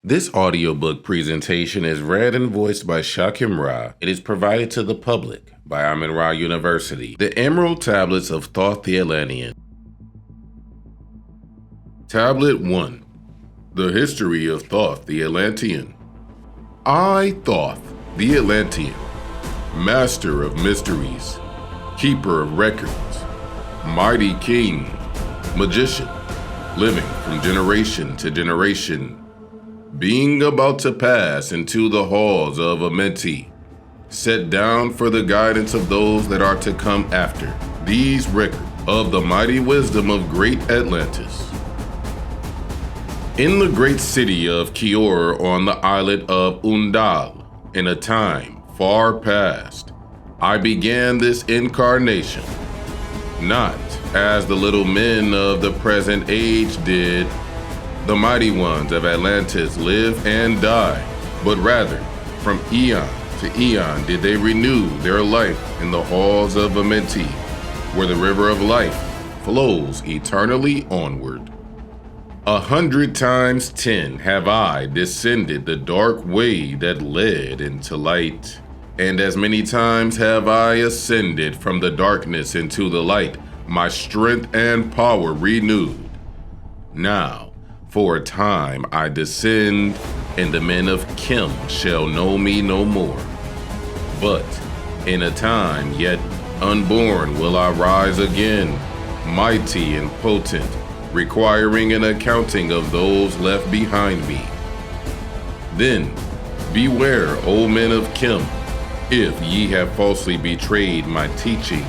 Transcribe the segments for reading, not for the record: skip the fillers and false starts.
This audiobook presentation is read and voiced by Shakim Ra. It is provided to the public by Shakim Ra University. The Emerald Tablets of Thoth The Atlantean. Tablet 1. The History of Thoth The Atlantean. I, Thoth The Atlantean, Master of Mysteries, Keeper of Records, Mighty King, Magician, living from generation to generation, being about to pass into the halls of Amenti, set down for the guidance of those that are to come after, these records of the mighty wisdom of great Atlantis. In the great city of Kior on the islet of Undal, in a time far past, I began this incarnation, not as the little men of the present age did. The mighty ones of Atlantis live and die, but rather from eon to eon did they renew their life in the halls of Amenti, where the river of life flows eternally onward. 100 times 10 have I descended the dark way that led into light, and as many times have I ascended from the darkness into the light, my strength and power renewed. Now, for a time I descend, and the men of Kim shall know me no more. But in a time yet unborn will I rise again, mighty and potent, requiring an accounting of those left behind me. Then beware, O men of Kim, if ye have falsely betrayed my teaching,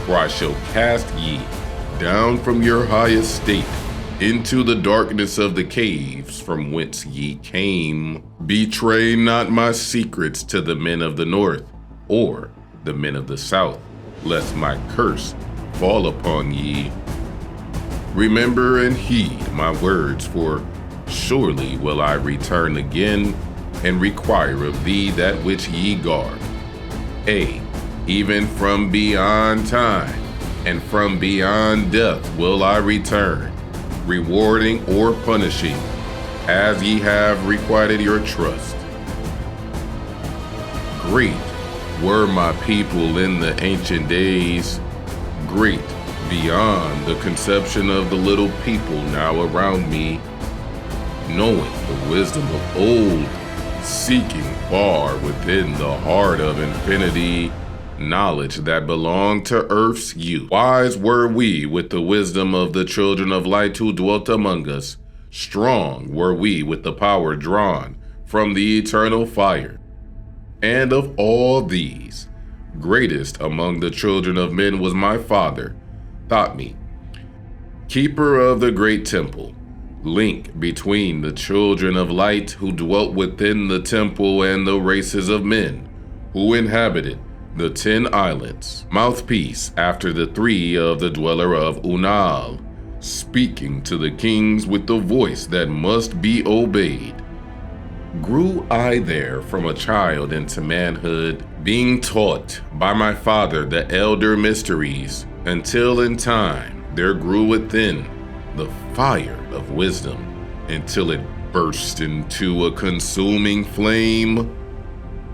for I shall cast ye down from your high estate into the darkness of the caves from whence ye came. Betray not my secrets to the men of the north or the men of the south, lest my curse fall upon ye. Remember and heed my words, for surely will I return again and require of thee that which ye guard. Even from beyond time and from beyond death will I return, rewarding or punishing, as ye have requited your trust. Great were my people in the ancient days, great beyond the conception of the little people now around me, knowing the wisdom of old, seeking far within the heart of infinity, knowledge that belonged to earth's youth. Wise were we with the wisdom of the children of light who dwelt among us. Strong were we with the power drawn from the eternal fire. And of all these, greatest among the children of men was my father, Thoth, keeper of the great temple, link between the children of light who dwelt within the temple and the races of men who inhabited the 10 islands, mouthpiece after the 3 of the dweller of Unal, speaking to the kings with the voice that must be obeyed. Grew I there from a child into manhood, being taught by my father the elder mysteries, until in time there grew within the fire of wisdom, until it burst into a consuming flame.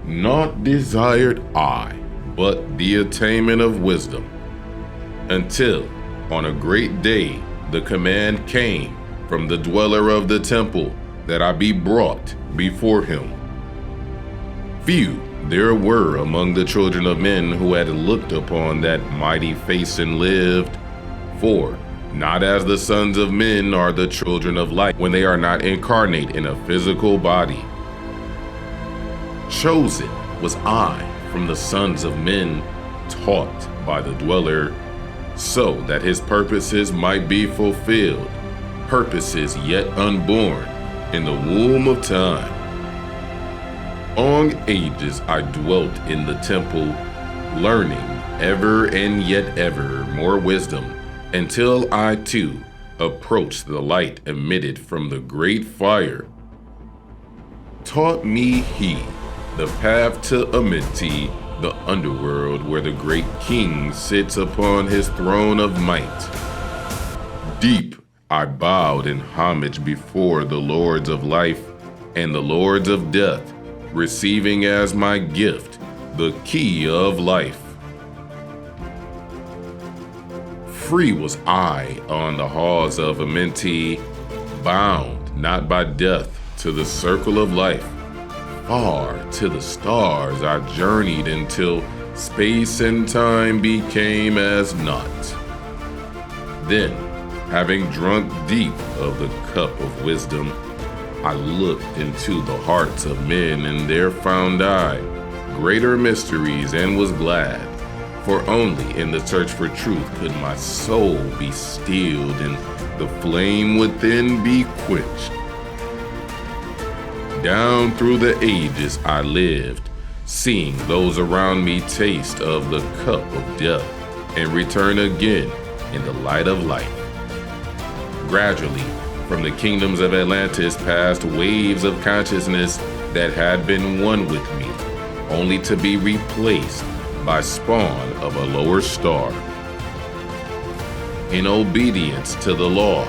Naught desired I but the attainment of wisdom, until on a great day the command came from the dweller of the temple that I be brought before him. Few there were among the children of men who had looked upon that mighty face and lived, for not as the sons of men are the children of light when they are not incarnate in a physical body. Chosen was I from the sons of men, taught by the dweller, so that his purposes might be fulfilled, purposes yet unborn in the womb of time. Long ages I dwelt in the temple, learning ever and yet ever more wisdom, until I too approached the light emitted from the great fire. Taught me he the path to Amenti, the underworld where the great king sits upon his throne of might. Deep I bowed in homage before the lords of life, and the lords of death, receiving as my gift the key of life. Free was I on the halls of Amenti, bound not by death to the circle of life. Far to the stars I journeyed until space and time became as naught. Then, having drunk deep of the cup of wisdom, I looked into the hearts of men, and there found I greater mysteries, and was glad. For only in the search for truth could my soul be stilled and the flame within be quenched. Down through the ages I lived, seeing those around me taste of the cup of death and return again in the light of life. Gradually, from the kingdoms of Atlantis passed waves of consciousness that had been one with me, only to be replaced by spawn of a lower star. In obedience to the law,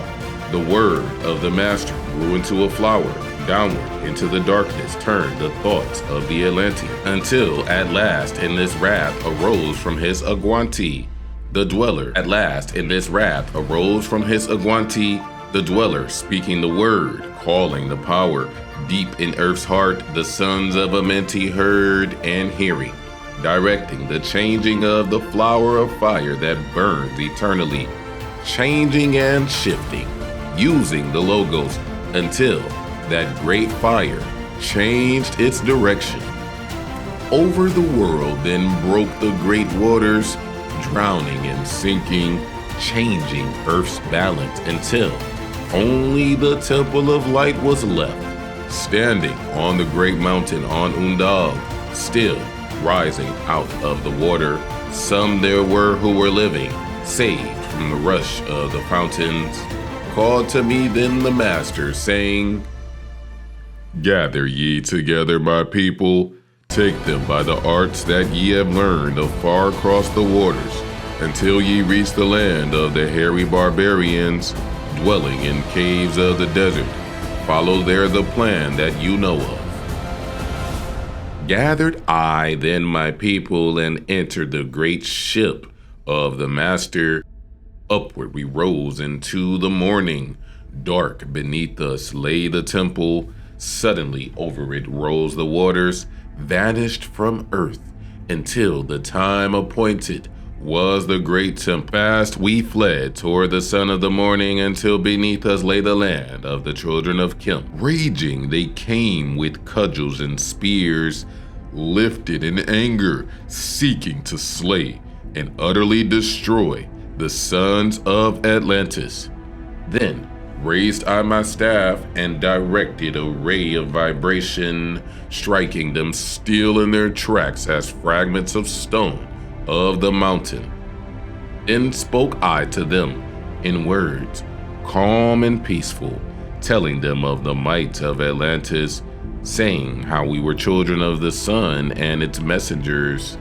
the word of the master grew into a flower. Downward into the darkness turned the thoughts of the Atlantean, until at last in this wrath arose from his Aguanti, the dweller. At last in this wrath arose from his Aguanti, the dweller, speaking the word, calling the power. Deep in earth's heart, the sons of Amenti heard and hearing, directing the changing of the flower of fire that burns eternally, changing and shifting, using the logos until that great fire changed its direction. Over the world then broke the great waters, drowning and sinking, changing earth's balance until only the temple of light was left, standing on the great mountain on Undal, still rising out of the water. Some there were who were living, saved from the rush of the fountains. Called to me then the master, saying, Gather ye together my people, take them by the arts that ye have learned afar across the waters, until ye reach the land of the hairy barbarians, dwelling in caves of the desert. Follow there the plan that you know of. Gathered I then my people and entered the great ship of the master. Upward we rose into the morning. Dark beneath us lay the temple. Suddenly over it rose the waters, vanished from earth, until the time appointed was the great temple. Fast we fled toward the sun of the morning, until beneath us lay the land of the children of Kim. Raging they came with cudgels and spears, lifted in anger, seeking to slay and utterly destroy the sons of Atlantis. Then raised I my staff and directed a ray of vibration, striking them still in their tracks as fragments of stone of the mountain. Then spoke I to them in words calm and peaceful, telling them of the might of Atlantis, saying how we were children of the sun and its messengers.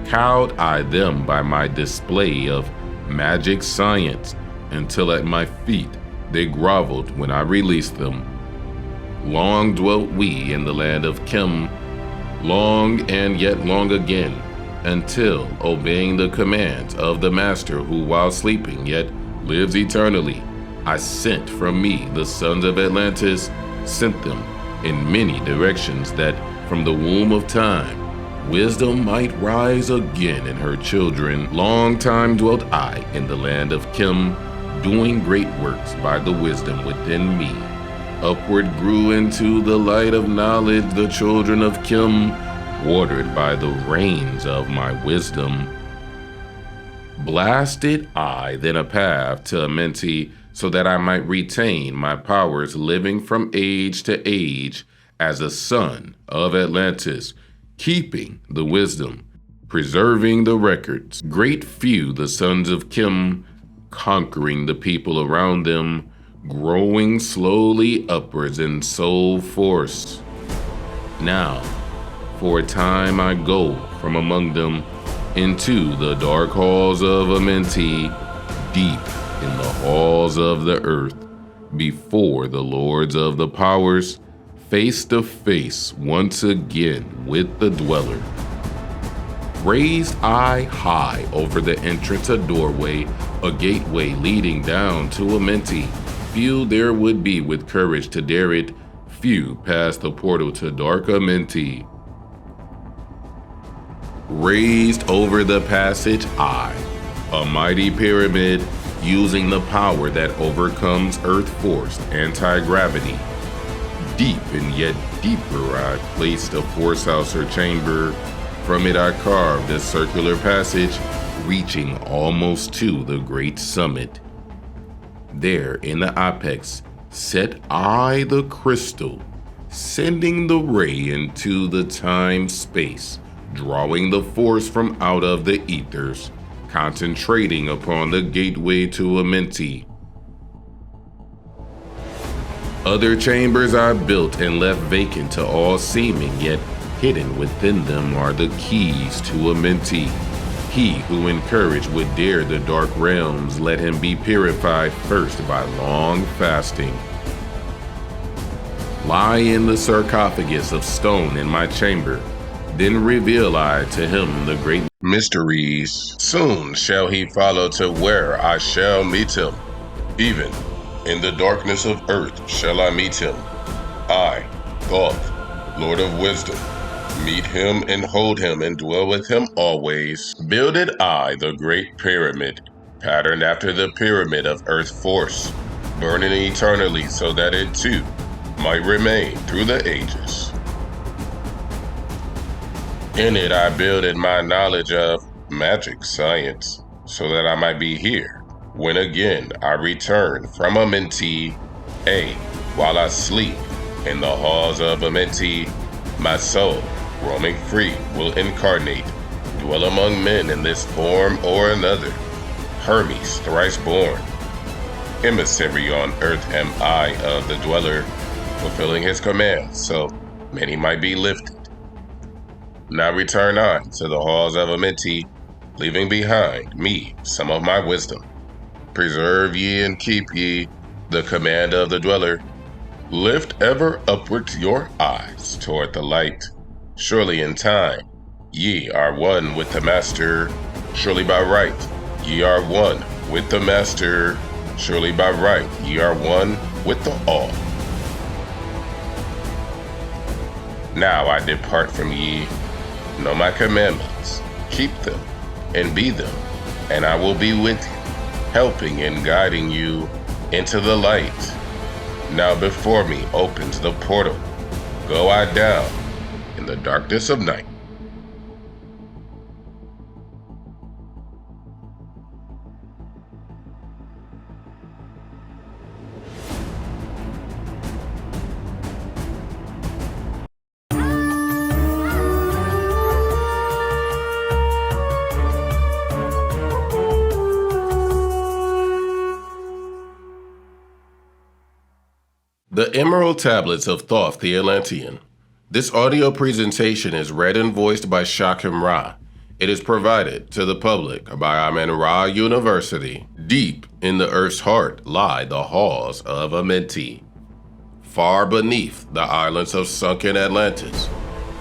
Cowed I them by my display of magic science, until at my feet they groveled when I released them. Long dwelt we in the land of Kim, long and yet long again, until, obeying the commands of the master who while sleeping yet lives eternally, I sent from me the sons of Atlantis, sent them in many directions, that from the womb of time wisdom might rise again in her children. Long time dwelt I in the land of Kim, doing great works by the wisdom within me. Upward grew into the light of knowledge the children of Kim, watered by the rains of my wisdom. Blasted I then a path to Amenti, so that I might retain my powers, living from age to age as a son of Atlantis, keeping the wisdom, preserving the records. Great few the sons of Kim, conquering the people around them, growing slowly upwards in soul force. Now, for a time I go from among them into the dark halls of Amenti, deep in the halls of the earth, before the lords of the powers, face to face once again with the Dweller. Raised eye high over the entrance a doorway, a gateway leading down to Amenti. Few there would be with courage to dare it, few past the portal to dark Amenti. Raised over the passage eye, a mighty pyramid using the power that overcomes earth force, anti-gravity. Deep and yet deeper I placed a force-house or chamber. From it I carved a circular passage, reaching almost to the great summit. There in the apex set I the crystal, sending the ray into the time-space, drawing the force from out of the ethers, concentrating upon the gateway to Amenti. Other chambers I built and left vacant to all seeming, yet hidden within them are the keys to Amenti. He who in courage would dare the dark realms, let him be purified first by long fasting. Lie in the sarcophagus of stone in my chamber, then reveal I to him the great mysteries. Soon shall he follow to where I shall meet him. Even in the darkness of earth shall I meet him. I, Thoth, Lord of Wisdom, meet him and hold him and dwell with him always. Builded I the great pyramid, patterned after the pyramid of earth force, burning eternally so that it too might remain through the ages. In it I builded my knowledge of magic science, so that I might be here when again I return from Amenti. While I sleep in the halls of Amenti, my soul, roaming free, will incarnate, dwell among men in this form or another. Hermes thrice born, emissary on earth am I of the Dweller, fulfilling his commands so many might be lifted. Now return I to the halls of Amenti, leaving behind me some of my wisdom. Preserve ye and keep ye the command of the Dweller. Lift ever upwards your eyes toward the light. Surely in time ye are one with the Master. Surely by right ye are one with the Master. Surely by right ye are one with the All. Now I depart from ye. Know my commandments, keep them, and be them, and I will be with you, helping and guiding you into the light. Now before me opens the portal. Go I down in the darkness of night. The Emerald Tablets of Thoth the Atlantean. This audio presentation is read and voiced by Shakim Ra. It is provided to the public by Amen-Ra University. Deep in the earth's heart lie the halls of Amenti. Far beneath the islands of sunken Atlantis,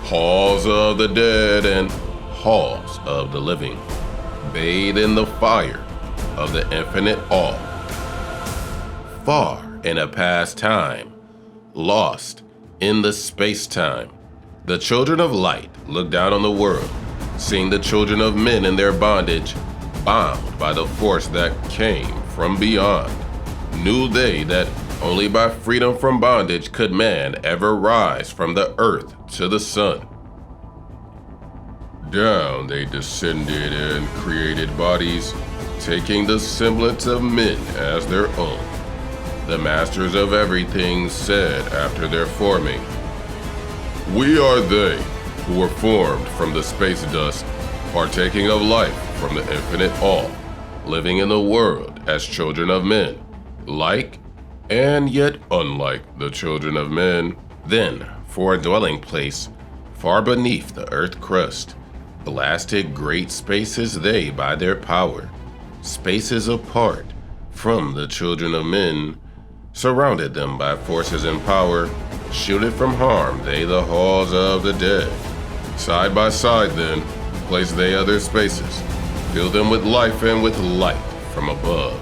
halls of the dead and halls of the living, bathe in the fire of the infinite all. Far in a past time, lost in the space-time, the children of light look down on the world, seeing the children of men in their bondage, bound by the force that came from beyond. Knew they that only by freedom from bondage could man ever rise from the earth to the sun. Down they descended and created bodies, taking the semblance of men as their own. The masters of everything said after their forming, "We are they who were formed from the space dust, partaking of life from the infinite all, living in the world as children of men, like and yet unlike the children of men. Then, for a dwelling place, far beneath the earth crust, blasted great spaces they by their power, spaces apart from the children of men, surrounded them by forces and power, shielded from harm they the halls of the dead. Side by side then, place they other spaces, fill them with life and with light from above.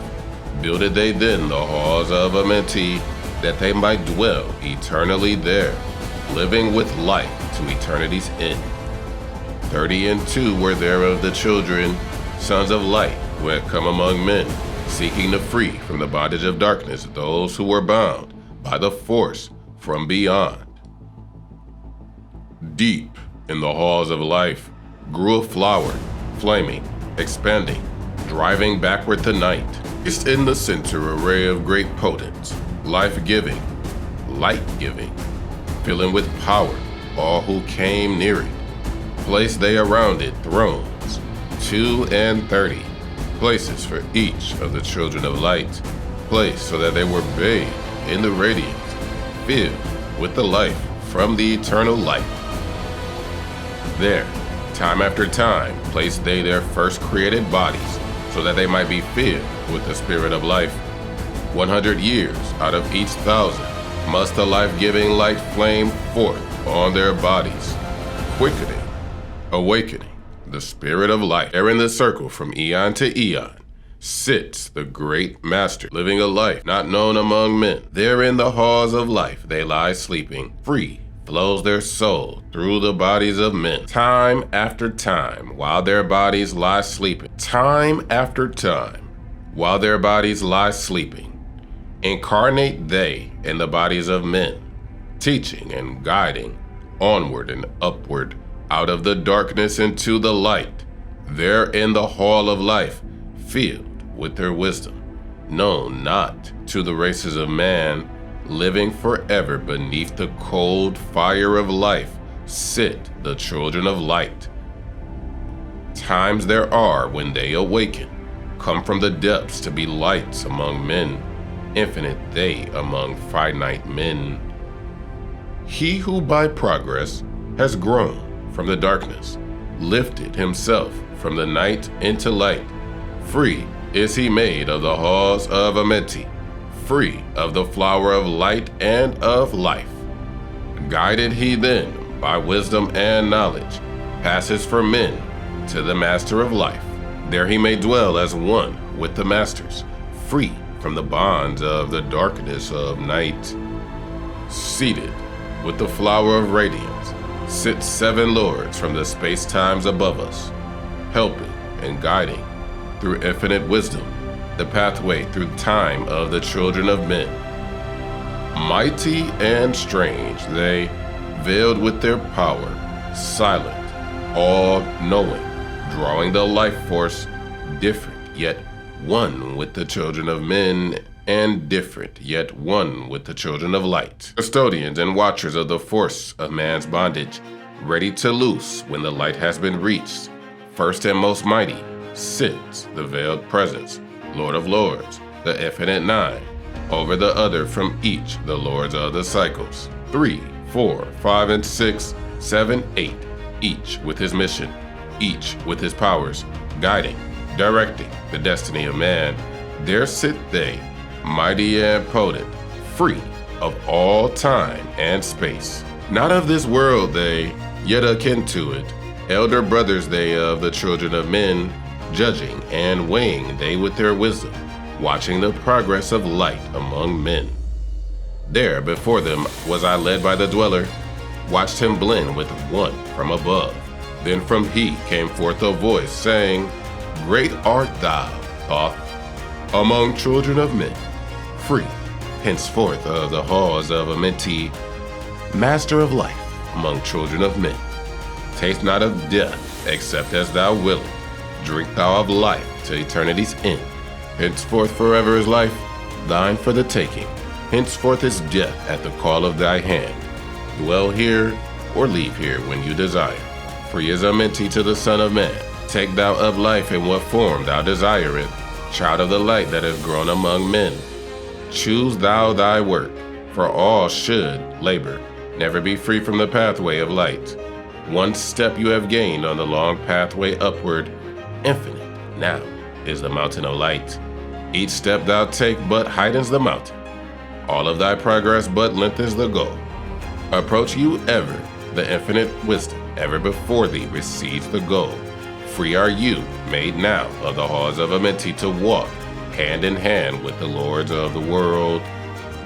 Builded they then the halls of Amenti, that they might dwell eternally there, living with life to eternity's end. 32 were there of the children, sons of light, who had come among men, seeking to free from the bondage of darkness those who were bound by the force from beyond. Deep in the halls of life grew a flower, flaming, expanding, driving backward the night. Placed in the center a ray of great potence, life-giving, light-giving, filling with power all who came near it. Placed they around it thrones, 32, places for each of the children of light, placed so that they were bathed in the radiance, filled with the life from the eternal light. There, time after time, placed they their first created bodies, so that they might be filled with the spirit of life. 100 years out of each 1,000 must the life-giving light flame forth on their bodies, quickening, awakening the spirit of life. There in the circle from eon to eon sits the great master, living a life not known among men. There in the halls of life they lie sleeping, free flows their soul through the bodies of men. Time after time, while their bodies lie sleeping, time after time, while their bodies lie sleeping, incarnate they in the bodies of men, teaching and guiding onward and upward out of the darkness into the light. There in the hall of life, filled with their wisdom, known not to the races of man, living forever beneath the cold fire of life, sit the children of light. Times there are when they awaken, come from the depths to be lights among men, infinite they among finite men. He who by progress has grown from the darkness, lifted himself from the night into light, free is he made of the halls of Amenti, free of the flower of light and of life. Guided he then by wisdom and knowledge, passes for men to the master of life. There he may dwell as one with the masters, free from the bonds of the darkness of night. Seated with the flower of radiance, sit 7 lords from the space-times above us, helping and guiding through infinite wisdom the pathway through time of the children of men. Mighty and strange they, veiled with their power, silent, all-knowing, drawing the life force, different yet one with the children of men, and different yet one with the children of light. Custodians and watchers of the force of man's bondage, ready to loose when the light has been reached. First and most mighty sits the veiled presence, Lord of Lords, the infinite 9, over the other from each the lords of the cycles. 3, 4, 5, and 6, 7, 8, each with his mission, each with his powers, guiding, directing the destiny of man. There sit they, mighty and potent, free of all time and space. Not of this world they, yet akin to it, elder brothers they of the children of men, judging and weighing they with their wisdom, watching the progress of light among men. There before them was I led by the dweller, watched him blend with one from above. Then from he came forth a voice saying, Great art thou, Thoth, among children of men, free, henceforth of the halls of Amenti, master of life among children of men. Taste not of death, except as thou wilt. Drink thou of life to eternity's end. Henceforth forever is life, thine for the taking. Henceforth is death at the call of thy hand. Dwell here or leave here when you desire. Free is Amenti to the Son of Man. Take thou of life in what form thou desirest, child of the light that is grown among men. Choose thou thy work, for all should labor, never be free from the pathway of light. One step you have gained on the long pathway upward, infinite now is the mountain of light. Each step thou take but heightens the mountain. All of thy progress but lengthens the goal. Approach you ever, the infinite wisdom ever before thee receives the goal. Free are you, made now of the halls of Amenti to walk hand in hand with the lords of the world,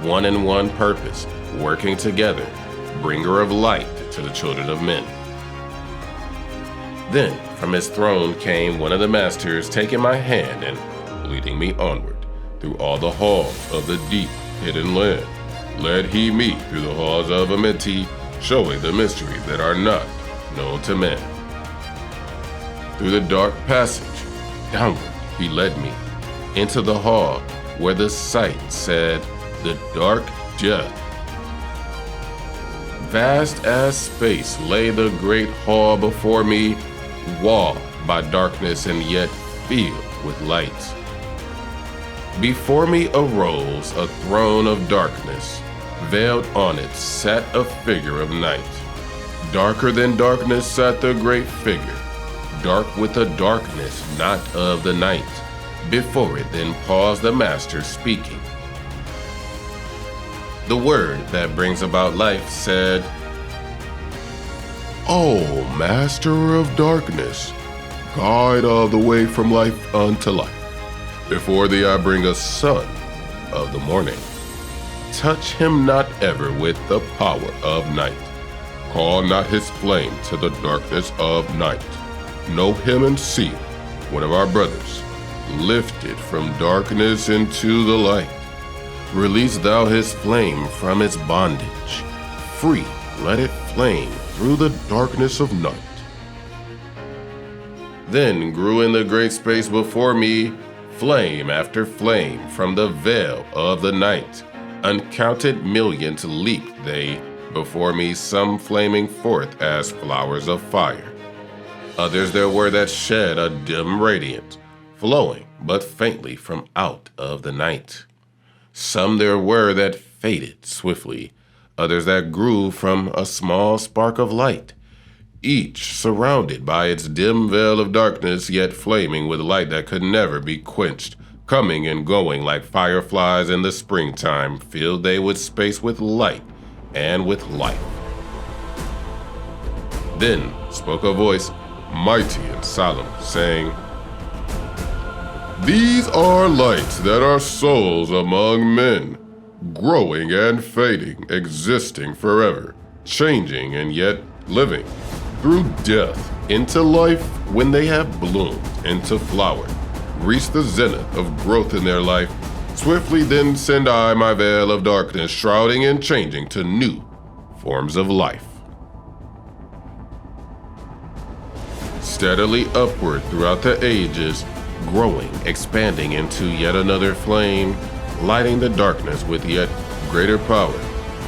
one in one purpose, working together, bringer of light to the children of men. Then from his throne came one of the masters, taking my hand and leading me onward through all the halls of the deep hidden land. Led he me through the halls of Amenti, showing the mysteries that are not known to man. Through the dark passage, downward he led me, into the hall where the sight said, the dark death. Vast as space lay the great hall before me, walled by darkness and yet filled with light. Before me arose a throne of darkness. Veiled on it sat a figure of night. Darker than darkness sat the great figure, dark with a darkness not of the night. Before it then paused the master speaking. The word that brings about life said, O master of darkness, guide all the way from life unto life. Before thee I bring a son of the morning. Touch him not ever with the power of night. Call not his flame to the darkness of night. Know him and see, one of our brothers, lifted from darkness into the light. Release thou his flame from its bondage. Free, let it flame through the darkness of night. Then grew in the great space before me flame after flame from the veil of the night. Uncounted millions leaped they before me, some flaming forth as flowers of fire. Others there were that shed a dim radiance, flowing but faintly from out of the night. Some there were that faded swiftly, others that grew from a small spark of light, each surrounded by its dim veil of darkness, yet flaming with light that could never be quenched. Coming and going like fireflies in the springtime, filled they with space with light and with life. Then spoke a voice, mighty and solemn, saying, These are lights that are souls among men, growing and fading, existing forever, changing and yet living, through death into life when they have bloomed into flower, reach the zenith of growth in their life. Swiftly then send I my veil of darkness, shrouding and changing to new forms of life. Steadily upward throughout the ages, growing, expanding into yet another flame, lighting the darkness with yet greater power,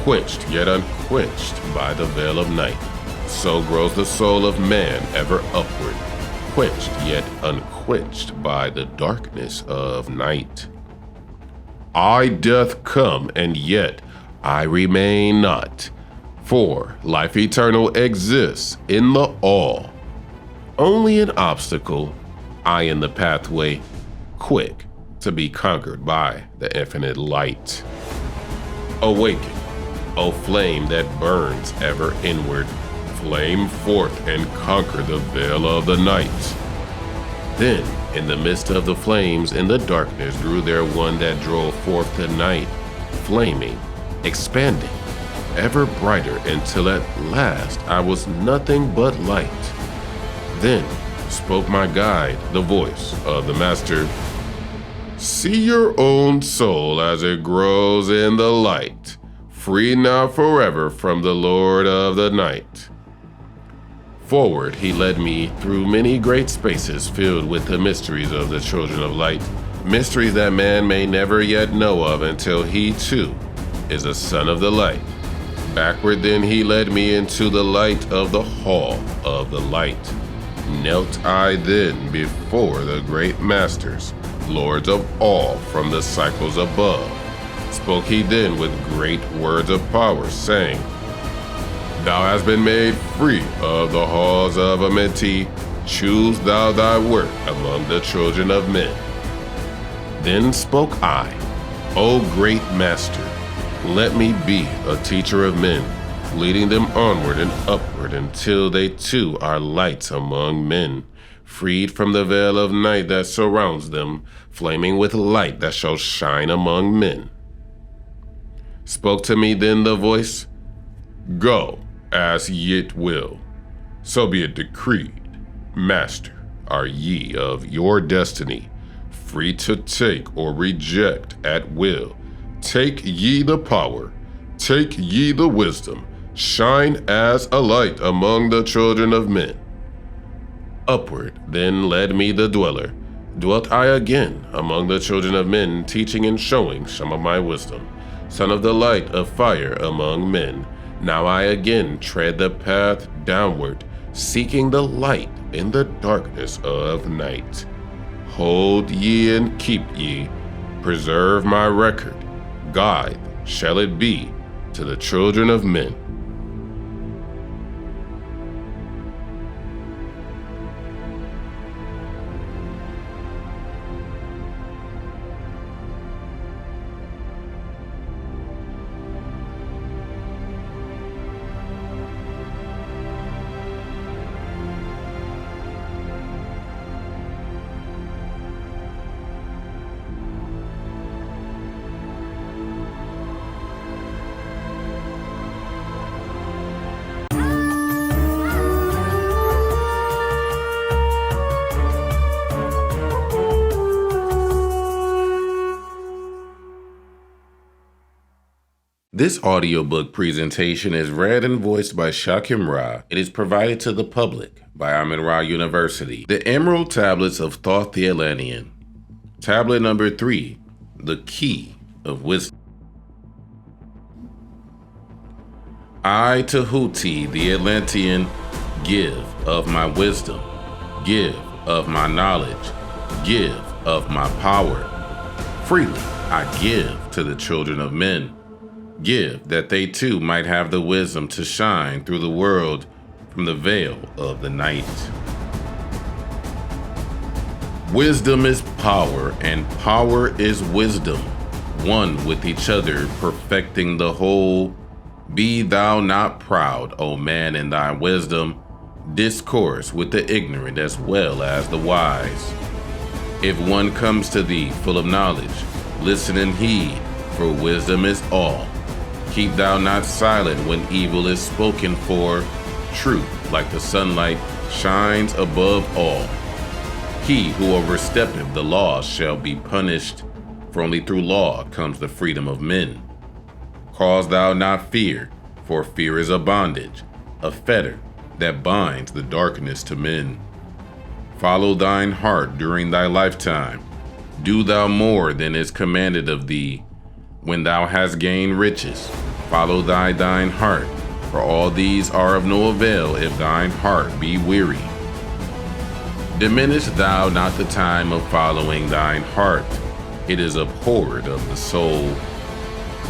quenched yet unquenched by the veil of night. So grows the soul of man ever upward, quenched yet unquenched by the darkness of night. I death come, and yet I remain not, for life eternal exists in the all. Only an obstacle, I in the pathway, quick to be conquered by the infinite light. Awaken, O flame that burns ever inward, flame forth and conquer the veil of the night. Then, in the midst of the flames, in the darkness, drew there one that drove forth the night, flaming, expanding, ever brighter, until at last I was nothing but light. Then spoke my guide, the voice of the master, See your own soul as it grows in the light, free now forever from the Lord of the night. Forward he led me through many great spaces filled with the mysteries of the children of light, mysteries that man may never yet know of until he too is a son of the light. Backward then he led me into the light of the hall of the light. Knelt I then before the great masters, lords of all from the cycles above. Spoke he then with great words of power, saying, Thou hast been made free of the halls of Amenti. Choose thou thy work among the children of men. Then spoke I, O great master, let me be a teacher of men. leading them onward and upward until they too are lights among men, freed from the veil of night that surrounds them, flaming with light that shall shine among men. Spoke to me then the voice, "Go, as ye it will. So be it decreed. Master, are ye of your destiny, free to take or reject at will. Take ye the power, take ye the wisdom, shine as a light among the children of men." Upward then led me the dweller. Dwelt I again among the children of men, teaching and showing some of my wisdom. Son of the light of fire among men, now I again tread the path downward, seeking the light in the darkness of night. Hold ye and keep ye, preserve my record, guide shall it be to the children of men. This audiobook presentation is read and voiced by Shakim Ra. It is provided to the public by Amin-Ra University. The Emerald Tablets of Thoth the Atlantean. Tablet number 3, The Key of Wisdom. I, Tahuti the Atlantean, give of my wisdom, give of my knowledge, give of my power. Freely I give to the children of men. Give that they too might have the wisdom to shine through the world from the veil of the night. Wisdom is power, and power is wisdom, one with each other, perfecting the whole. Be thou not proud, O man, in thy wisdom. Discourse with the ignorant as well as the wise. If one comes to thee full of knowledge, listen and heed, for wisdom is all. Keep thou not silent when evil is spoken, for truth, like the sunlight, shines above all. He who oversteppeth the law shall be punished, for only through law comes the freedom of men. Cause thou not fear, for fear is a bondage, a fetter that binds the darkness to men. Follow thine heart during thy lifetime. Do thou more than is commanded of thee. When thou hast gained riches, follow thine heart, for all these are of no avail if thine heart be weary. Diminish thou not the time of following thine heart, it is abhorred of the soul.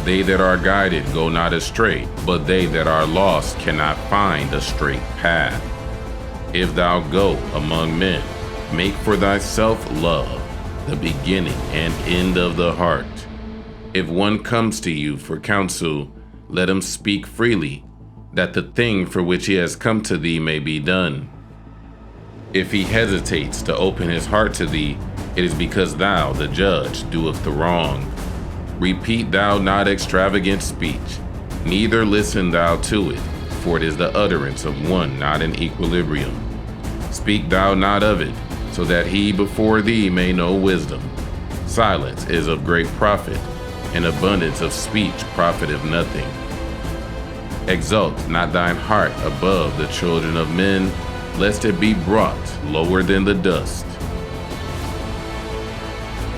They that are guided go not astray, but they that are lost cannot find a straight path. If thou go among men, make for thyself love, the beginning and end of the heart. If one comes to you for counsel, let him speak freely, that the thing for which he has come to thee may be done. If he hesitates to open his heart to thee, it is because thou, the judge, doest the wrong. Repeat thou not extravagant speech, neither listen thou to it, for it is the utterance of one not in equilibrium. Speak thou not of it, so that he before thee may know wisdom. Silence is of great profit, and abundance of speech profiteth nothing. Exalt not thine heart above the children of men, lest it be brought lower than the dust.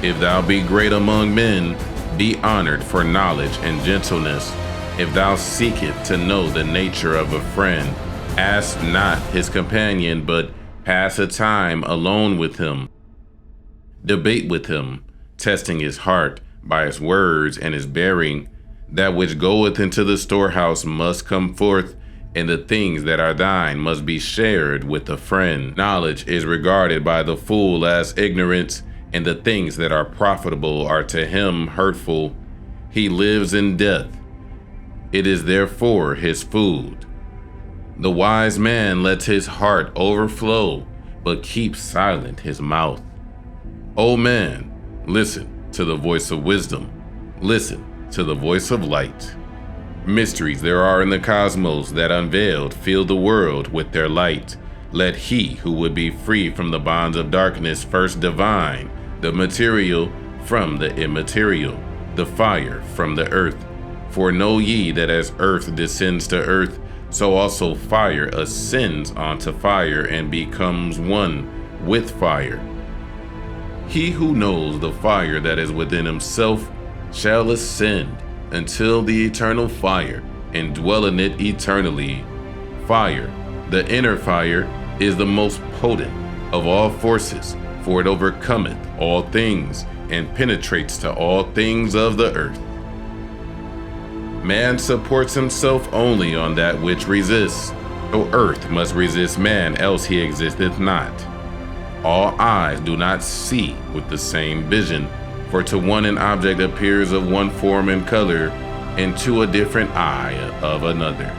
If thou be great among men, be honored for knowledge and gentleness. If thou seekest to know the nature of a friend, ask not his companion, but pass a time alone with him. Debate with him, testing his heart by his words and his bearing. That which goeth into the storehouse must come forth, and the things that are thine must be shared with a friend. Knowledge is regarded by the fool as ignorance, and the things that are profitable are to him hurtful. He lives in death. It is therefore his food. The wise man lets his heart overflow, but keeps silent his mouth. O man, listen to the voice of wisdom. Listen to the voice of light. Mysteries there are in the cosmos that unveiled fill the world with their light. Let he who would be free from the bonds of darkness first divine the material from the immaterial, the fire from the earth. For know ye that as earth descends to earth, so also fire ascends onto fire and becomes one with fire. He who knows the fire that is within himself shall ascend until the eternal fire and dwell in it eternally. Fire, the inner fire, is the most potent of all forces, for it overcometh all things and penetrates to all things of the earth. Man supports himself only on that which resists, so earth must resist man, else he existeth not. All eyes do not see with the same vision, for to one an object appears of one form and color, and to a different eye of another.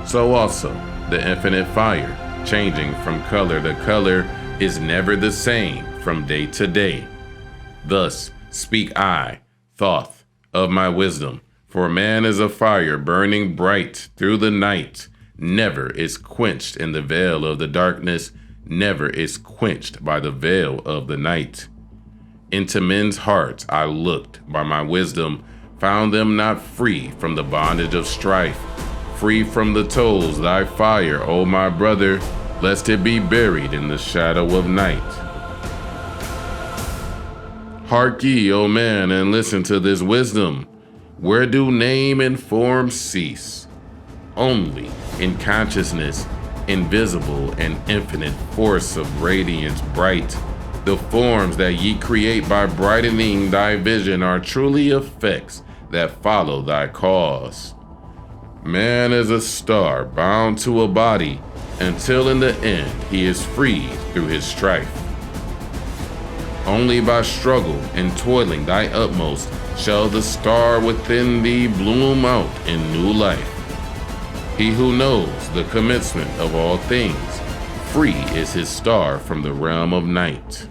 So also the infinite fire, changing from color to color, is never the same from day to day. Thus speak I, Thoth, of my wisdom, for man is a fire burning bright through the night, never is quenched in the veil of the darkness, never is quenched by the veil of the night. Into men's hearts I looked by my wisdom, found them not free from the bondage of strife, free from the tolls thy fire, O my brother, lest it be buried in the shadow of night. Hark ye, O man, and listen to this wisdom. Where do name and form cease? Only in consciousness, invisible and infinite force of radiance bright, the forms that ye create by brightening thy vision are truly effects that follow thy cause. Man is a star bound to a body, until in the end he is freed through his strife. Only by struggle and toiling thy utmost shall the star within thee bloom out in new life. He who knows the commencement of all things, free is his star from the realm of night.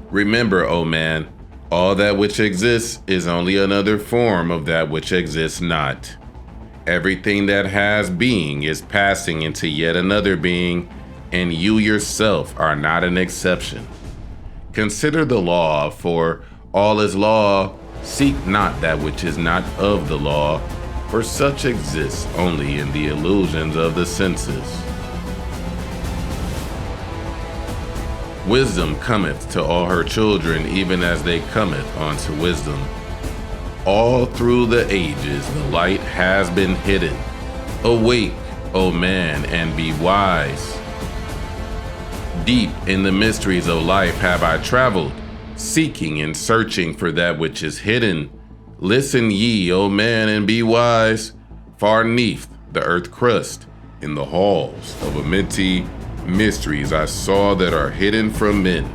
Remember, O man, all that which exists is only another form of that which exists not. Everything that has being is passing into yet another being, and you yourself are not an exception. Consider the law, for all is law. Seek not that which is not of the law, for such exists only in the illusions of the senses. Wisdom cometh to all her children, even as they cometh unto wisdom. All through the ages the light has been hidden. Awake, O man, and be wise. Deep in the mysteries of life have I traveled, seeking and searching for that which is hidden. Listen ye, O man, and be wise. Far neath the earth crust, in the halls of Amenti, mysteries I saw that are hidden from men.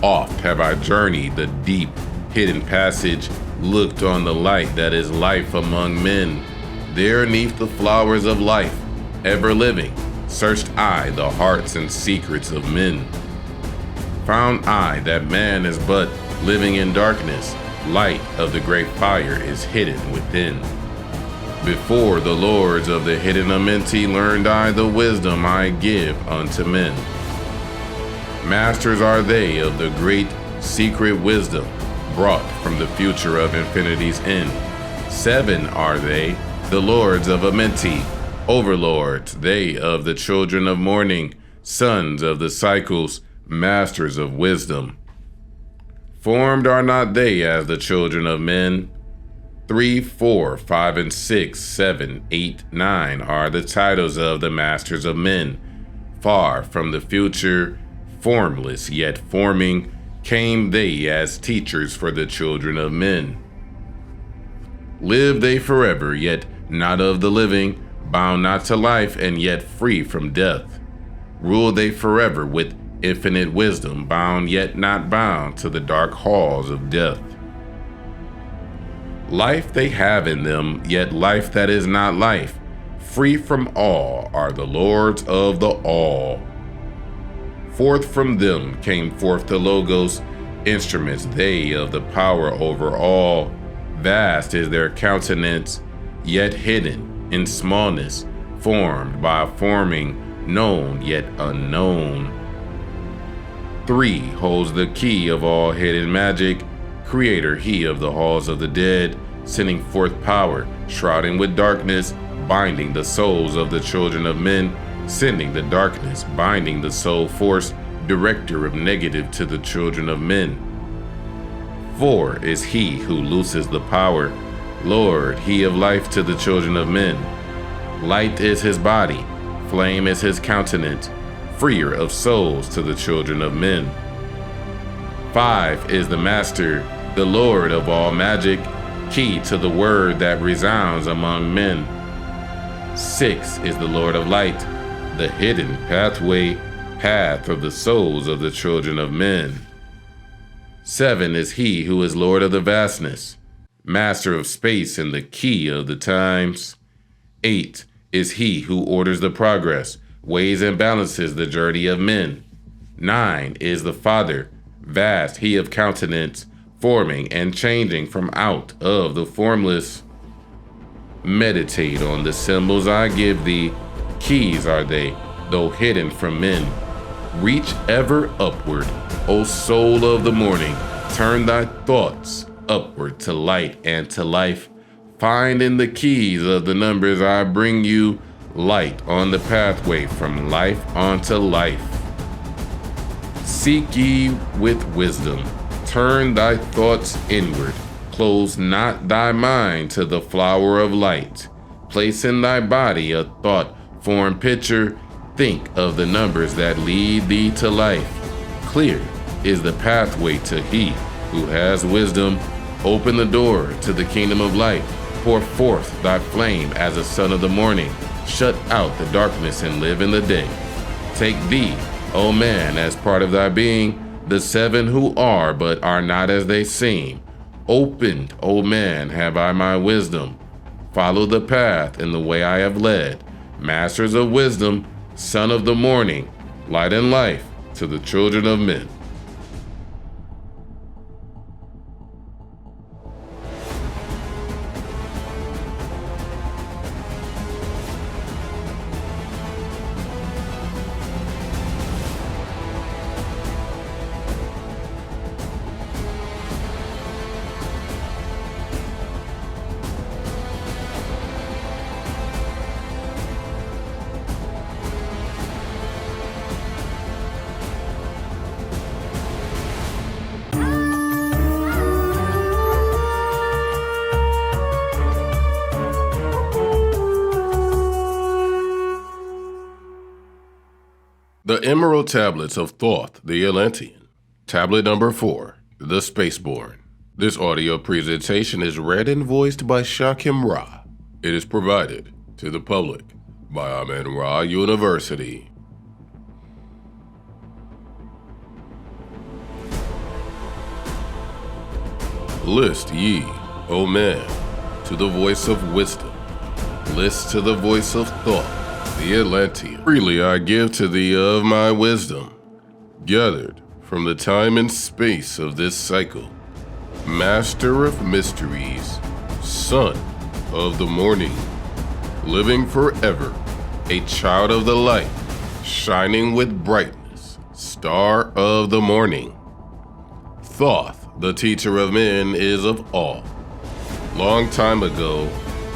Oft have I journeyed the deep, hidden passage, looked on the light that is life among men. There neath the flowers of life, ever living, searched I the hearts and secrets of men. Found I that man is but living in darkness, light of the great fire is hidden within. Before the lords of the hidden Amenti learned I the wisdom I give unto men. Masters are they of the great secret wisdom, brought from the future of infinity's end. 7 are they, the lords of Amenti, overlords, they of the children of morning, sons of the cycles, masters of wisdom. Formed are not they as the children of men. 3, 4, 5, and 6, 7, 8, 9 are the titles of the masters of men. Far from the future, formless yet forming, came they as teachers for the children of men. Live they forever, yet not of the living, bound not to life, and yet free from death. Rule they forever with infinite wisdom, bound yet not bound to the dark halls of death. Life they have in them, yet life that is not life. Free from all are the lords of the all. Forth from them came forth the Logos, instruments they of the power over all. Vast is their countenance, yet hidden in smallness, formed by forming, known yet unknown. 3 holds the key of all hidden magic, creator he of the halls of the dead, sending forth power, shrouding with darkness, binding the souls of the children of men, sending the darkness, binding the soul force, director of negative to the children of men. 4 is he who looses the power, Lord, he of life to the children of men. Light is his body, flame is his countenance, freer of souls to the children of men. 5 is the master, the Lord of all magic, key to the word that resounds among men. 6 is the Lord of light, the hidden pathway, path of the souls of the children of men. 7 is he who is Lord of the vastness, master of space and the key of the times. 8 is he who orders the progress, weighs and balances the journey of men. 9 is the Father, vast he of countenance, forming and changing from out of the formless. Meditate on the symbols I give thee, keys are they, though hidden from men. Reach ever upward, O soul of the morning, turn thy thoughts upward to light and to life. Find in the keys of the numbers I bring you light on the pathway from life unto life. Seek ye with wisdom, turn thy thoughts inward, close not thy mind to the flower of light. Place in thy body a thought, form picture, think of the numbers that lead thee to life. Clear is the pathway to he who has wisdom. Open the door to the kingdom of light. Pour forth thy flame as a son of the morning. Shut out the darkness and live in the day. Take thee, O man, as part of thy being, the 7 who are but are not as they seem. Opened, O man, have I my wisdom. Follow the path in the way I have led. Masters of wisdom, son of the morning, light and life to the children of men. The Emerald Tablets of Thoth the Atlantean. Tablet number 4, The Spaceborne. This audio presentation is read and voiced by Shakim Ra. It is provided to the public by Amen-Ra University. List ye, O man, to the voice of wisdom. List to the voice of Thoth the Atlantean. Freely I give to thee of my wisdom, gathered from the time and space of this cycle. Master of mysteries, son of the morning, living forever, a child of the light, shining with brightness, star of the morning. Thoth, the teacher of men, is of all. Long time ago,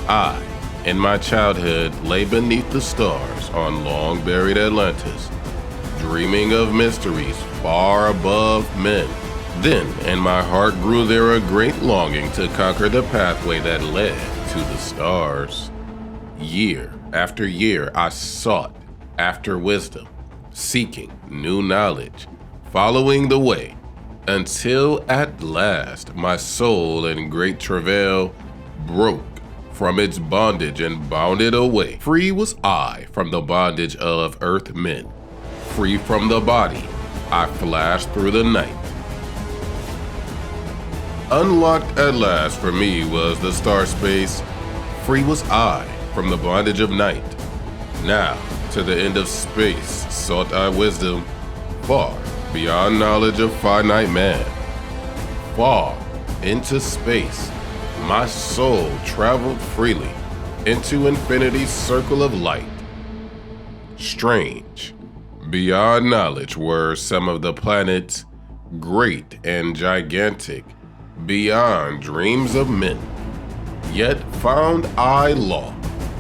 I, in my childhood, lay beneath the stars on long-buried Atlantis, dreaming of mysteries far above men. Then in my heart grew there a great longing to conquer the pathway that led to the stars. Year after year I sought after wisdom, seeking new knowledge, following the way, until at last my soul in great travail broke from its bondage and bounded away. Free was I from the bondage of earth men. Free from the body, I flashed through the night. Unlocked at last for me was the star space. Free was I from the bondage of night. Now, to the end of space, sought I wisdom, far beyond knowledge of finite man. Far into space, my soul traveled freely into infinity's circle of light. Strange, beyond knowledge were some of the planets, great and gigantic, beyond dreams of men. Yet found I law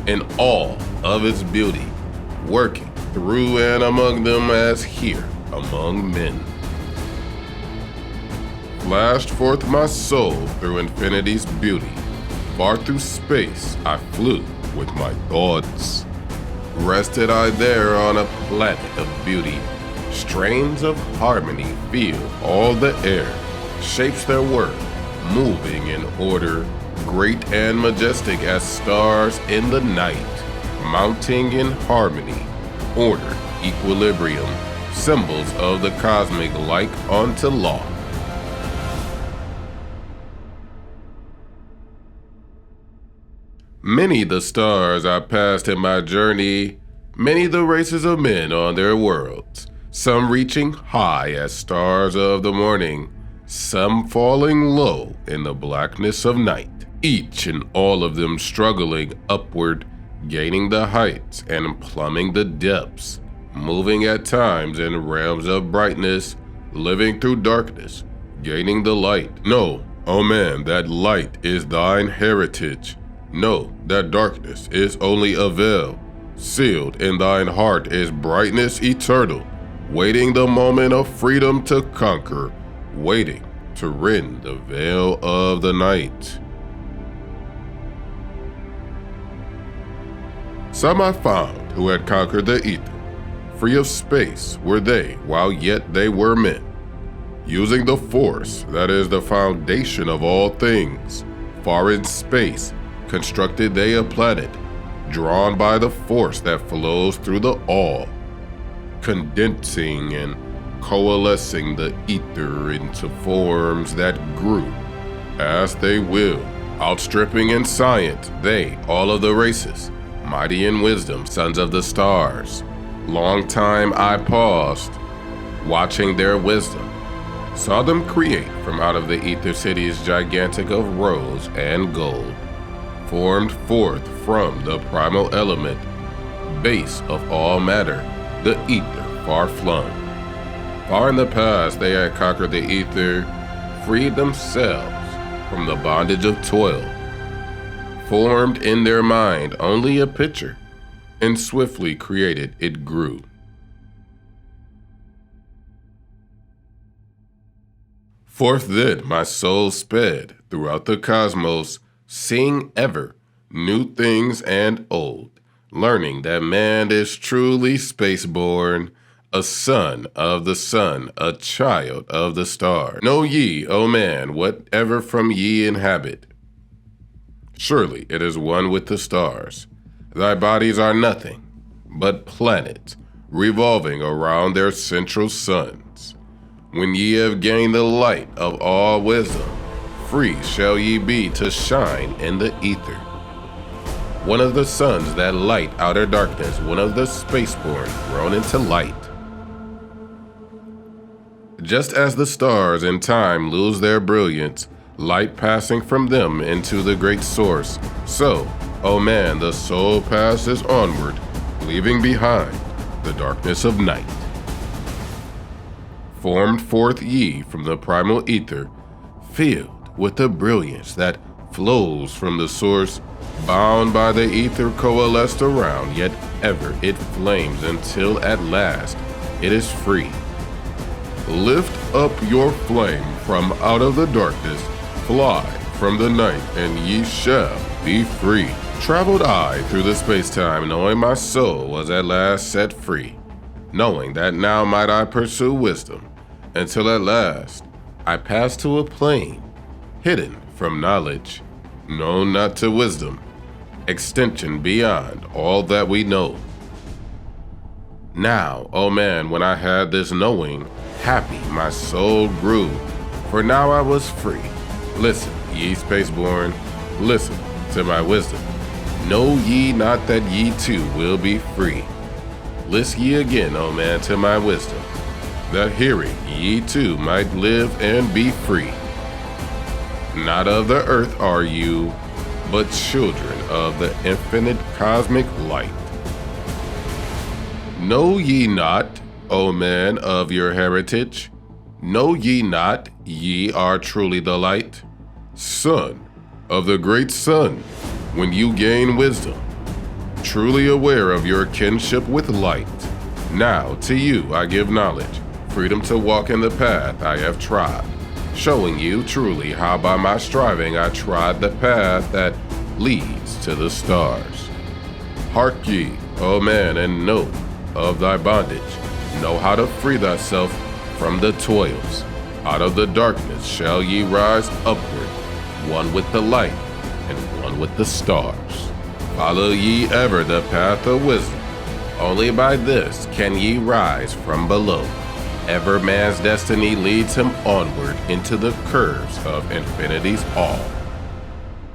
in all of its beauty, working through and among them as here among men. Flashed forth my soul through infinity's beauty. Far through space I flew with my thoughts. Rested I there on a planet of beauty. Strains of harmony fill all the air. Shapes their work, moving in order, great and majestic as stars in the night. Mounting in harmony, order, equilibrium, symbols of the cosmic like unto law. Many the stars I passed in my journey, many the races of men on their worlds, some reaching high as stars of the morning, some falling low in the blackness of night, each and all of them struggling upward, gaining the heights and plumbing the depths, moving at times in realms of brightness, living through darkness, gaining the light. Know, O man, that light is thine heritage. Know that darkness is only a veil. Sealed in thine heart is brightness eternal, waiting the moment of freedom to conquer, waiting to rend the veil of the night. Some I found who had conquered the ether. Free of space were they, while yet they were men. Using the force that is the foundation of all things, far in space, constructed they a planet, drawn by the force that flows through the all, condensing and coalescing the ether into forms that grew as they will, outstripping in science they, all of the races, mighty in wisdom, sons of the stars. Long time I paused, watching their wisdom, saw them create from out of the ether cities gigantic of rose and gold, formed forth from the primal element, base of all matter, the ether far flung. Far in the past they had conquered the ether, freed themselves from the bondage of toil, formed in their mind only a picture, and swiftly created it grew. Forth then my soul sped throughout the cosmos, seeing ever new things and old, learning that man is truly spaceborn, a son of the sun, a child of the star. Know ye, O man, whatever from ye inhabit, surely it is one with the stars. Thy bodies are nothing but planets revolving around their central suns. When ye have gained the light of all wisdom, free shall ye be to shine in the ether. One of the suns that light outer darkness, one of the spaceborn grown into light. Just as the stars in time lose their brilliance, light passing from them into the great source, so, O man, the soul passes onward, leaving behind the darkness of night. Formed forth ye from the primal ether, filled with the brilliance that flows from the source, bound by the ether coalesced around, yet ever it flames until at last it is free. Lift up your flame from out of the darkness, fly from the night, and ye shall be free. Traveled I through the space-time, knowing my soul was at last set free, knowing that now might I pursue wisdom, until at last I passed to a plane, hidden from knowledge, known not to wisdom, extension beyond all that we know. Now, O man, when I had this knowing, happy my soul grew, for now I was free, Listen, ye spaceborn, listen to my wisdom. Know ye not that ye too will be free? List ye again, O man, to my wisdom, that hearing ye too might live and be free. Not of the earth are you, but children of the infinite cosmic light. Know ye not, O man, of your heritage? Know ye not ye are truly the light? Son of the great sun, when you gain wisdom, truly aware of your kinship with light. Now to you I give knowledge, freedom to walk in the path I have trod, showing you truly how by my striving I trod the path that leads to the stars. Hark ye, O man, and know of thy bondage. Know how to free thyself from the toils. Out of the darkness shall ye rise upward, one with the light and one with the stars. Follow ye ever the path of wisdom. Only by this can ye rise from below. Ever man's destiny leads him onward into the curves of infinity's all.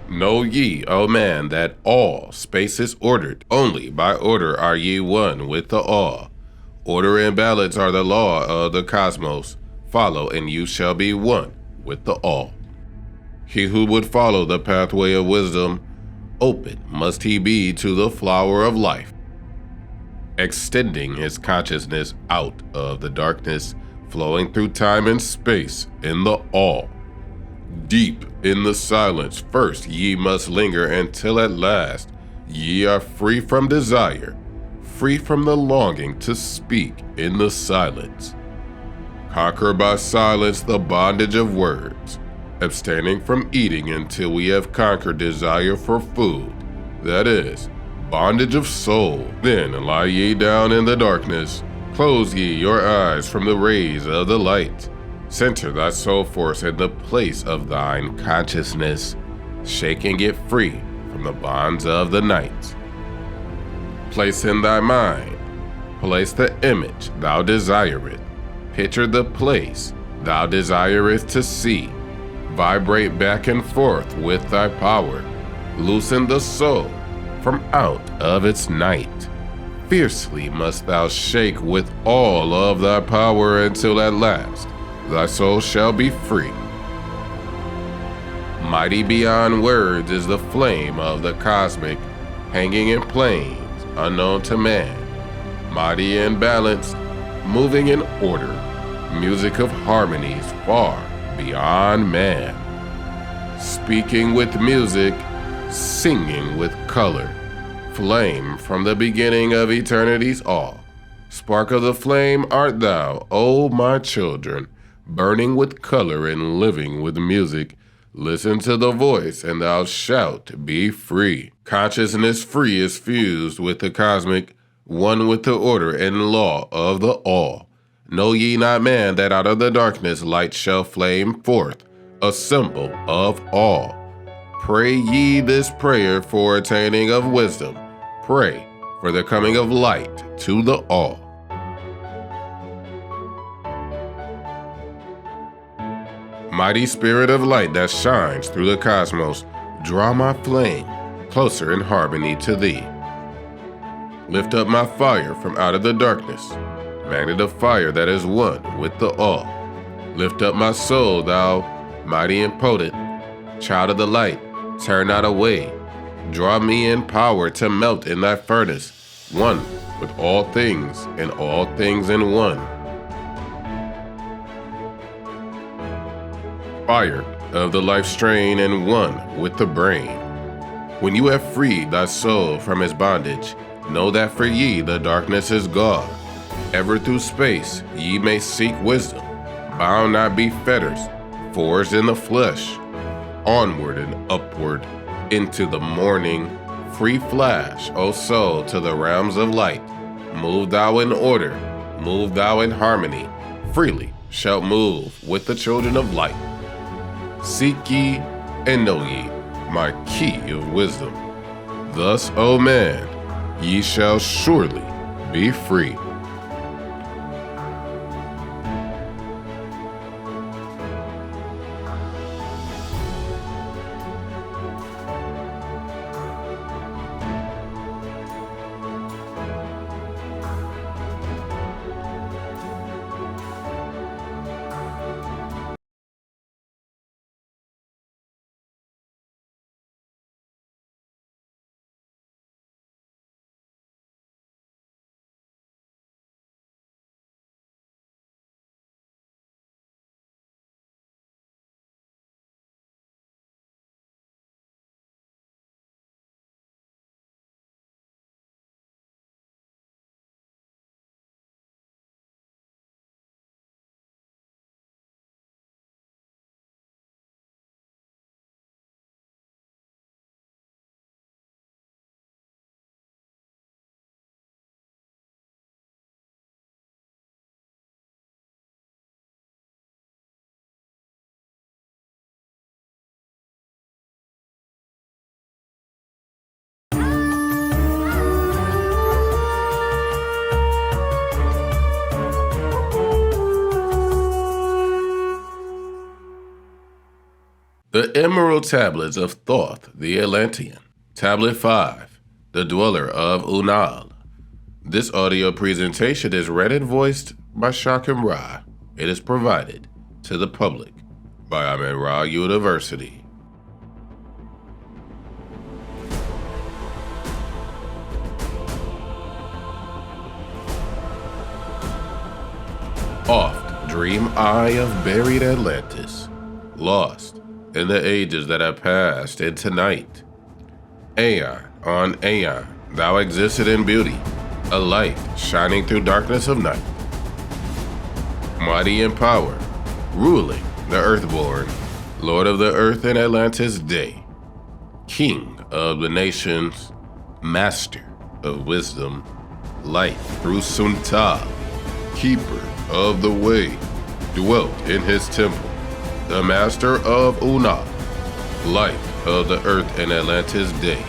Know ye, O man, that all space is ordered. Only by order are ye one with the all. Order and balance are the law of the cosmos. Follow, and you shall be one with the all. He who would follow the pathway of wisdom, open must he be to the flower of life, extending his consciousness out of the darkness, flowing through time and space in the all. Deep in the silence, first ye must linger until at last ye are free from desire, free from the longing to speak in the silence. Conquer by silence the bondage of words, abstaining from eating until we have conquered desire for food, that is, bondage of soul. Then lie ye down in the darkness, close ye your eyes from the rays of the light. Center thy soul force in the place of thine consciousness, shake and get free from the bonds of the night. Place in thy mind, place the image thou desirest, picture the place thou desirest to see, vibrate back and forth with thy power, loosen the soul from out of its night. Fiercely must thou shake with all of thy power until at last thy soul shall be free. Mighty beyond words is the flame of the cosmic, hanging in planes unknown to man. Mighty and balanced, moving in order, music of harmonies far beyond man. Speaking with music, singing with color, flame from the beginning of eternity's all. Spark of the flame art thou, O my children, burning with color and living with music. Listen to the voice and thou shalt be free. Consciousness free is fused with the cosmic, one with the order and law of the all. Know ye not, man, that out of the darkness light shall flame forth, a symbol of all. Pray ye this prayer for attaining of wisdom. Pray for the coming of light to the all. Mighty spirit of light that shines through the cosmos, draw my flame closer in harmony to thee. Lift up my fire from out of the darkness, magnet of fire that is one with the all. Lift up my soul, thou mighty and potent, child of the light, turn not away. Draw me in power to melt in thy furnace, one with all things and all things in one. Fire of the life strain and one with the brain. When you have freed thy soul from its bondage, know that for ye the darkness is gone. Ever through space ye may seek wisdom, bound not be fetters, forged in the flesh. Onward and upward into the morning, free flash, O soul, to the realms of light. Move thou in order, move thou in harmony, freely shalt move with the children of light. Seek ye and know ye my key of wisdom. Thus, O man, ye shall surely be free. The Emerald Tablets of Thoth the Atlantean. Tablet 5, The Dweller of Unal. This audio presentation is read and voiced by Shakim Ra. It is provided to the public by Amen Ra University. Oft dream I of buried Atlantis, lost in the ages that have passed into night. Aeon on aeon, thou existed in beauty, a light shining through darkness of night. Mighty in power, ruling the earthborn, lord of the earth in Atlantis' day, king of the nations, master of wisdom, light through Suntal, keeper of the way, dwelt in his temple, the master of Unal, light of the earth in Atlantis' day.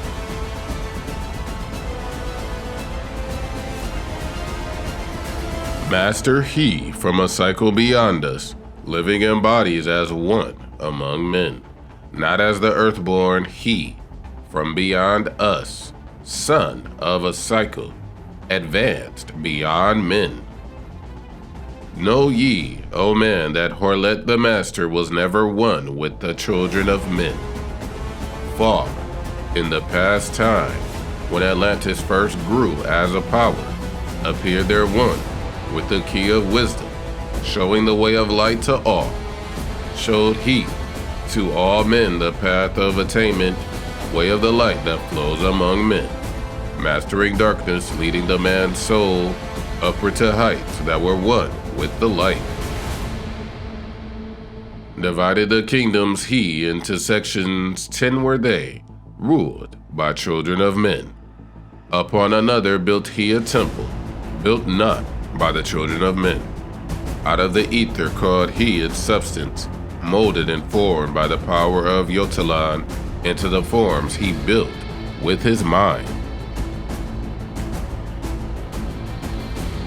Master he from a cycle beyond us, living in bodies as one among men, not as the earthborn he from beyond us, son of a cycle, advanced beyond men. Know ye, O man, that Horlet the Master was never one with the children of men. Far in the past time, when Atlantis first grew as a power, appeared there one with the key of wisdom, showing the way of light to all. Showed he to all men the path of attainment, way of the light that flows among men, mastering darkness, leading the man's soul upward to heights that were one with the light. Divided the kingdoms he into sections, 10 were they, ruled by children of men. Upon another built he a temple, built not by the children of men. Out of the ether called he its substance, molded and formed by the power of Yotalan into the forms he built with his mind.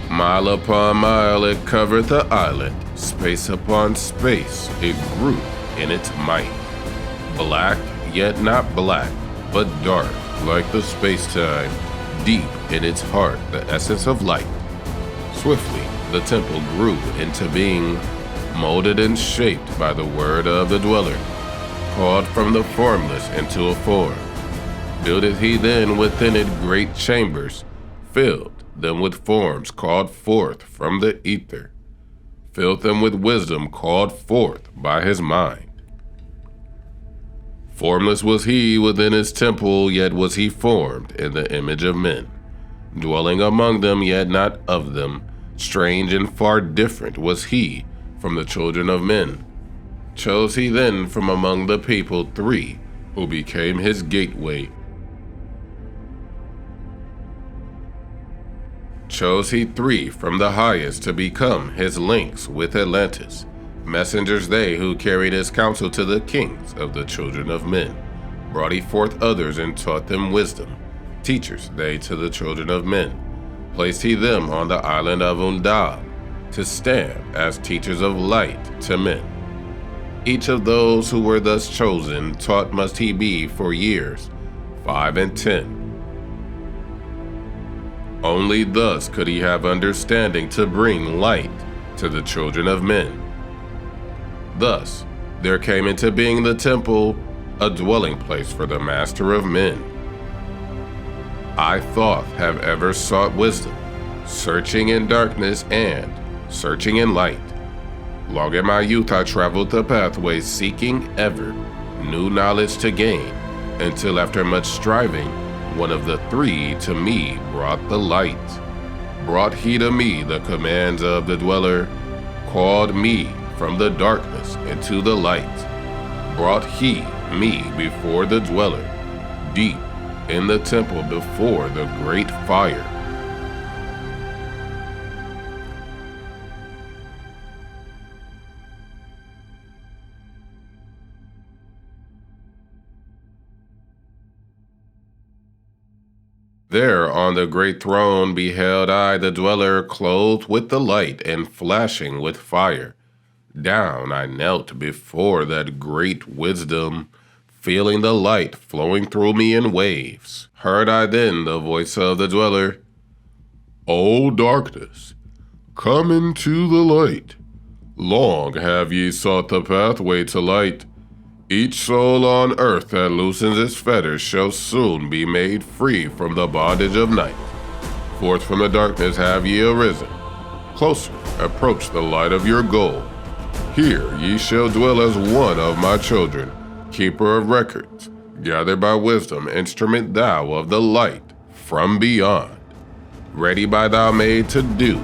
Mile upon mile it covered the island, space upon space it grew in its might. Black, yet not black, but dark like the space-time, deep in its heart the essence of light. Swiftly the temple grew into being, molded and shaped by the word of the dweller, called from the formless into a form. Builded he then within it great chambers, filled them with forms called forth from the ether, filled them with wisdom called forth by his mind. Formless was he within his temple, yet was he formed in the image of men, dwelling among them, yet not of them. Strange and far different was he from the children of men. Chose he then from among the people 3, who became his gateway. Chose he 3 from the highest to become his links with Atlantis, messengers they who carried his counsel to the kings of the children of men. Brought he forth others and taught them wisdom, teachers they to the children of men. Placed he them on the island of Undal, to stand as teachers of light to men. Each of those who were thus chosen taught must he be for years, 5 and 10. Only thus could he have understanding to bring light to the children of men. Thus there came into being the temple, a dwelling place for the master of men. I, Thoth, have ever sought wisdom, searching in darkness and searching in light. Long in my youth I traveled the pathways, seeking ever new knowledge to gain, until after much striving, one of the 3 to me brought the light. Brought he to me the commands of the dweller, called me from the darkness into the light. Brought he me before the dweller, deep in the temple before the great fire. There on the great throne beheld I the dweller, clothed with the light and flashing with fire, Down I knelt before that great wisdom, feeling the light flowing through me in waves. Heard I then the voice of the dweller, "O darkness, come into the light. Long have ye sought the pathway to light. Each soul on earth that loosens its fetters shall soon be made free from the bondage of night. Forth from the darkness have ye arisen. Closer approach the light of your goal. Here ye shall dwell as one of my children, keeper of records, gathered by wisdom, instrument thou of the light from beyond. Ready by thou made to do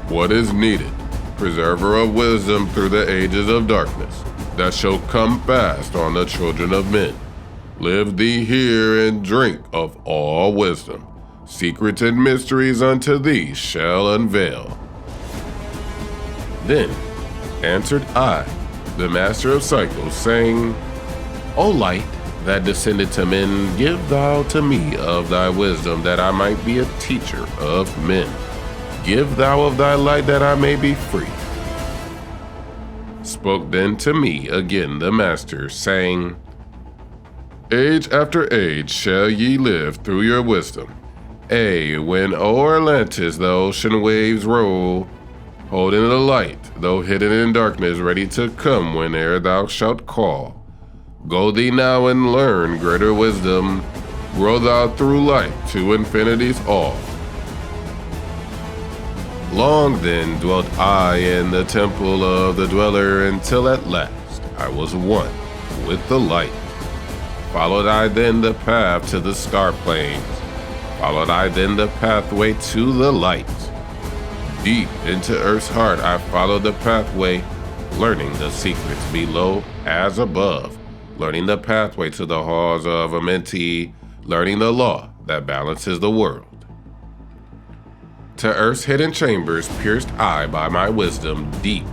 what is needed, preserver of wisdom through the ages of darkness, that shall come fast on the children of men. Live thee here and drink of all wisdom. Secrets and mysteries unto thee shall unveil." Then answered I, the master of cycles, saying, "O light that descended to men, give thou to me of thy wisdom, that I might be a teacher of men. Give thou of thy light, that I may be free." Spoke then to me again the master, saying, "Age after age shall ye live through your wisdom. When o'er Atlantis the ocean waves roll, holding the light, though hidden in darkness, ready to come whene'er thou shalt call. Go thee now and learn greater wisdom. Grow thou through light to infinity's all." Long then dwelt I in the temple of the dweller, until at last I was one with the light. Followed I then the path to the star plains. Followed I then the pathway to the light. Deep into earth's heart I followed the pathway, learning the secrets below as above, learning the pathway to the halls of Amenti, learning the law that balances the world. To earth's hidden chambers pierced I by my wisdom, deep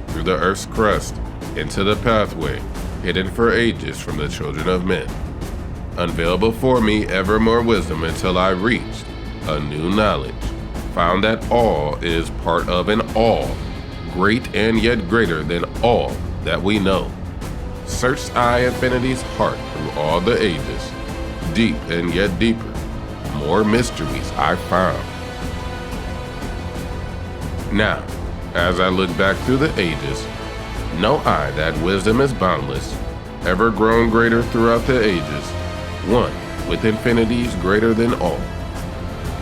through the earth's crust, into the pathway hidden for ages from the children of men. Unveiled before me ever more wisdom until I reached a new knowledge, found that all is part of an all, great and yet greater than all that we know. Searched I infinity's heart through all the ages, deep and yet deeper, more mysteries I found. Now, as I look back through the ages, know I that wisdom is boundless, ever grown greater throughout the ages, one with infinities greater than all.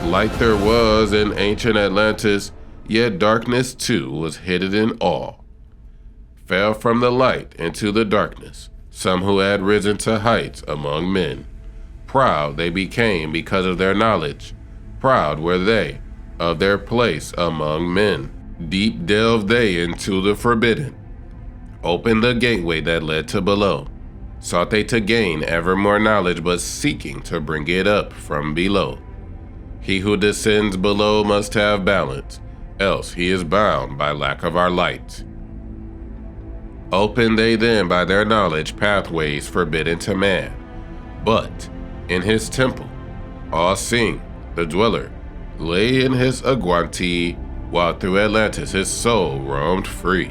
Light there was in ancient Atlantis, yet darkness too was hidden in all. Fell from the light into the darkness some who had risen to heights among men. Proud they became because of their knowledge. Proud were they of their place among men. Deep delved they into the forbidden. Opened the gateway that led to below. Sought they to gain ever more knowledge, but seeking to bring it up from below. He who descends below must have balance, else he is bound by lack of our light. Opened they then by their knowledge pathways forbidden to man. But in his temple, all-seeing, the dweller, lay in his Aguanti, while through Atlantis his soul roamed free.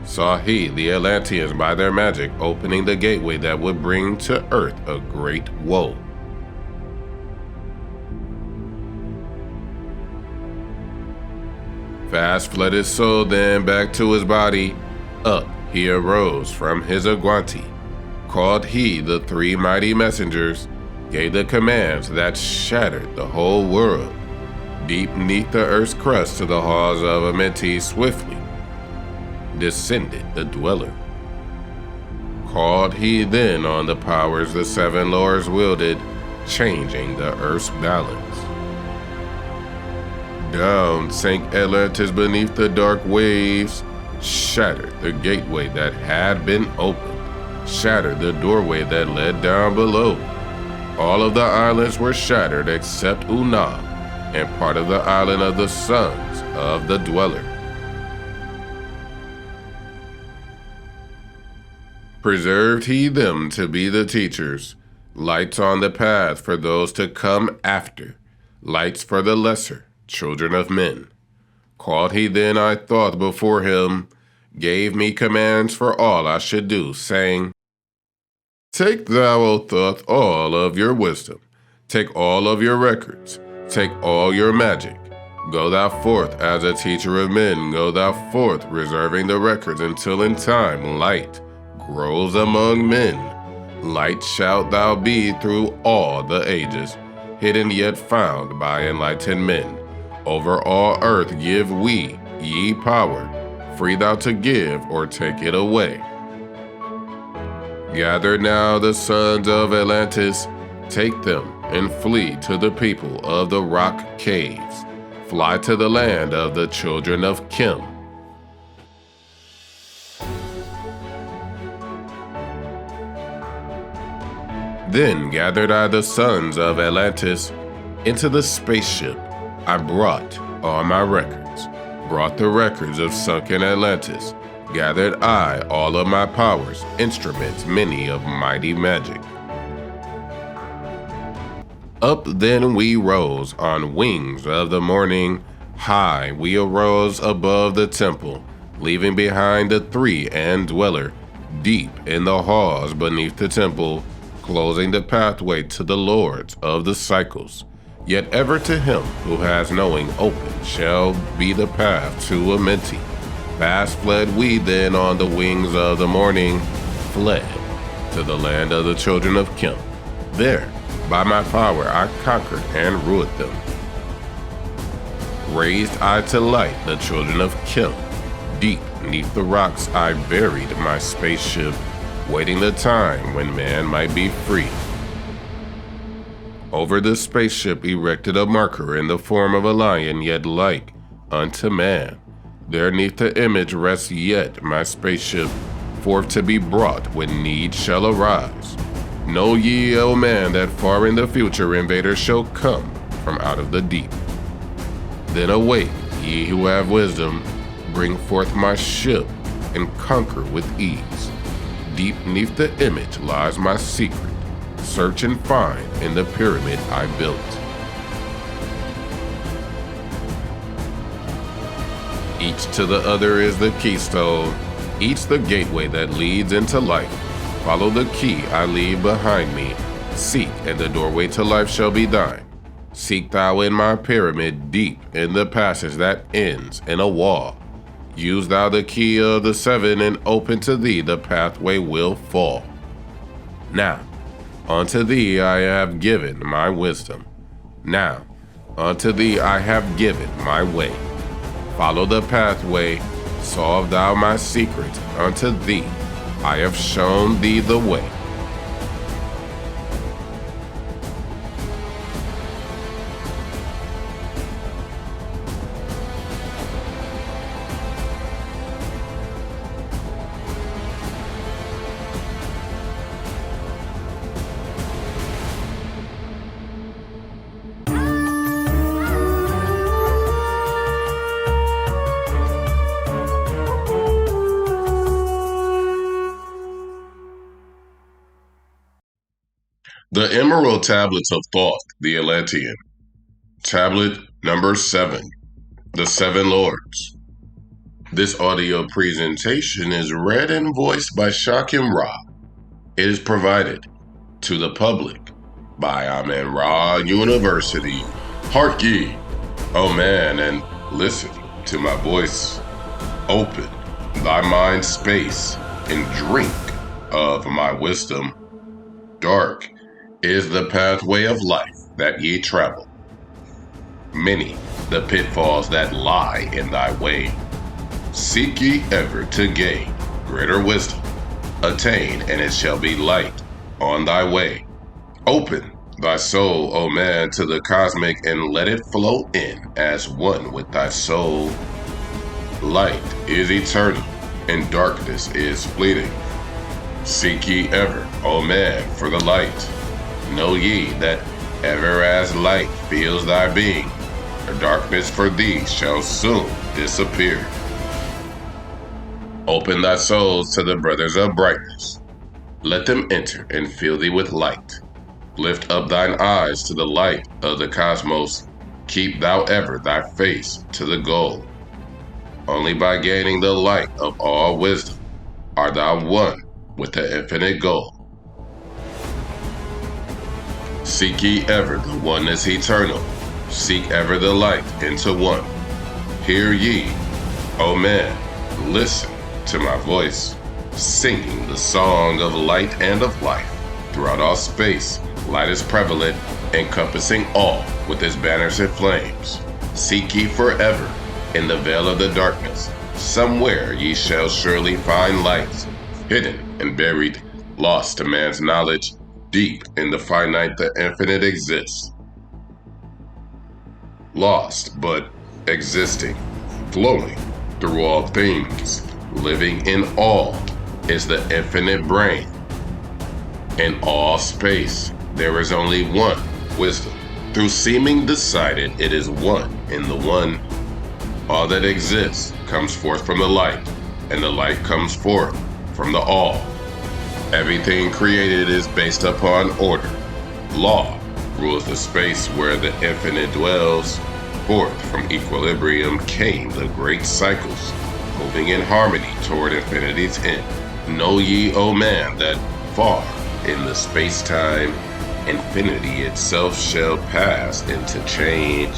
Saw he the Atlanteans by their magic opening the gateway that would bring to earth a great woe. Fast fled his soul then back to his body. Up he arose from his Aguanti. Called he the three mighty messengers, gave the commands that shattered the whole world. Deep neath the earth's crust to the halls of Amenti swiftly descended the dweller. Called he then on the powers the seven lords wielded, changing the earth's balance. Down sank Atlantis beneath the dark waves, shattered the gateway that had been opened, shattered the doorway that led down below. All of the islands were shattered except Una, and part of the island of the sons of the dweller. Preserved he them to be the teachers, lights on the path for those to come after, lights for the lesser children of men. Called he then I Thoth before him, gave me commands for all I should do, saying, Take thou, O Thoth, all of your wisdom, take all of your records, take all your magic. Go thou forth as a teacher of men, go thou forth reserving the records until in time light grows among men. Light shalt thou be through all the ages, hidden yet found by enlightened men. Over all earth give we ye power, free thou to give or take it away. Gather now the sons of Atlantis, take them and flee to the people of the rock caves. Fly to the land of the children of Kim. Then gathered I the sons of Atlantis into the spaceship. I brought all my records, brought the records of sunken Atlantis. Gathered I all of my powers, instruments many of mighty magic. Up then we rose on wings of the morning. High we arose above the temple, leaving behind the three and dweller, deep in the halls beneath the temple, closing the pathway to the lords of the cycles. Yet ever to him who has knowing open shall be the path to Amenti. Fast fled we then on the wings of the morning, fled to the land of the children of Kim. There, by my power, I conquered and ruled them. Raised I to light the children of Kim. Deep neath the rocks I buried my spaceship, waiting the time when man might be free. Over the spaceship erected a marker in the form of a lion, yet like unto man. There neath the image rests yet my spaceship, forth to be brought when need shall arise. Know ye, O man, that far in the future invaders shall come from out of the deep. Then awake, ye who have wisdom, bring forth my ship and conquer with ease. Deep neath the image lies my secret. Search and find in the pyramid I built. Each to the other is the keystone, each the gateway that leads into life. Follow the key I leave behind me. Seek, and the doorway to life shall be thine. Seek thou in my pyramid deep in the passage that ends in a wall. Use thou the key of the seven, and open to thee the pathway will fall. Now, unto thee I have given my wisdom. Now, unto thee I have given my way. Follow the pathway, solve thou my secret. Unto thee I have shown thee the way. The Emerald Tablets of Thoth the Atlantean. Tablet number 7. The Seven Lords. This audio presentation is read and voiced by Shakim Ra. It is provided to the public by Amen Ra University. Hark ye, O man, and listen to my voice. Open thy mind space and drink of my wisdom. Dark is the pathway of life that ye travel. Many the pitfalls that lie in thy way. Seek ye ever to gain greater wisdom. Attain, and it shall be light on thy way. Open thy soul, O man, to the cosmic, and let it flow in as one with thy soul. Light is eternal, and darkness is fleeting. Seek ye ever, O man, for the light. Know ye that ever as light fills thy being, the darkness for thee shall soon disappear. Open thy souls to the brothers of brightness. Let them enter and fill thee with light. Lift up thine eyes to the light of the cosmos. Keep thou ever thy face to the goal. Only by gaining the light of all wisdom art thou one with the infinite goal. Seek ye ever the oneness eternal. Seek ever the light into one. Hear ye, O man, listen to my voice, singing the song of light and of life. Throughout all space, light is prevalent, encompassing all with its banners and flames. Seek ye forever in the veil of the darkness. Somewhere ye shall surely find light, hidden and buried, lost to man's knowledge. Deep in the finite, the infinite exists. Lost, but existing, flowing through all things, living in all, is the infinite brain. In all space, there is only one wisdom. Through seeming decided, it is one in the one. All that exists comes forth from the light, and the light comes forth from the all. Everything created is based upon order. Law rules the space where the infinite dwells. Forth from equilibrium came the great cycles, moving in harmony toward infinity's end. Know ye, O man, that far in the space-time, infinity itself shall pass into change.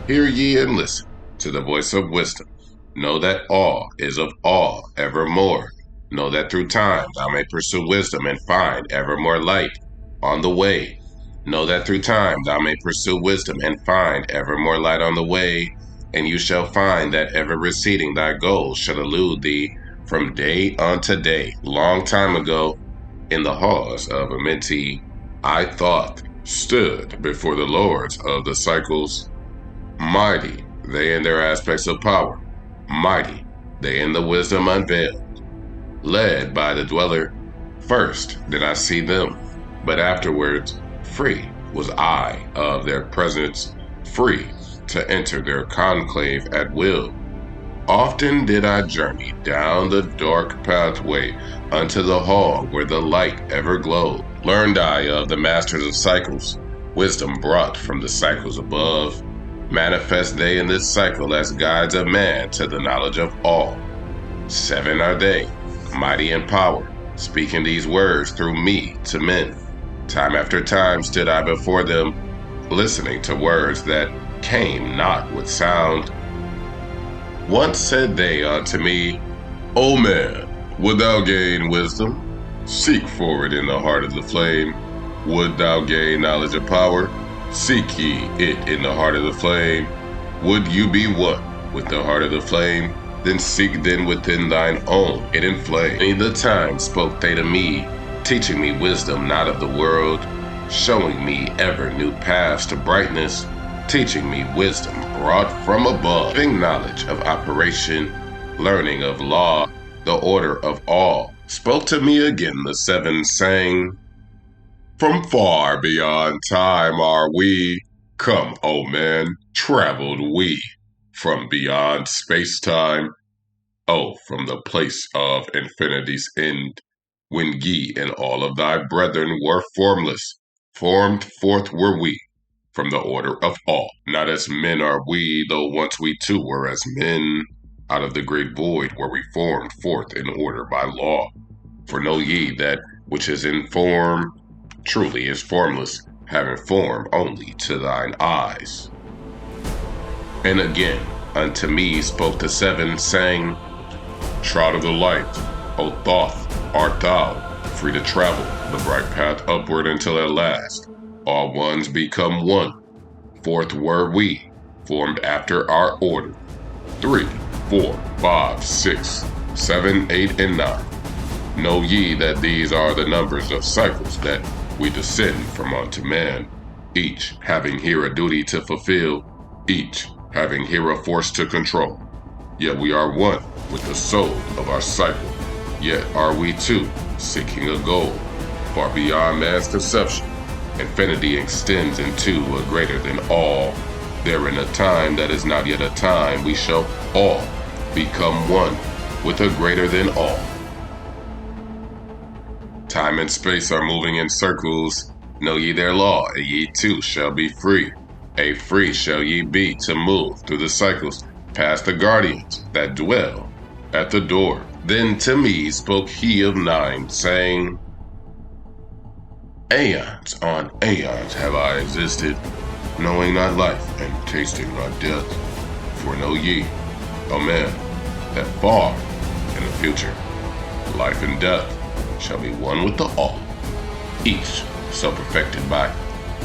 Hear ye and listen to the voice of wisdom. Know that all is of all evermore. Know that through time thou may pursue wisdom and find ever more light on the way. Know that through time thou may pursue wisdom and find ever more light on the way, and you shall find that ever receding thy goal shall elude thee from day unto day. Long time ago, in the halls of Amenti, I Thoth stood before the lords of the cycles. Mighty they in their aspects of power, mighty they in the wisdom unveiled. Led by the dweller, first did I see them, but afterwards free was I of their presence, free to enter their conclave at will. Often did I journey down the dark pathway unto the hall where the light ever glowed. Learned I of the masters of cycles, wisdom brought from the cycles above. Manifest they in this cycle as guides of man to the knowledge of all. 7 are they, mighty in power, speaking these words through me to men. Time after time stood I before them, listening to words that came not with sound. Once said they unto me, O man, would thou gain wisdom? Seek for it in the heart of the flame. Would thou gain knowledge of power? Seek ye it in the heart of the flame. Would you be one with the heart of the flame? Then seek then within thine own hidden flame. Many the time spoke they to me, teaching me wisdom not of the world, showing me ever new paths to brightness, teaching me wisdom brought from above, giving knowledge of operation, learning of law, the order of all. Spoke to me again the 7, saying, From far beyond time are we, come, O man, traveled we. From beyond space-time, oh, from the place of infinity's end, when ye and all of thy brethren were formless, formed forth were we, from the order of all. Not as men are we, though once we too were as men. Out of the great void were we formed forth in order by law. For know ye that which is in form truly is formless, having form only to thine eyes. And again unto me spoke the 7, saying, Shroud of the light, O Thoth, art thou free to travel the bright path upward until at last all ones become one. Forth were we, formed after our order. 3, 4, 5, 6, 7, 8, and 9. Know ye that these are the numbers of cycles that we descend from unto man, each having here a duty to fulfill, each having here a force to control. Yet we are one with the soul of our cycle. Yet are we too seeking a goal far beyond man's conception. Infinity extends into a greater than all. There in a time that is not yet a time, we shall all become one with a greater than all. Time and space are moving in circles. Know ye their law, and ye too shall be free. A free shall ye be to move through the cycles, past the guardians that dwell at the door. Then to me spoke he of nine, saying, Aeons on aeons have I existed, knowing not life and tasting not death. For know ye, O man, that far in the future, life and death shall be one with the all, each so perfected by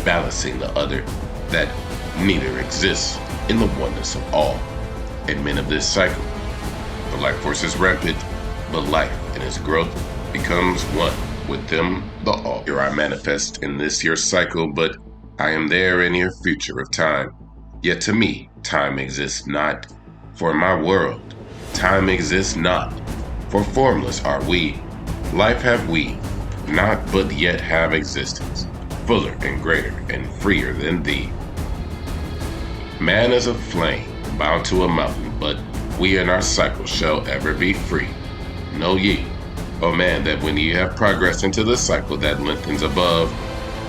balancing the other, that neither exists in the oneness of all. And men of this cycle, the life force is rampant, but life in its growth becomes one with them the all. Here I manifest in this year's cycle, but I am there in your future of time. Yet to me, time exists not. For in my world, time exists not. For formless are we. Life have we, not but yet have existence, fuller and greater and freer than thee. Man is a flame, bound to a mountain, but we in our cycle shall ever be free. Know ye, O man, that when ye have progressed into the cycle that lengthens above,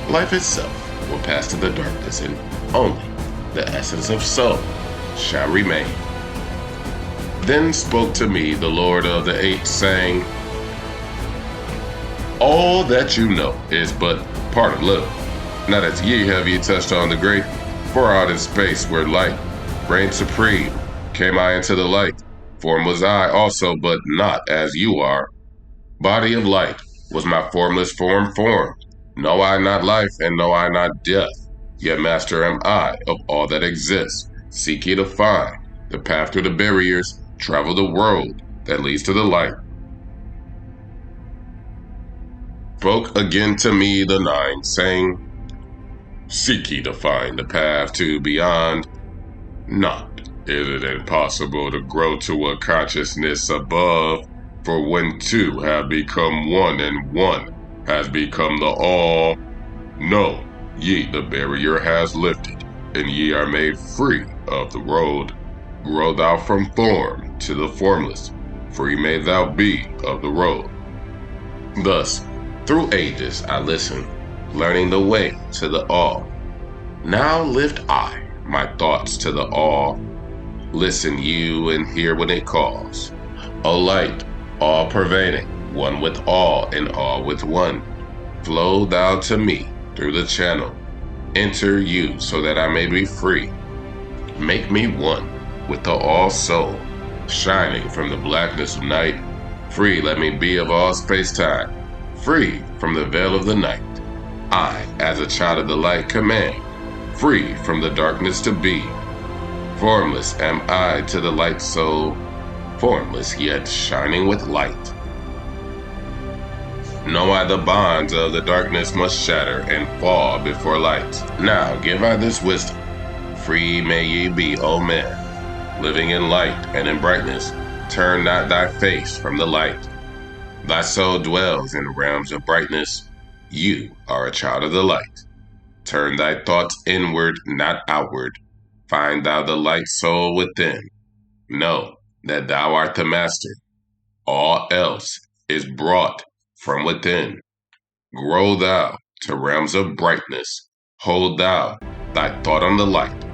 life itself will pass to the darkness, and only the essence of soul shall remain. Then spoke to me the Lord of the Eight, saying, All that you know is but part of little. Not as ye have ye touched on the great, for out in space where light reigned supreme, came I into the light. Form was I also, but not as you are. Body of light was my formless form formed. Know I not life, and know I not death. Yet master am I of all that exists. Seek ye to find the path through the barriers, travel the road that leads to the light. Spoke again to me the nine, saying, Seek ye to find the path to beyond. Not is it impossible to grow to a consciousness above, for when two have become one and one has become the all, know ye the barrier has lifted, and ye are made free of the road. Grow thou from form to the formless, free may thou be of the road. Thus, through ages I listen, learning the way to the all. Now lift I my thoughts to the all. Listen you and hear when it calls. O light, all pervading, one with all and all with one. Flow thou to me through the channel. Enter you so that I may be free. Make me one with the all soul, shining from the blackness of night. Free let me be of all space-time, free from the veil of the night. I, as a child of the light, command, free from the darkness to be. Formless am I to the light soul, formless yet shining with light. Know I the bonds of the darkness must shatter and fall before light. Now give I this wisdom, free may ye be, O man, living in light and in brightness. Turn not thy face from the light. Thy soul dwells in realms of brightness. You are a child of the light. Turn thy thoughts inward, not outward. Find thou the light soul within. Know that thou art the master. All else is brought from within. Grow thou to realms of brightness. Hold thou thy thought on the light.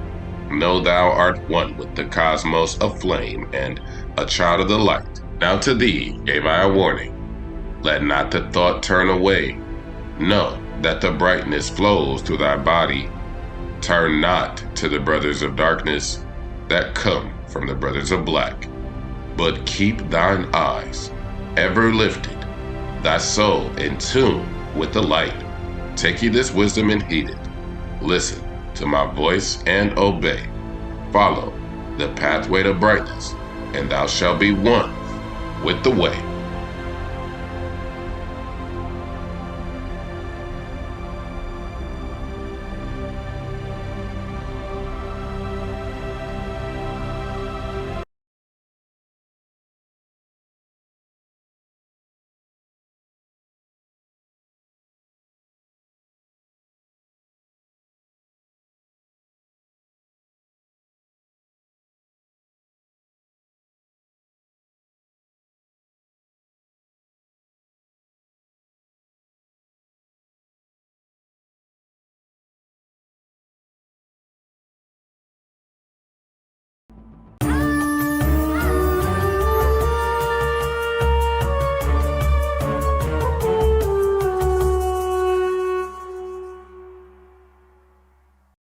Know thou art one with the cosmos aflame and a child of the light. Now to thee gave I a warning. Let not the thought turn away. Know that the brightness flows through thy body. Turn not to the brothers of darkness that come from the brothers of black, but keep thine eyes ever lifted, thy soul in tune with the light. Take ye this wisdom and heed it. Listen to my voice and obey. Follow the pathway to brightness, and thou shalt be one with the way.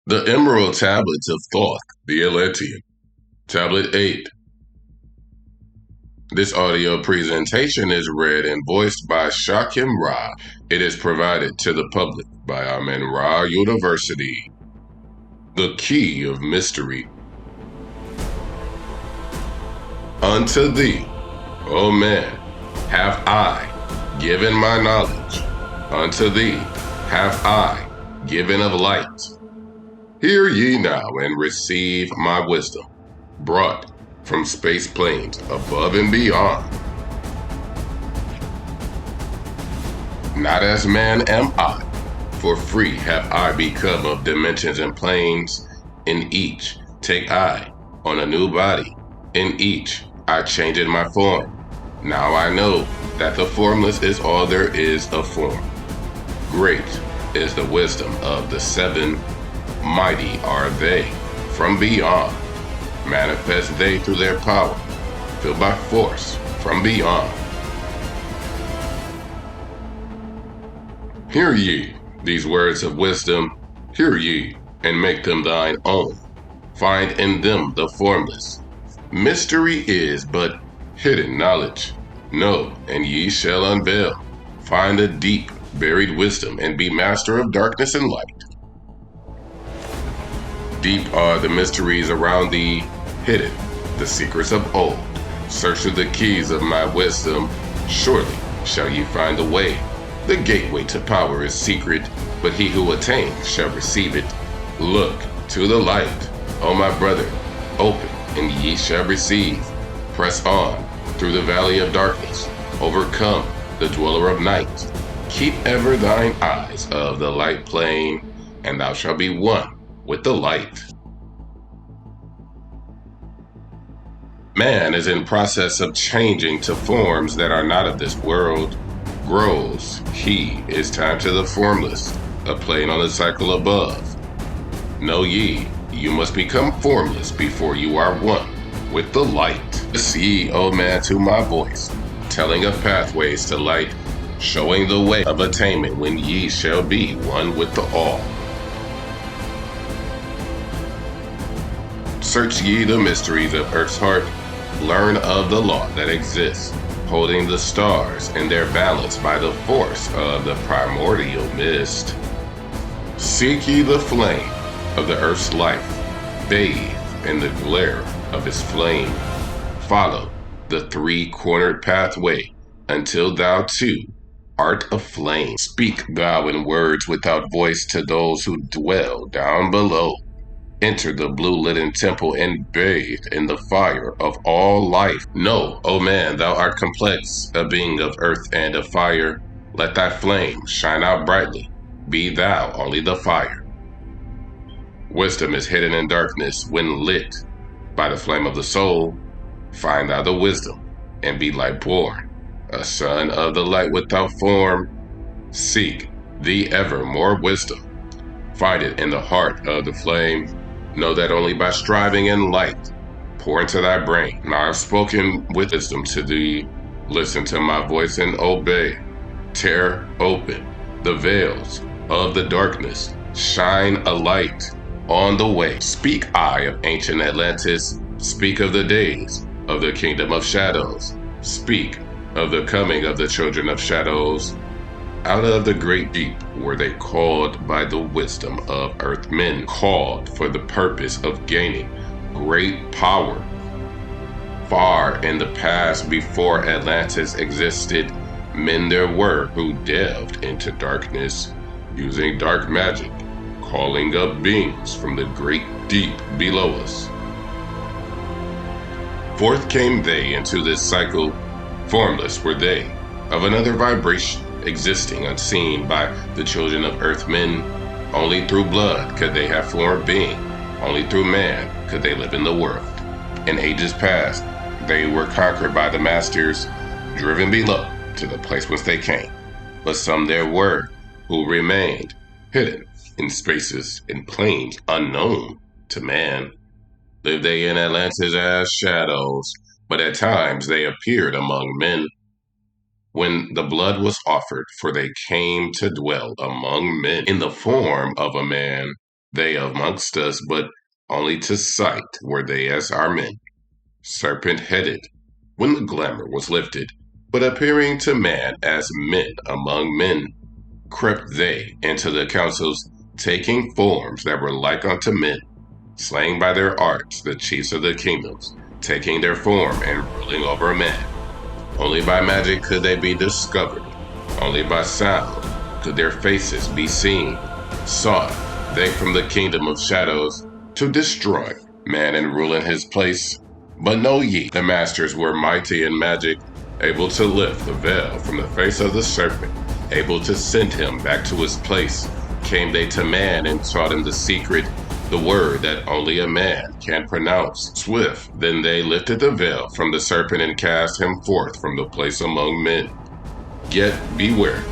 The Emerald Tablets of Thoth The Atlantean. Tablet 8. This audio presentation is read and voiced by Shakim Ra. It is provided to the public by Amen Ra University. The Key of Mystery. Unto thee, O man, have I given my knowledge. Unto thee have I given of light. Hear ye now and receive my wisdom, brought from space planes above and beyond. Not as man am I, for free have I become of dimensions and planes. In each take I on a new body, in each I change in my form. Now I know that the formless is all there is of form. Great is the wisdom of the seven, mighty are they from beyond. Manifest they through their power, filled by force from beyond. Hear ye these words of wisdom, hear ye, and make them thine own. Find in them the formless. Mystery is but hidden knowledge. Know, and ye shall unveil. Find the deep, buried wisdom, and be master of darkness and light. Deep are the mysteries around thee, hidden, the secrets of old. Search through the keys of my wisdom, surely shall ye find the way. The gateway to power is secret, but he who attains shall receive it. Look to the light, O my brother, open, and ye shall receive. Press on through the valley of darkness, overcome the dweller of night. Keep ever thine eyes of the light plane, and thou shalt be one with the light. Man is in process of changing to forms that are not of this world. Grows, he is time to the formless, a plane on the cycle above. Know ye, you must become formless before you are one with the light. See, O man, to my voice, telling of pathways to light, showing the way of attainment when ye shall be one with the all. Search ye the mysteries of earth's heart, learn of the law that exists, holding the stars in their balance by the force of the primordial mist. Seek ye the flame of the earth's life, bathe in the glare of its flame. Follow the three-cornered pathway until thou too art aflame. Speak thou in words without voice to those who dwell down below. Enter the blue-litten temple and bathe in the fire of all life. Know, O man, thou art complex, a being of earth and of fire. Let thy flame shine out brightly. Be thou only the fire. Wisdom is hidden in darkness when lit by the flame of the soul. Find thou the wisdom and be light born, a son of the light without form. Seek thee ever more wisdom. Find it in the heart of the flame. Know that only by striving in light, pour into thy brain. Now I have spoken with wisdom to thee. Listen to my voice and obey. Tear open the veils of the darkness. Shine a light on the way. Speak I of ancient Atlantis. Speak of the days of the kingdom of shadows. Speak of the coming of the children of shadows. Out of the great deep were they called by the wisdom of earthmen, called for the purpose of gaining great power. Far in the past, before Atlantis existed, men there were who delved into darkness, using dark magic, calling up beings from the great deep below us. Forth came they into this cycle, formless were they, of another vibration, existing unseen by the children of earthmen. Only through blood could they have formed being. Only through man could they live in the world. In ages past, they were conquered by the masters, driven below to the place whence they came. But some there were who remained hidden in spaces and planes unknown to man. Lived they in Atlantis as shadows, but at times they appeared among men. When the blood was offered, for they came to dwell among men in the form of a man, they amongst us, but only to sight were they as our men, serpent-headed, when the glamour was lifted, but appearing to man as men among men, crept they into the councils, taking forms that were like unto men, slaying by their arts the chiefs of the kingdoms, taking their form and ruling over man. Only by magic could they be discovered, only by sound could their faces be seen. Sought they from the kingdom of shadows to destroy man and rule in his place. But know ye, the masters were mighty in magic, able to lift the veil from the face of the serpent, able to send him back to his place. Came they to man and taught him the secret, the word that only a man can pronounce. Swift then they lifted the veil from the serpent and cast him forth from the place among men. Yet beware,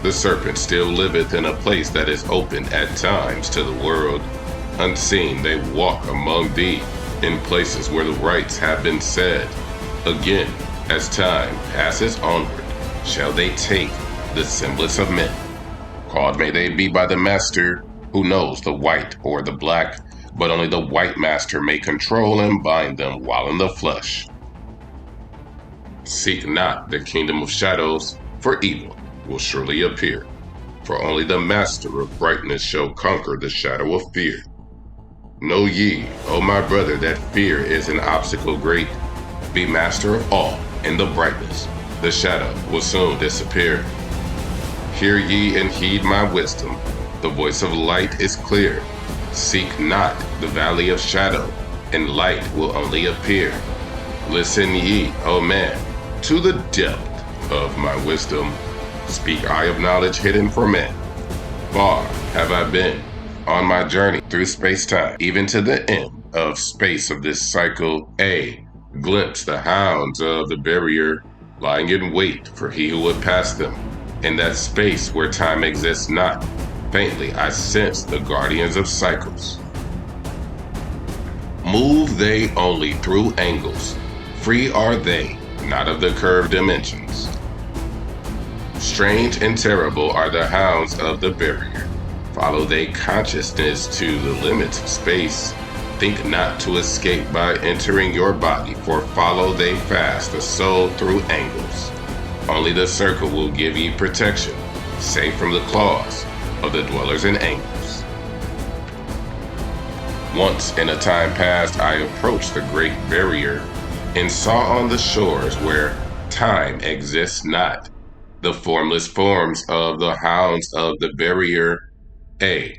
the serpent still liveth in a place that is open at times to the world. Unseen they walk among thee, in places where the rites have been said. Again, as time passes onward, shall they take the semblance of men. Called may they be by the master, who knows the white or the black, but only the white master may control and bind them while in the flesh. Seek not the kingdom of shadows, for evil will surely appear. For only the master of brightness shall conquer the shadow of fear. Know ye, O my brother, that fear is an obstacle great. Be master of all in the brightness. The shadow will soon disappear. Hear ye and heed my wisdom. The voice of light is clear. Seek not the valley of shadow, and light will only appear. Listen ye, O man, to the depth of my wisdom. Speak I of knowledge hidden for men. Far have I been on my journey through space-time, even to the end of space of this cycle. A glimpse the hounds of the barrier, lying in wait for he who would pass them. In that space where time exists not, faintly I sense the guardians of cycles. Move they only through angles, free are they not of the curved dimensions. Strange and terrible are the hounds of the barrier. Follow they consciousness to the limits of space. Think not to escape by entering your body, for follow they fast the soul through angles. Only the circle will give ye protection, safe from the claws of the dwellers in angles. Once in a time past I approached the great barrier, and saw on the shores where time exists not, the formless forms of the hounds of the barrier.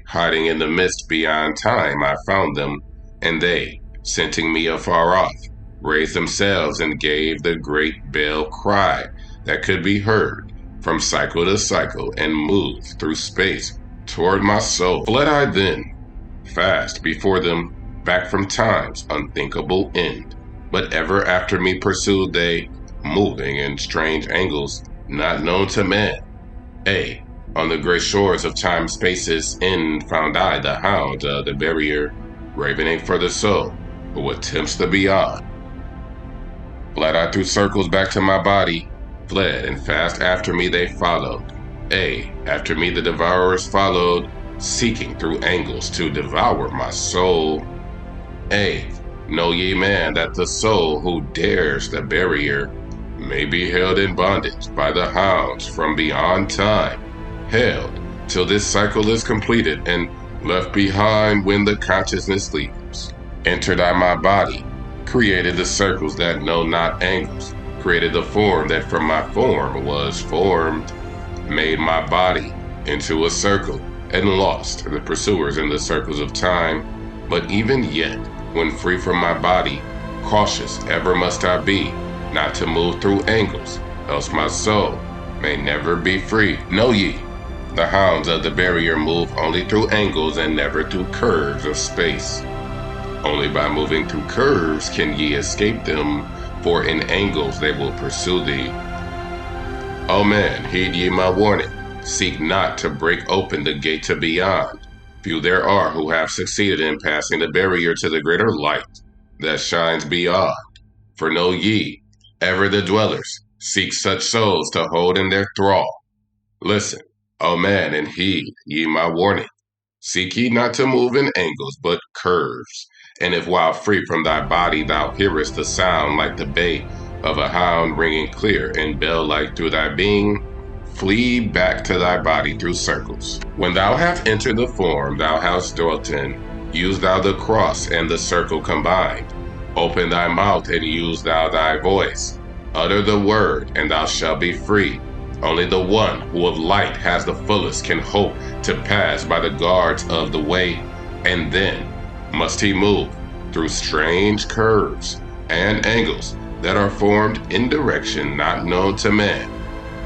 Hiding in the mist beyond time I found them, and they, scenting me afar off, raised themselves and gave the great bell cry that could be heard from cycle to cycle and moved through space toward my soul. Fled I then, fast before them, back from time's unthinkable end. But ever after me pursued they, moving in strange angles not known to man. On the great shores of time-space's end found I the hound of the barrier, ravening for the soul who attempts the beyond. Fled I through circles back to my body, fled, and fast after me they followed. After me the devourers followed, seeking through angles to devour my soul. Know ye, man, that the soul who dares the barrier may be held in bondage by the hounds from beyond time, held till this cycle is completed and left behind when the consciousness leaves. Entered I my body, created the circles that know not angles, created the form that from my form was formed, made my body into a circle, and lost the pursuers in the circles of time. But even yet, when free from my body, cautious ever must I be, not to move through angles, else my soul may never be free. Know ye, the hounds of the barrier move only through angles and never through curves of space. Only by moving through curves can ye escape them, for in angles they will pursue thee. O man, heed ye my warning. Seek not to break open the gate to beyond. Few there are who have succeeded in passing the barrier to the greater light that shines beyond. For know ye, ever the dwellers seek such souls to hold in their thrall. Listen, O man, and heed ye my warning. Seek ye not to move in angles, but curves. And if while free from thy body thou hearest the sound like the bay of a hound ringing clear and bell-like through thy being, flee back to thy body through circles. When thou hast entered the form thou hast dwelt in, use thou the cross and the circle combined. Open thy mouth and use thou thy voice. Utter the word, and thou shalt be free. Only the one who of light has the fullest can hope to pass by the guards of the way, and then must he move through strange curves and angles that are formed in direction not known to man.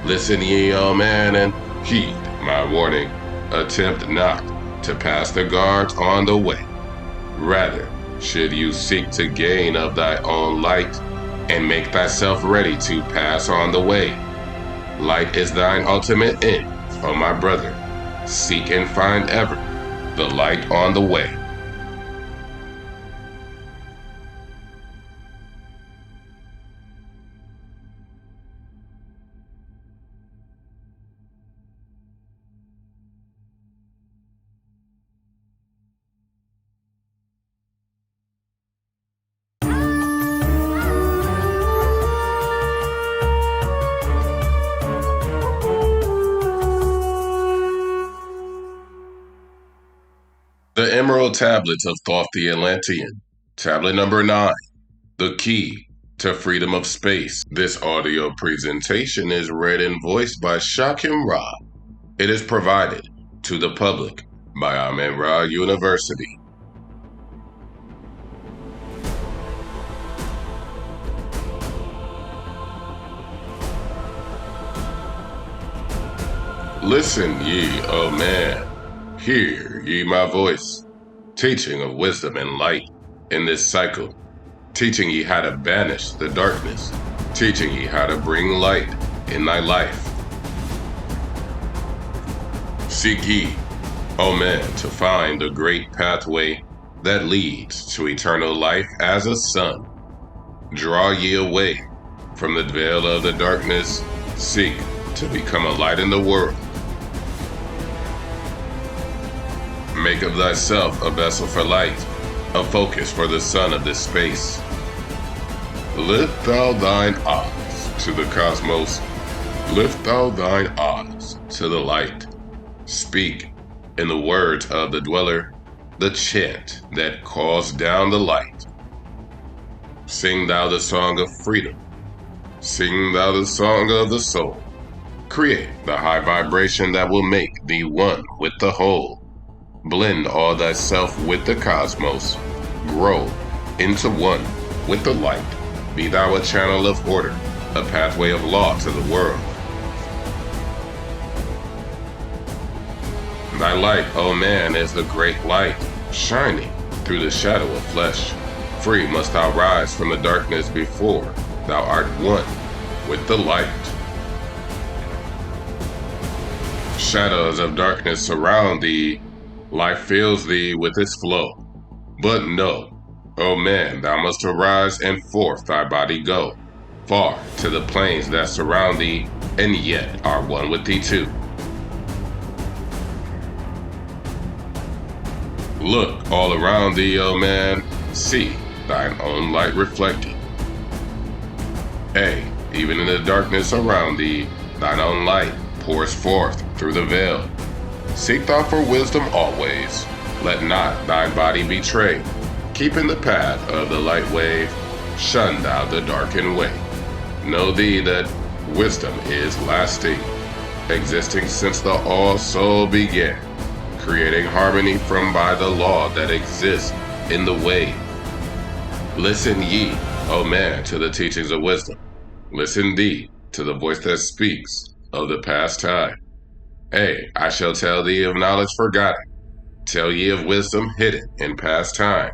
Listen ye, O man, and heed my warning. Attempt not to pass the guards on the way. Rather, should you seek to gain of thy own light, and make thyself ready to pass on the way. Light is thine ultimate end, O my brother. Seek and find ever the light on the way. The Emerald Tablets of Thoth the Atlantean. Tablet number 9. The Key to Freedom of Space. This audio presentation is read and voiced by Shakim Ra. It is provided to the public by Shakim Ra University. Listen ye, O man. Hear ye my voice, teaching of wisdom and light in this cycle, teaching ye how to banish the darkness, teaching ye how to bring light in thy life. Seek ye, O man, to find the great pathway that leads to eternal life as a sun. Draw ye away from the veil of the darkness, seek to become a light in the world. Make of thyself a vessel for light, a focus for the sun of this space. Lift thou thine eyes to the cosmos, lift thou thine eyes to the light. Speak, in the words of the dweller, the chant that calls down the light. Sing thou the song of freedom, sing thou the song of the soul. Create the high vibration that will make thee one with the whole. Blend all thyself with the cosmos. Grow into one with the light. Be thou a channel of order, a pathway of law to the world. Thy light, O man, is the great light, shining through the shadow of flesh. Free must thou rise from the darkness before thou art one with the light. Shadows of darkness surround thee. Life fills thee with its flow. But know, O man, thou must arise and forth thy body go, far to the plains that surround thee, and yet are one with thee too. Look all around thee, O man, see thine own light reflected. Even in the darkness around thee, thine own light pours forth through the veil. Seek thou for wisdom always. Let not thine body betray. Keep in the path of the light wave. Shun thou the darkened way. Know thee that wisdom is lasting, existing since the all soul began, creating harmony from by the law that exists in the way. Listen ye, O man, to the teachings of wisdom. Listen thee to the voice that speaks of the past time. I shall tell thee of knowledge forgotten, tell ye of wisdom hidden in past time,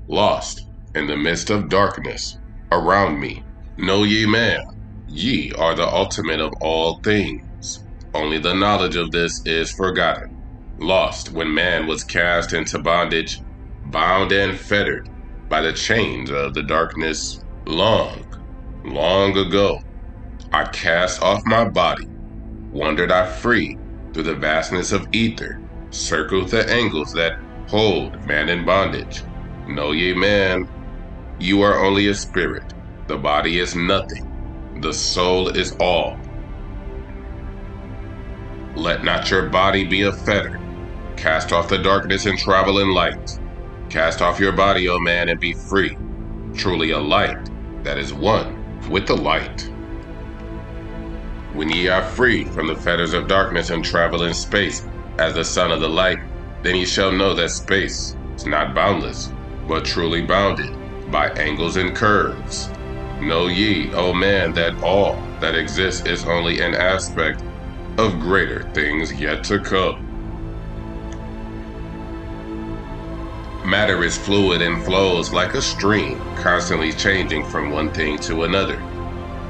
lost in the midst of darkness around me. Know ye, man, ye are the ultimate of all things. Only the knowledge of this is forgotten, lost when man was cast into bondage, bound and fettered by the chains of the darkness. Long, long ago, I cast off my body, wandered I free through the vastness of ether, Circle the angles that hold man in bondage. Know ye, man, you are only a spirit. The body is nothing. The soul is all. Let not your body be a fetter. Cast off the darkness and travel in light. Cast off your body, O man, and be free. Truly a light that is one with the light. When ye are free from the fetters of darkness and travel in space as the son of the light, then ye shall know that space is not boundless, but truly bounded by angles and curves. Know ye, O man, that all that exists is only an aspect of greater things yet to come. Matter is fluid and flows like a stream, constantly changing from one thing to another.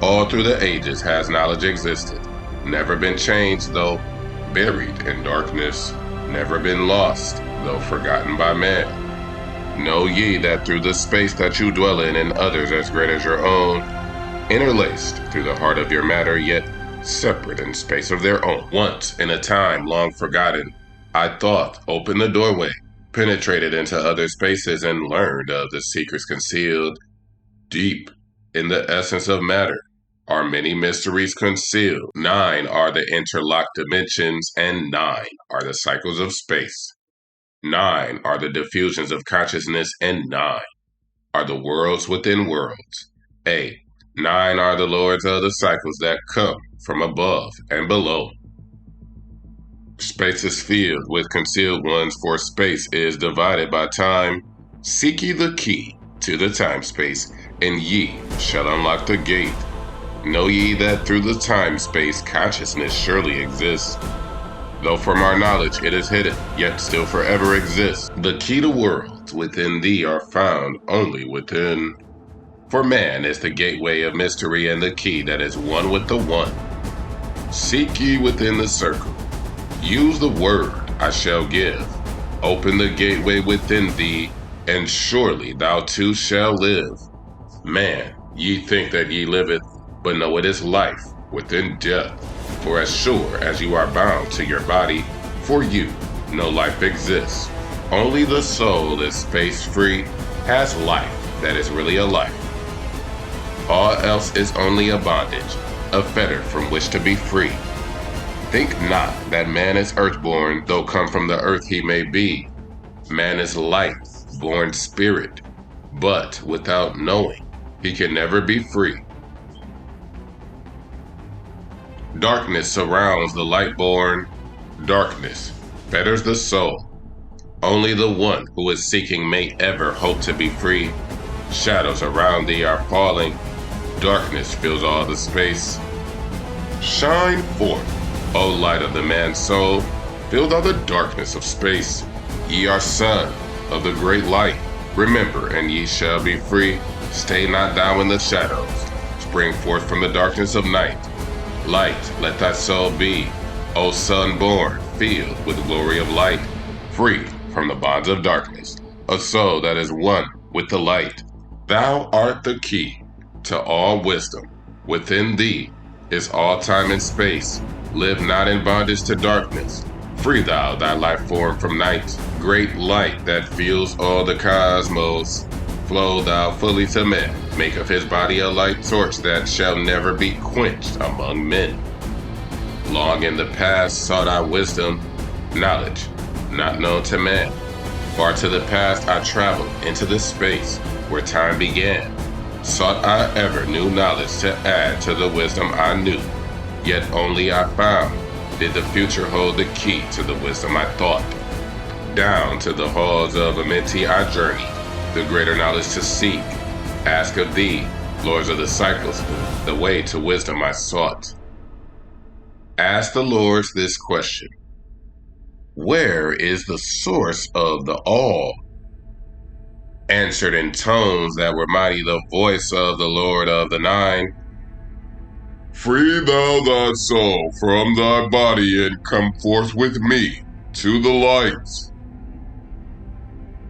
All through the ages has knowledge existed, never been changed though buried in darkness, never been lost though forgotten by man. Know ye that through the space that you dwell in and others as great as your own, interlaced through the heart of your matter, yet separate in space of their own. Once in a time long forgotten, I thought opened the doorway, penetrated into other spaces, and learned of the secrets concealed deep in the essence of matter. Are many mysteries concealed. 9 are the interlocked dimensions, and 9 are the cycles of space. 9 are the diffusions of consciousness, and 9 are the worlds within worlds. 9 are the lords of the cycles that come from above and below. Space is filled with concealed ones, for space is divided by time. Seek ye the key to the time-space, and ye shall unlock the gate. Know ye that through the time-space consciousness surely exists. Though from our knowledge it is hidden, yet still forever exists. The key to worlds within thee are found only within. For man is the gateway of mystery and the key that is one with the one. Seek ye within the circle. Use the word I shall give. Open the gateway within thee, and surely thou too shalt live. Man, ye think that ye liveth, but know it is life within death. For as sure as you are bound to your body, for you no life exists. Only the soul is space-free, has life that is really a life. All else is only a bondage, a fetter from which to be free. Think not that man is earthborn, though come from the earth he may be. Man is light, born spirit, but without knowing, he can never be free. Darkness surrounds the light-born. Darkness fetters the soul. Only the one who is seeking may ever hope to be free. Shadows around thee are falling. Darkness fills all the space. Shine forth, O light of the man's soul, filled all the darkness of space. Ye are son of the great light. Remember, and ye shall be free. Stay not thou in the shadows. Spring forth from the darkness of night. Light, let thy soul be, O sun born, filled with the glory of light, free from the bonds of darkness, a soul that is one with the light. Thou art the key to all wisdom. Within thee is all time and space. Live not in bondage to darkness. Free thou thy life form from night. Great light that fills all the cosmos. Flow thou fully to men. Make of his body a light torch that shall never be quenched among men. Long in the past sought I wisdom, knowledge, not known to man. Far to the past I traveled into the space where time began. Sought I ever new knowledge to add to the wisdom I knew. Yet only I found did the future hold the key to the wisdom I thought. Down to the halls of Amenti I journeyed, the greater knowledge to seek. Ask of thee, lords of the cycles, the way to wisdom I sought. Ask the lords this question: where is the source of the all? Answered in tones that were mighty the voice of the Lord of the Nine: free thou thy soul from thy body and come forth with me to the light.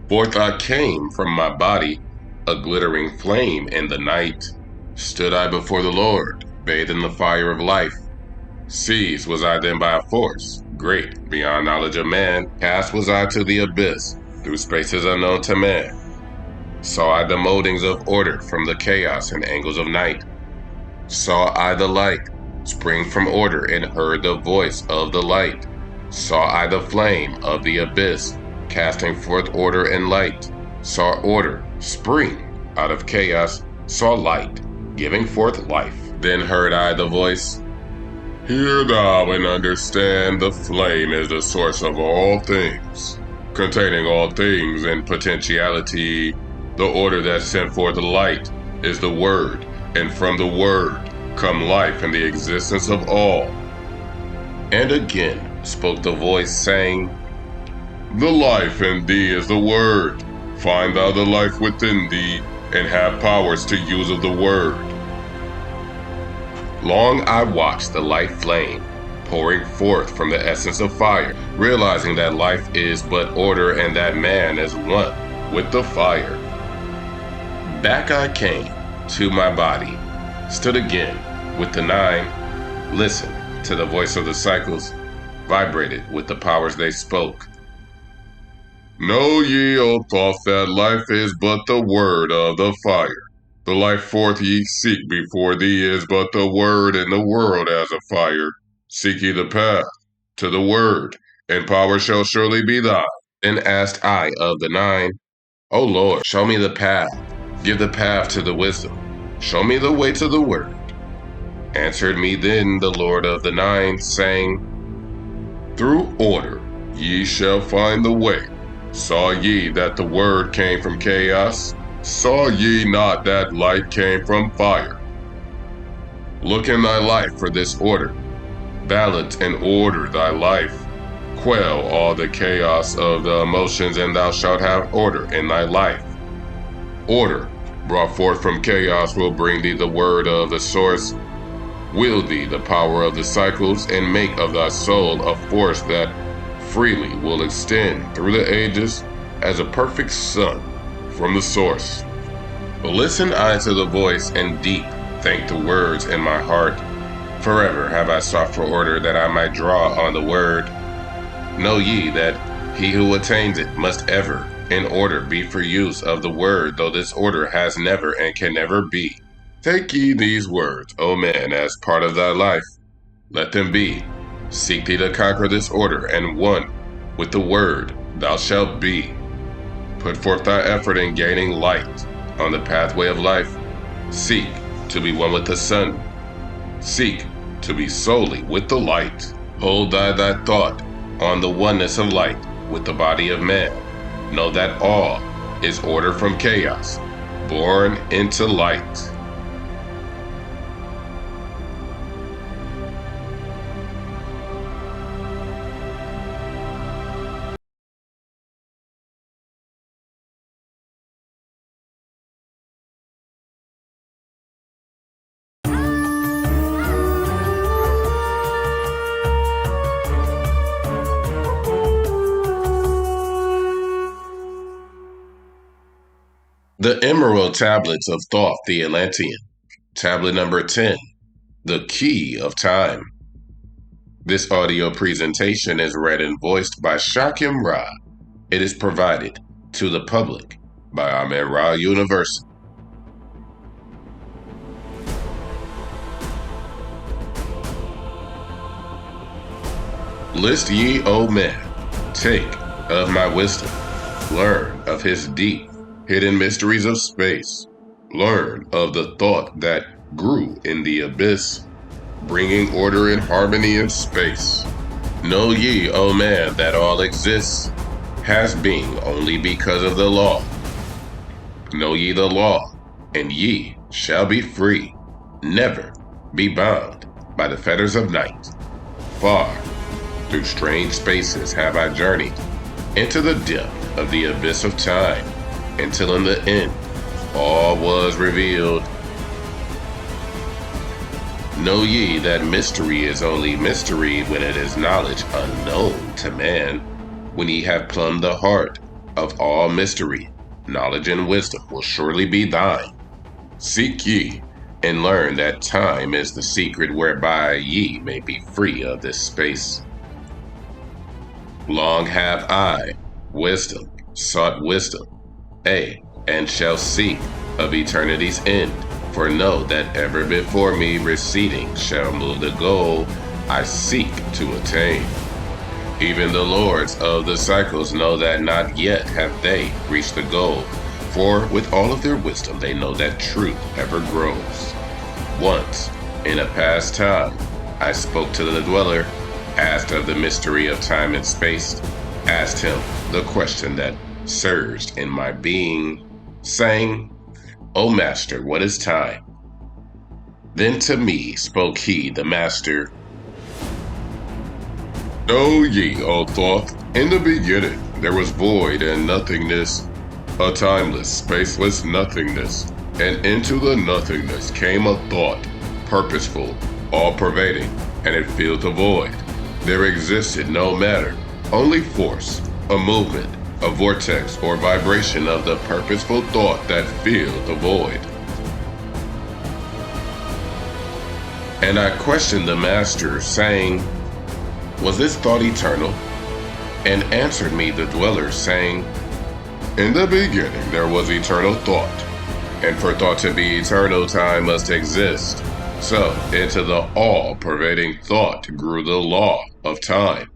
Forth I came from my body, a glittering flame in the night. Stood I before the Lord, bathed in the fire of life. Seized was I then by a force, great beyond knowledge of man, cast was I to the abyss, through spaces unknown to man. Saw I the moldings of order from the chaos and angles of night. Saw I the light spring from order and heard the voice of the light. Saw I the flame of the abyss casting forth order and light. Saw order spring out of chaos, saw light giving forth life. Then heard I the voice, "Hear thou and understand, the flame is the source of all things, containing all things in potentiality. The order that sent forth the light is the Word, and from the Word come life and the existence of all." And again spoke the voice, saying, "The life in thee is the Word. Find thou the life within thee, and have powers to use of the Word." Long I watched the light flame pouring forth from the essence of fire, realizing that life is but order and that man is one with the fire. Back I came to my body, stood again with the nine, listened to the voice of the cycles, vibrated with the powers they spoke. "Know ye, O Thoth, that life is but the word of the fire. The life forth ye seek before thee is but the word in the world as a fire. Seek ye the path to the word, and power shall surely be thine." Then asked I of the nine, "O Lord, show me the path. Give the path to the wisdom. Show me the way to the word." Answered me then the Lord of the nine, saying, "Through order ye shall find the way. Saw ye that the word came from chaos? Saw ye not that light came from fire? Look in thy life for this order. Balance and order thy life. Quell all the chaos of the emotions, and thou shalt have order in thy life. Order brought forth from chaos will bring thee the word of the source. Wield thee the power of the cycles, and make of thy soul a force that freely will extend through the ages as a perfect sun from the source." Listen I to the voice, and deep thank the words in my heart. Forever have I sought for order, that I might draw on the word. Know ye that he who attains it must ever in order be for use of the word, though this order has never and can never be. Take ye these words, O man, as part of thy life. Let them be. Seek thee to conquer this order, and one with the word thou shalt be. Put forth thy effort in gaining light on the pathway of life. Seek to be one with the sun. Seek to be solely with the light. Hold thy thought on the oneness of light with the body of man. Know that all is order from chaos, born into light. The Emerald Tablets of Thoth the Atlantean. Tablet number 10. The Key of Time. This audio presentation is read and voiced by Shakim Ra. It is provided to the public by Amen Ra University. List ye, O men, take of my wisdom, learn of his deep hidden mysteries of space. Learn of the thought that grew in the abyss, bringing order and harmony in space. Know ye, O man, that all exists, has being only because of the law. Know ye the law, and ye shall be free, never be bound by the fetters of night. Far through strange spaces have I journeyed, into the depth of the abyss of time, until in the end all was revealed. Know ye that mystery is only mystery when it is knowledge unknown to man. When ye have plumbed the heart of all mystery, knowledge and wisdom will surely be thine. Seek ye and learn that time is the secret whereby ye may be free of this space. Long have I, wisdom, sought wisdom, and shall seek of eternity's end. For know that ever before me receding shall move the goal I seek to attain. Even the lords of the cycles know that not yet have they reached the goal, for with all of their wisdom they know that truth ever grows. Once, in a past time, I spoke to the dweller, asked of the mystery of time and space, asked him the question that surged in my being, saying, O Master, what is time? Then to me spoke he, the Master, Know ye, O Thoth, in the beginning there was void and nothingness, a timeless, spaceless nothingness, and into the nothingness came a thought, purposeful, all-pervading, and it filled the void. There existed no matter, only force, a movement, a vortex or vibration of the purposeful thought that filled the void. And I questioned the Master, saying, was this thought eternal? And answered me the dweller, saying, in the beginning there was eternal thought, and for thought to be eternal, time must exist. So into the all-pervading thought grew the law of time,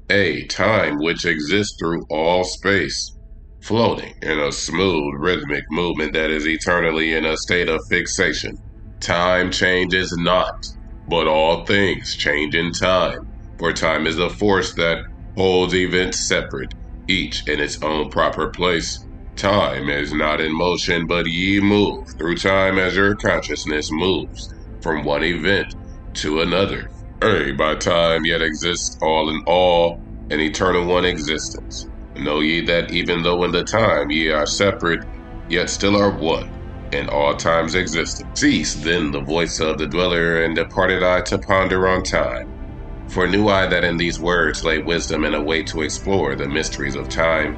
a time which exists through all space, floating in a smooth rhythmic movement that is eternally in a state of fixation. Time changes not, but all things change in time. For time is the force that holds events separate, each in its own proper place. Time is not in motion, but ye move through time as your consciousness moves from one event to another. By time yet exists all in all, an eternal one existence. Know ye that even though in the time ye are separate, yet still are one, in all times existence. Ceased then the voice of the dweller, and departed I to ponder on time. For knew I that in these words lay wisdom and a way to explore the mysteries of time.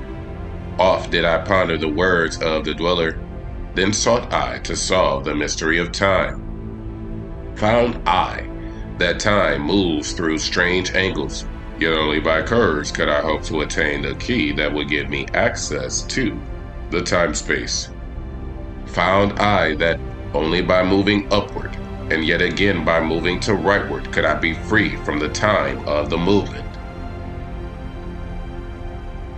Oft did I ponder the words of the dweller, then sought I to solve the mystery of time. Found I that time moves through strange angles, yet only by curves could I hope to attain the key that would give me access to the time-space. Found I that only by moving upward, and yet again by moving to rightward, could I be free from the time of the movement.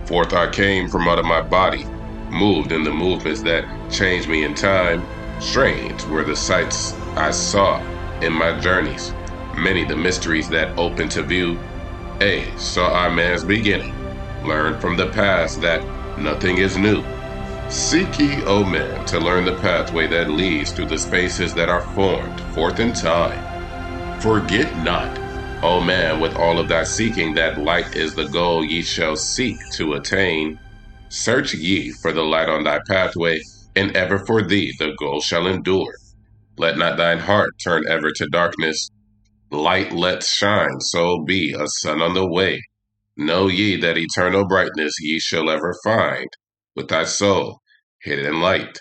Forth I came from out of my body, moved in the movements that changed me in time. Strange were the sights I saw in my journeys, many the mysteries that opened to view. Saw I man's beginning, learned from the past that nothing is new. Seek ye, O man, to learn the pathway that leads through the spaces that are formed forth in time. Forget not, O man, with all of thy seeking, that light is the goal ye shall seek to attain. Search ye for the light on thy pathway, and ever for thee the goal shall endure. Let not thine heart turn ever to darkness. Light let shine, so be a sun on the way. Know ye that eternal brightness ye shall ever find, with thy soul hidden in light,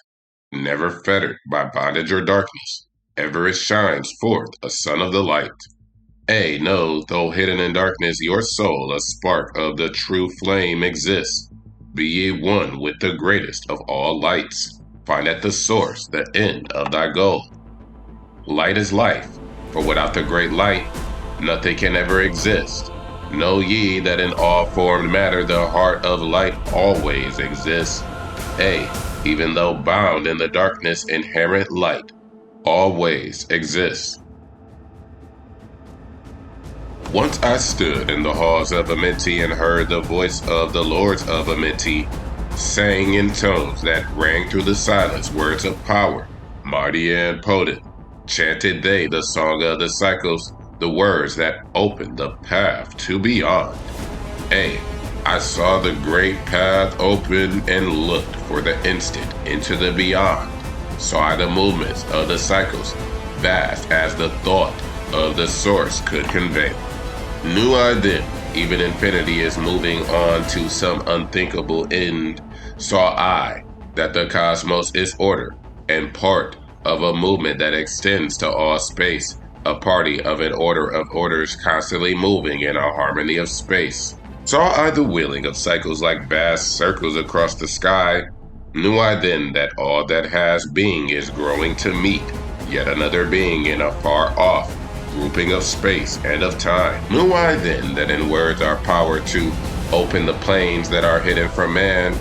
never fettered by bondage or darkness. Ever it shines forth a sun of the light. Know, though hidden in darkness, your soul, a spark of the true flame, exists. Be ye one with the greatest of all lights. Find at the source the end of thy goal. Light is life, for without the great light, nothing can ever exist. Know ye that in all formed matter the heart of light always exists. Even though bound in the darkness, inherent light always exists. Once I stood in the halls of Amenti and heard the voice of the lords of Amenti, saying in tones that rang through the silence words of power, mighty and potent. Chanted they the song of the cycles, the words that opened the path to beyond. I saw the great path open and looked for the instant into the beyond. Saw I the movements of the cycles, vast as the thought of the source could convey. Knew I then, even infinity is moving on to some unthinkable end. Saw I that the cosmos is order and part of a movement that extends to all space, a party of an order of orders constantly moving in a harmony of space. Saw I the wheeling of cycles like vast circles across the sky, knew I then that all that has being is growing to meet yet another being in a far-off grouping of space and of time. Knew I then that in words our power to open the planes that are hidden from man,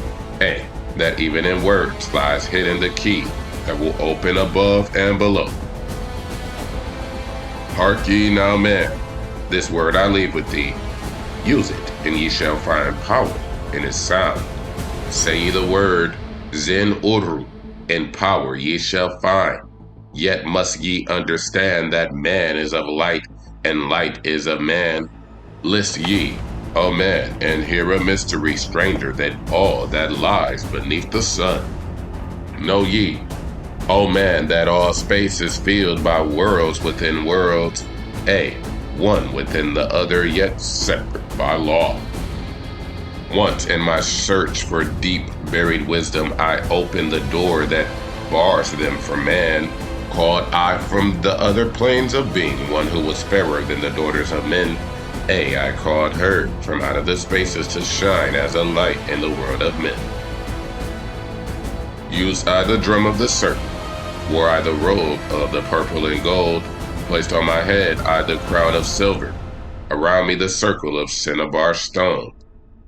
that even in words lies hidden the key that will open above and below. Hark ye now, man, this word I leave with thee. Use it, and ye shall find power in its sound. Say ye the word, Zen Uru, and power ye shall find. Yet must ye understand that man is of light, and light is of man. List ye, O man, and hear a mystery stranger than all that lies beneath the sun. Know ye, O man, that all space is filled by worlds within worlds, one within the other, yet separate by law. Once in my search for deep buried wisdom, I opened the door that bars them from man. Called I from the other planes of being one who was fairer than the daughters of men. I called her from out of the spaces to shine as a light in the world of men. Used I the drum of the serpent, wore I the robe of the purple and gold, placed on my head I the crown of silver, around me the circle of cinnabar stone.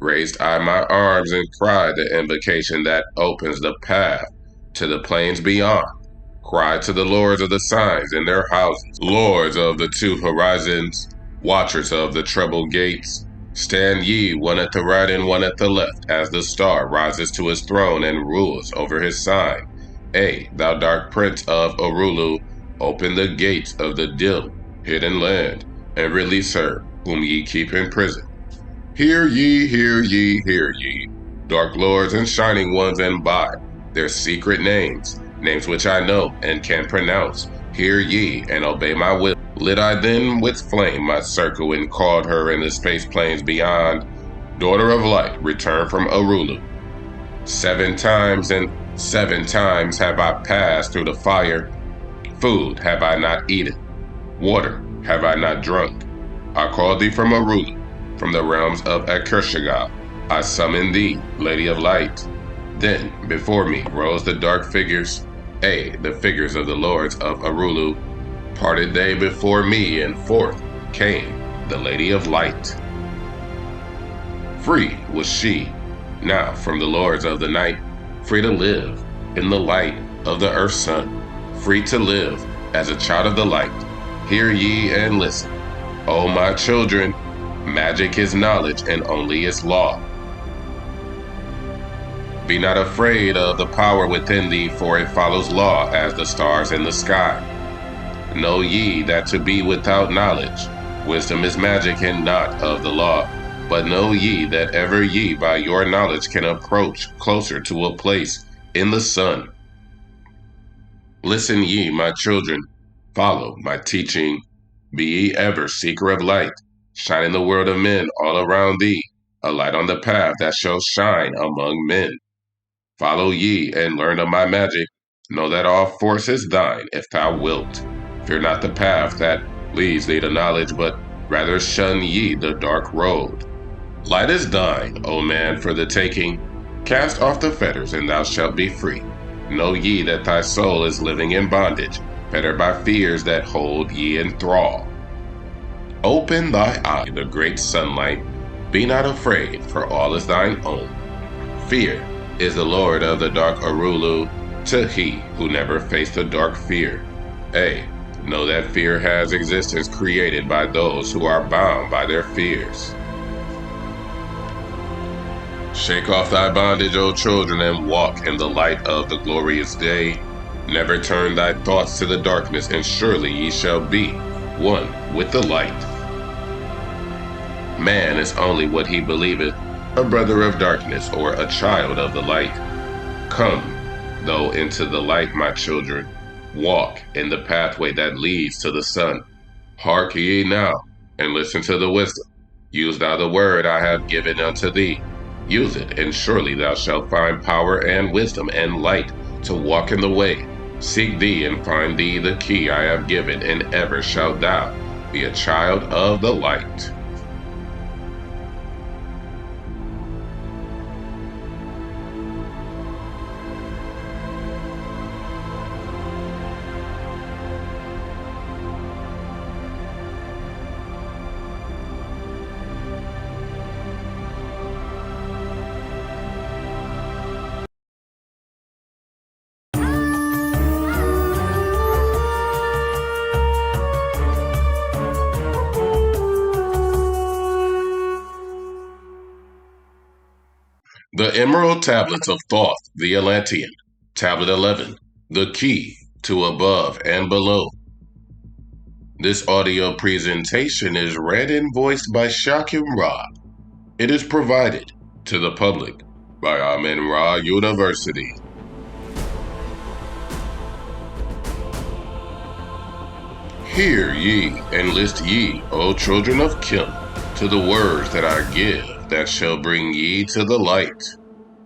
Raised I my arms and cried the invocation that opens the path to the plains beyond. Cried to the lords of the signs in their houses, lords of the two horizons, watchers of the treble gates. Stand ye, one at the right and one at the left, as the star rises to his throne and rules over his sign. Thou dark prince of Orulu, open the gates of the dim, hidden land, and release her, whom ye keep in prison. Hear ye, hear ye, hear ye, dark lords and shining ones, and by their secret names, names which I know and can pronounce, hear ye and obey my will. Lit I then with flame my circle and called her in the space plains beyond. Daughter of light, return from Orulu. 7 times and 7 times have I passed through the fire. Food have I not eaten, water have I not drunk. I called thee from Orulu, from the realms of Akershagal. I summoned thee, Lady of Light. Then before me rose the dark figures, the figures of the lords of Orulu. Parted they before me, and forth came the Lady of Light. Free was she, now from the lords of the night, free to live in the light of the earth's sun, free to live as a child of the light. Hear ye and listen, O my children, magic is knowledge and only its law. Be not afraid of the power within thee, for it follows law as the stars in the sky. Know ye that to be without knowledge, wisdom is magic and not of the law. But know ye that ever ye by your knowledge can approach closer to a place in the sun. Listen ye, my children, follow my teaching. Be ye ever seeker of light, shine in the world of men all around thee, a light on the path that shall shine among men. Follow ye and learn of my magic. Know that all force is thine if thou wilt. Fear not the path that leads thee to knowledge, but rather shun ye the dark road. Light is thine, O man, for the taking. Cast off the fetters, and thou shalt be free. Know ye that thy soul is living in bondage, fettered by fears that hold ye in thrall. Open thy eye, the great sunlight. Be not afraid, for all is thine own. Fear is the lord of the dark Orulu, to he who never faced a dark fear. Know that fear has existence created by those who are bound by their fears. Shake off thy bondage, O children, and walk in the light of the glorious day. Never turn thy thoughts to the darkness, and surely ye shall be one with the light. Man is only what he believeth, a brother of darkness or a child of the light. Come, though, into the light, my children. Walk in the pathway that leads to the sun. Hark ye now, and listen to the wisdom. Use thou the word I have given unto thee. Use it, and surely thou shalt find power and wisdom and light to walk in the way. Seek thee and find thee the key I have given, and ever shalt thou be a child of the light. The Emerald Tablets of Thoth The Atlantean. Tablet 11. The Key to Above and Below. This audio presentation is read and voiced by Shakim Ra. It is provided to the public by Amen Ra University. Hear ye and list ye, O children of Kim, to the words that I give, that shall bring ye to the light.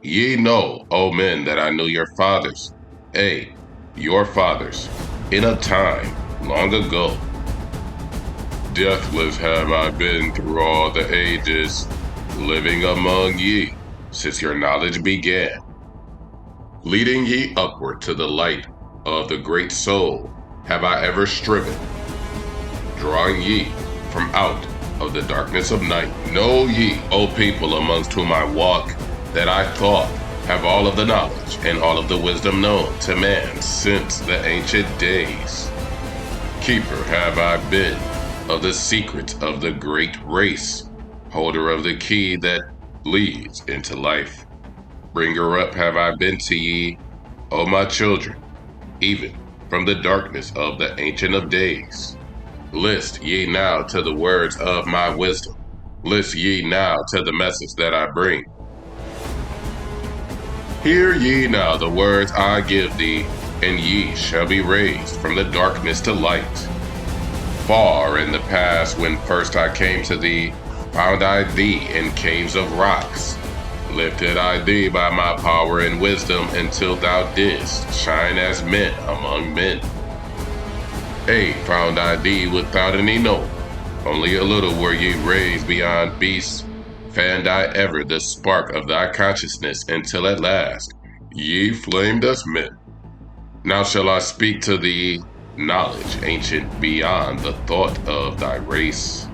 Ye know, O men, that I knew your fathers, your fathers, in a time long ago. Deathless have I been through all the ages, living among ye, since your knowledge began, leading ye upward to the light of the great soul have I ever striven, drawing ye from out of the darkness of night. Know ye, O people amongst whom I walk, that I Thoth have all of the knowledge and all of the wisdom known to man since the ancient days. Keeper have I been of the secrets of the great race, holder of the key that leads into life. Bringer up have I been to ye, O my children, even from the darkness of the Ancient of Days. List ye now to the words of my wisdom. List ye now to the message that I bring. Hear ye now the words I give thee, and ye shall be raised from the darkness to light. Far in the past, when first I came to thee, found I thee in caves of rocks. Lifted I thee by my power and wisdom until thou didst shine as men among men. Found I thee without any known, only a little were ye raised beyond beasts. Fanned I ever the spark of thy consciousness until at last ye flamed us men. Now shall I speak to thee knowledge ancient beyond the thought of thy race.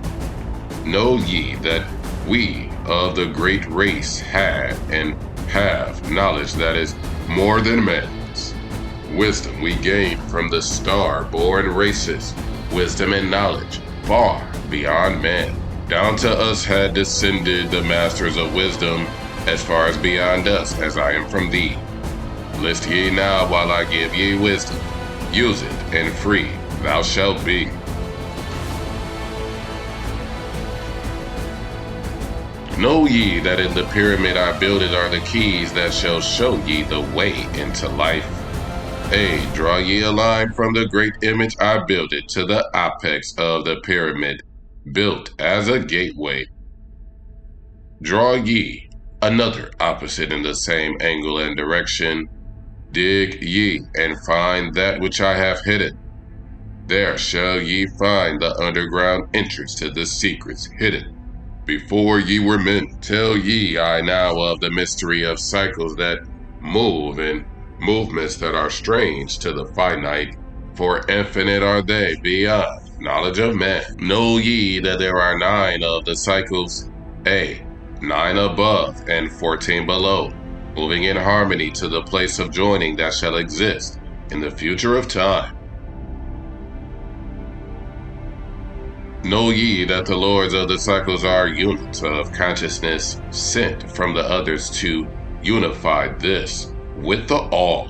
Know ye that we of the great race had and have knowledge that is more than man's. Wisdom we gained from the star-born races, wisdom and knowledge far beyond man. Down to us had descended the masters of wisdom, as far as beyond us as I am from thee. List ye now while I give ye wisdom. Use it, and free thou shalt be. Know ye that in the pyramid I builded are the keys that shall show ye the way into life. Draw ye a line from the great image I builded to the apex of the pyramid, built as a gateway. Draw ye another opposite in the same angle and direction. Dig ye and find that which I have hidden. There shall ye find the underground entrance to the secrets hidden before ye were men. Tell ye I now of the mystery of cycles that move and movements that are strange to the finite, for infinite are they beyond knowledge of man. Know ye that there are 9 of the cycles, 9 above and 14 below, moving in harmony to the place of joining that shall exist in the future of time. Know ye that the lords of the cycles are units of consciousness sent from the others to unify this with the all.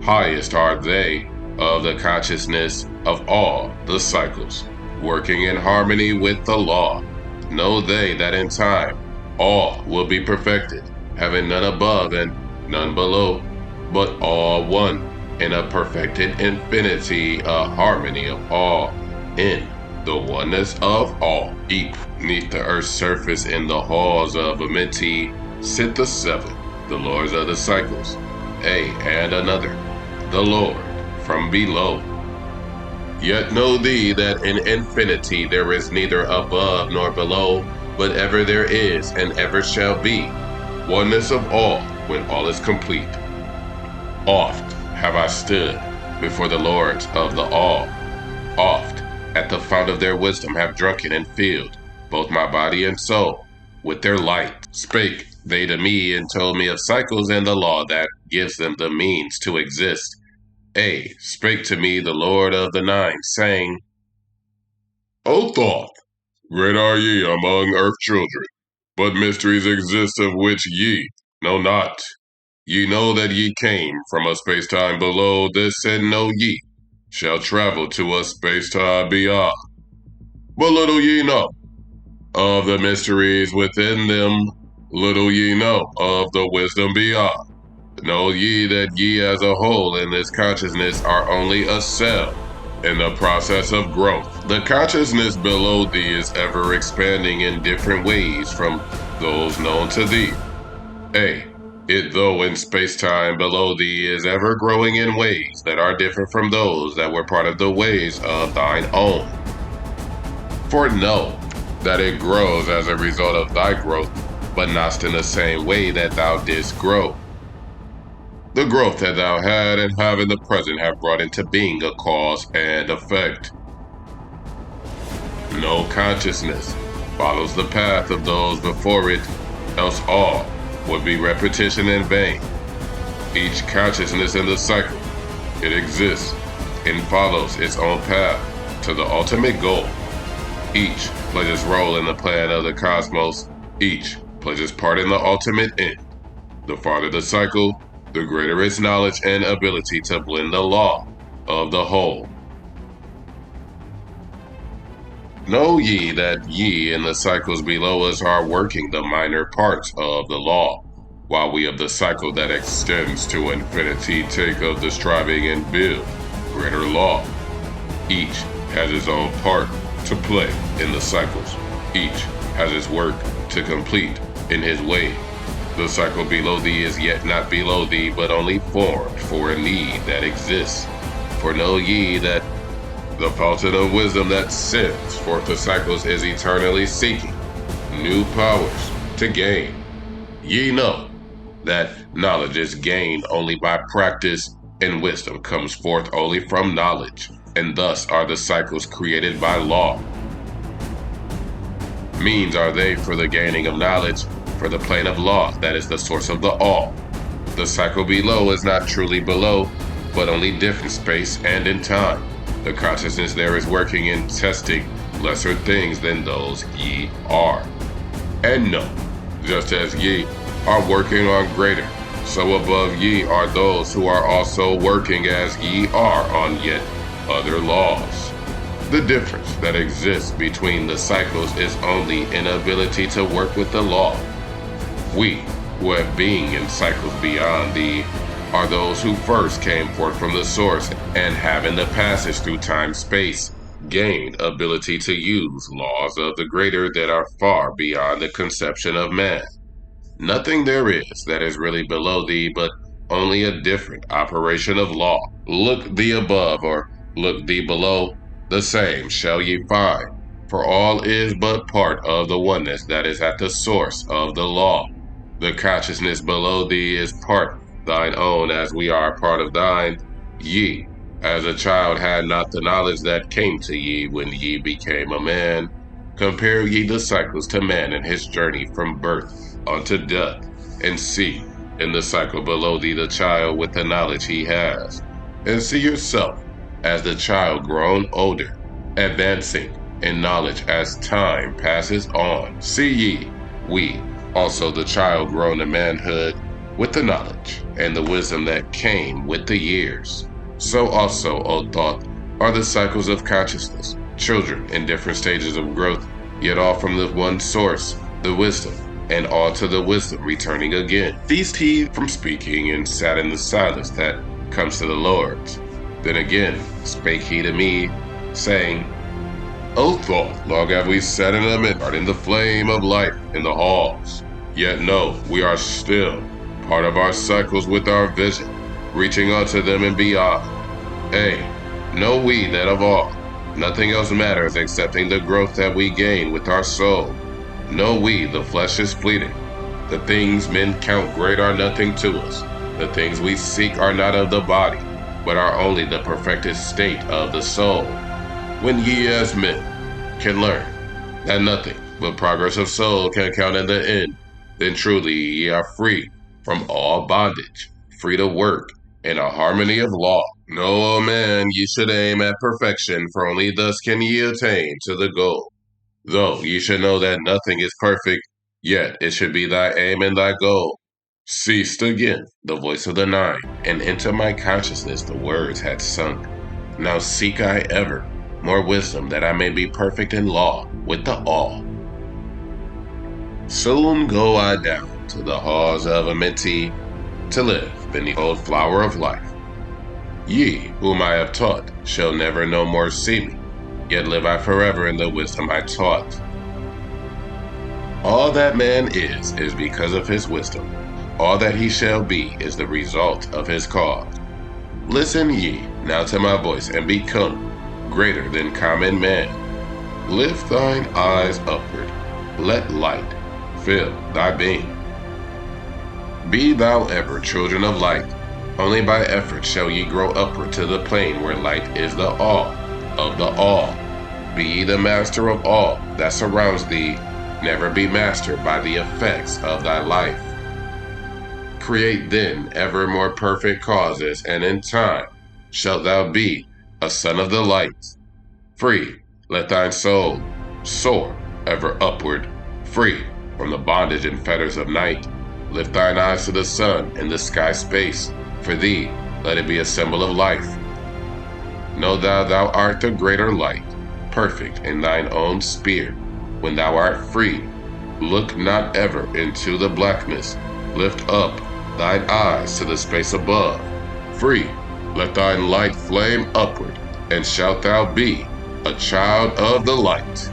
Highest are they of the consciousness of all the cycles, working in harmony with the law. Know they that in time all will be perfected, having none above and none below, but all one, in a perfected infinity, a harmony of all, in the oneness of all. Deep neath the earth's surface in the halls of Amenti sit the 7, the lords of the cycles, and another, the Lord from below. Yet know thee that in infinity there is neither above nor below, but ever there is and ever shall be oneness of all when all is complete. Oft have I stood before the lords of the all. Oft at the fount of their wisdom have drunken and filled both my body and soul with their light. Spake they to me and told me of cycles and the law that gives them the means to exist. Spake to me the Lord of the 9, saying, O Thoth, great are ye among earth children, but mysteries exist of which ye No not. Ye know that ye came from a space-time below this, and know ye shall travel to a space-time beyond. But little ye know of the mysteries within them, little ye know of the wisdom beyond. Know ye that ye as a whole in this consciousness are only a cell in the process of growth. The consciousness below thee is ever expanding in different ways from those known to thee. It though in space-time below thee is ever growing in ways that are different from those that were part of the ways of thine own. For know that it grows as a result of thy growth, but not in the same way that thou didst grow. The growth that thou had and have in the present have brought into being a cause and effect. No consciousness follows the path of those before it, else all would be repetition in vain. Each consciousness in the cycle, it exists and follows its own path to the ultimate goal. Each plays its role in the plan of the cosmos. Each plays its part in the ultimate end. The farther the cycle, the greater its knowledge and ability to blend the law of the whole. Know ye that ye in the cycles below us are working the minor parts of the law, while we of the cycle that extends to infinity take of the striving and build greater law. Each has his own part to play in the cycles. Each has his work to complete in his way. The cycle below thee is yet not below thee, but only formed for a need that exists. For know ye that the fountain of wisdom that sends forth the cycles is eternally seeking new powers to gain. Ye know that knowledge is gained only by practice, and wisdom comes forth only from knowledge, and thus are the cycles created by law. Means are they for the gaining of knowledge, for the plane of law that is the source of the all. The cycle below is not truly below, but only different space and in time. The consciousness there is working in testing lesser things than those ye are. And know, just as ye are working on greater, so above ye are those who are also working as ye are on yet other laws. The difference that exists between the cycles is only inability to work with the law. We, who have being in cycles beyond thee, are those who first came forth from the source and have in the passage through time-space gained ability to use laws of the greater that are far beyond the conception of man. Nothing there is that is really below thee, but only a different operation of law. Look thee above, or look thee below, the same shall ye find, for all is but part of the oneness that is at the source of the law. The consciousness below thee is part thine own, as we are part of thine. Ye, as a child, had not the knowledge that came to ye when ye became a man. Compare ye the cycles to man in his journey from birth unto death, and see in the cycle below thee the child with the knowledge he has, and see yourself as the child grown older, advancing in knowledge as time passes on. See ye, we, also the child grown to manhood, with the knowledge and the wisdom that came with the years. So also, O Thoth, are the cycles of consciousness, children in different stages of growth, yet all from the one source, the wisdom, and all to the wisdom returning again. Ceased he from speaking, and sat in the silence that comes to the Lords. Then again spake he to me, saying, O Thoth, long have we sat in the midnight in the flame of light in the halls. Yet know, we are still part of our cycles with our vision, reaching unto them and beyond. Know we that of all, nothing else matters excepting the growth that we gain with our soul. Know we the flesh is fleeting. The things men count great are nothing to us. The things we seek are not of the body, but are only the perfected state of the soul. When ye as men can learn that nothing but progress of soul can count in the end, then truly ye are free from all bondage, free to work in a harmony of law. Know, O man, ye should aim at perfection, for only thus can ye attain to the goal. Though ye should know that nothing is perfect, yet it should be thy aim and thy goal. Ceased again the voice of the nine, and into my consciousness the words had sunk. Now seek I ever more wisdom, that I may be perfect in law with the all. Soon go I down to the halls of Amenti, to live beneath the old flower of life. Ye, whom I have taught, shall never no more see me, yet live I forever in the wisdom I taught. All that man is because of his wisdom. All that he shall be is the result of his cause. Listen ye now to my voice, and become greater than common man. Lift thine eyes upward, let light fill thy being. Be thou ever children of light. Only by effort shall ye grow upward to the plane where light is the all of the all. Be ye the master of all that surrounds thee. Never be mastered by the effects of thy life. Create then ever more perfect causes, and in time shalt thou be a son of the light. Free, let thine soul soar ever upward, free from the bondage and fetters of night. Lift thine eyes to the sun in the sky space. For thee, let it be a symbol of life. Know thou art the greater light, perfect in thine own sphere. When thou art free, look not ever into the blackness. Lift up thine eyes to the space above. Free, let thine light flame upward, and shalt thou be a child of the light.